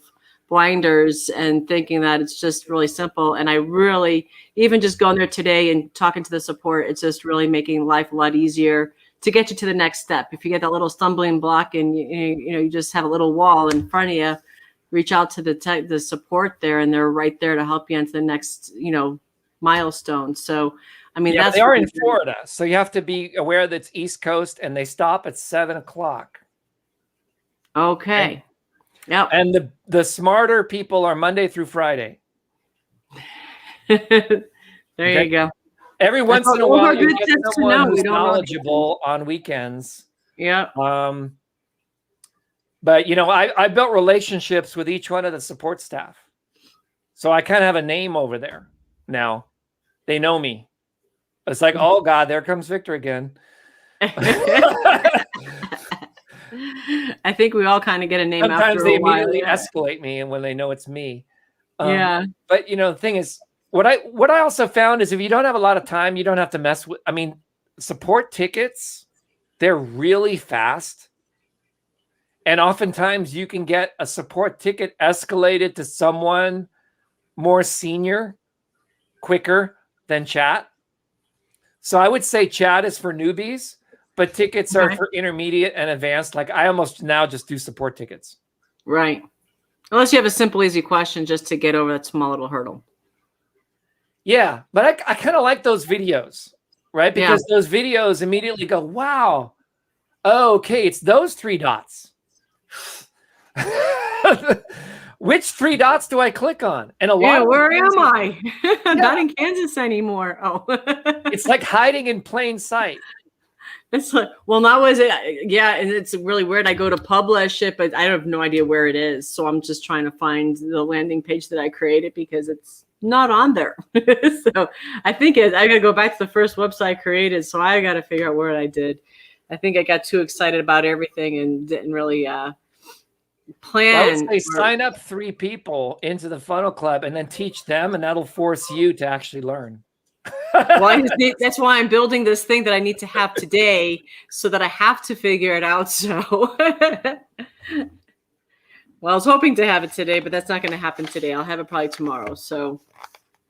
blinders and thinking that it's just really simple. And I really, even just going there today and talking to the support, it's just really making life a lot easier to get you to the next step. If you get that little stumbling block and you just have a little wall in front of you, reach out to the support there, and they're right there to help you into the next milestone. So I mean, they are in Florida, so you have to be aware that it's East Coast and they stop at 7:00. Okay. Yep. And the smarter people are Monday through Friday. There you go. Every once in a while, you get someone who's knowledgeable on weekends. Yeah. But I built relationships with each one of the support staff, so I kind of have a name over there now. They know me. It's like, oh God, there comes Victor again. I think we all kind of get a name. Sometimes they immediately escalate me, and when they know it's me. Yeah. But the thing is, what I also found is if you don't have a lot of time, you don't have to mess with. I mean, support tickets, they're really fast, and oftentimes you can get a support ticket escalated to someone more senior quicker than chat. So I would say chat is for newbies, but tickets are for intermediate and advanced. Like I almost now just do support tickets. Right. Unless you have a simple, easy question just to get over that small little hurdle. Yeah. But I kind of like those videos, right? Because those videos immediately go, wow. Oh, okay. It's those 3 dots. Which 3 dots do I click on? And where am I? I'm not in Kansas anymore. Oh, it's like hiding in plain sight. It's like, well, now was it? Yeah, and it's really weird. I go to publish it, but I have no idea where it is. So I'm just trying to find the landing page that I created because it's not on there. So I think I got to go back to the first website I created. So I got to figure out where I did. I think I got too excited about everything and didn't really plan. I would say sign up 3 people into the funnel club and then teach them, and that'll force you to actually learn. Well, that's why I'm building this thing that I need to have today, so that I have to figure it out. So, well, I was hoping to have it today, but that's not going to happen today. I'll have it probably tomorrow. So,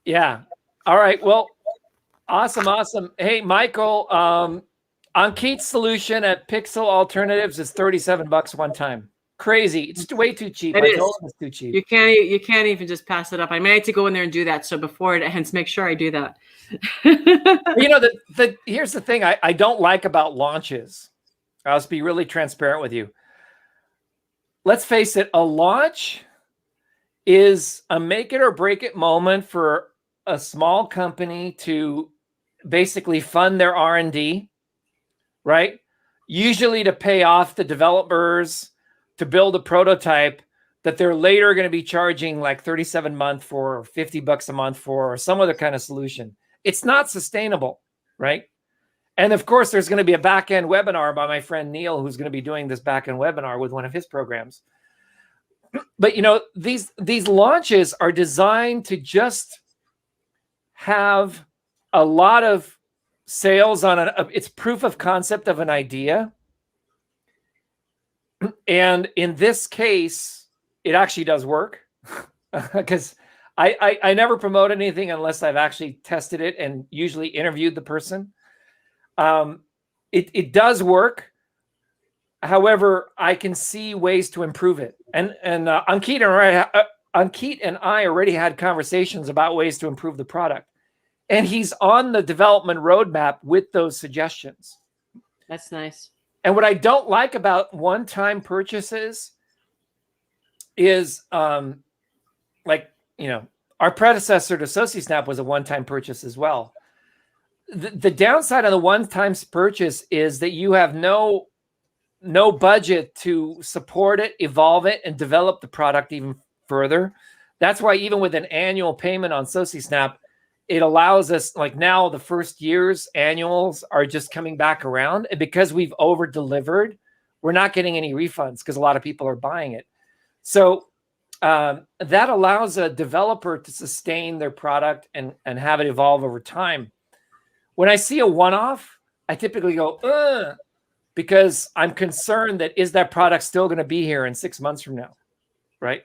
yeah. All right. Well, awesome. Hey, Michael, Ankit's solution at Pixel Alternatives is $37 one time. Crazy. It's way too cheap. It is. It's too cheap. You can't even just pass it up. I might have to go in there and do that. So before it ends, make sure I do that. You know, here's the thing I don't like about launches. I'll just be really transparent with you. Let's face it, a launch is a make it or break it moment for a small company to basically fund their R&D, right? Usually to pay off the developers, to build a prototype that they're later going to be charging like $37 a month for, or $50 a month for, or some other kind of solution. It's not sustainable, right? And of course, there's going to be a back-end webinar by my friend Neil, who's going to be doing this back-end webinar with one of his programs. But you know, these launches are designed to just have a lot of sales on it's proof of concept of an idea. And in this case, it actually does work, because I never promote anything unless I've actually tested it and usually interviewed the person. It does work. However, I can see ways to improve it. And Ankit and I already had conversations about ways to improve the product. And he's on the development roadmap with those suggestions. That's nice. And what I don't like about one-time purchases is, like, you know, our predecessor to SociSnap was a one-time purchase as well. The downside of the one-time purchase is that you have no budget to support it, evolve it, and develop the product even further. That's why even with an annual payment on SociSnap, it allows us, like now the first year's annuals are just coming back around. And because we've over delivered, we're not getting any refunds because a lot of people are buying it. So that allows a developer to sustain their product and have it evolve over time. When I see a one-off, I typically go, because I'm concerned that is that product still going to be here in 6 months from now, right?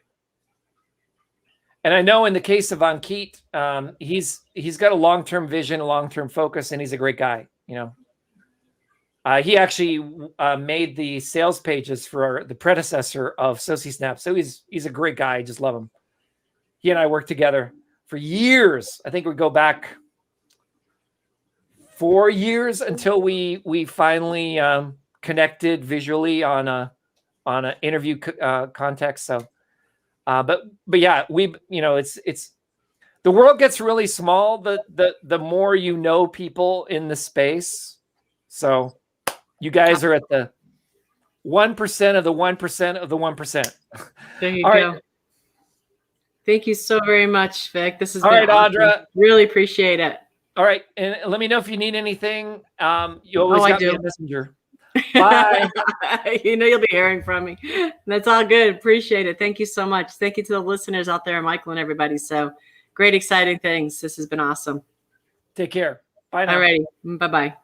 And I know in the case of Ankit, he's got a long-term vision, a long-term focus, and he's a great guy. You know, he actually made the sales pages for the predecessor of SociSnap, so he's a great guy. I just love him. He and I worked together for years. I think we go back 4 years until we finally connected visually on an interview context. So. But yeah, it's the world gets really small the more you know people in the space. So you guys are at the 1% of the 1% of the 1%. There you go. Right. Thank you so very much, Vic. This has been awesome. Audra. Really appreciate it. All right, and let me know if you need anything. You always got me a messenger. Bye. You know, you'll be hearing from me. That's all good. Appreciate it. Thank you so much. Thank you to the listeners out there, Michael and everybody. So great, exciting things. This has been awesome. Take care. Bye now. All righty. Bye-bye.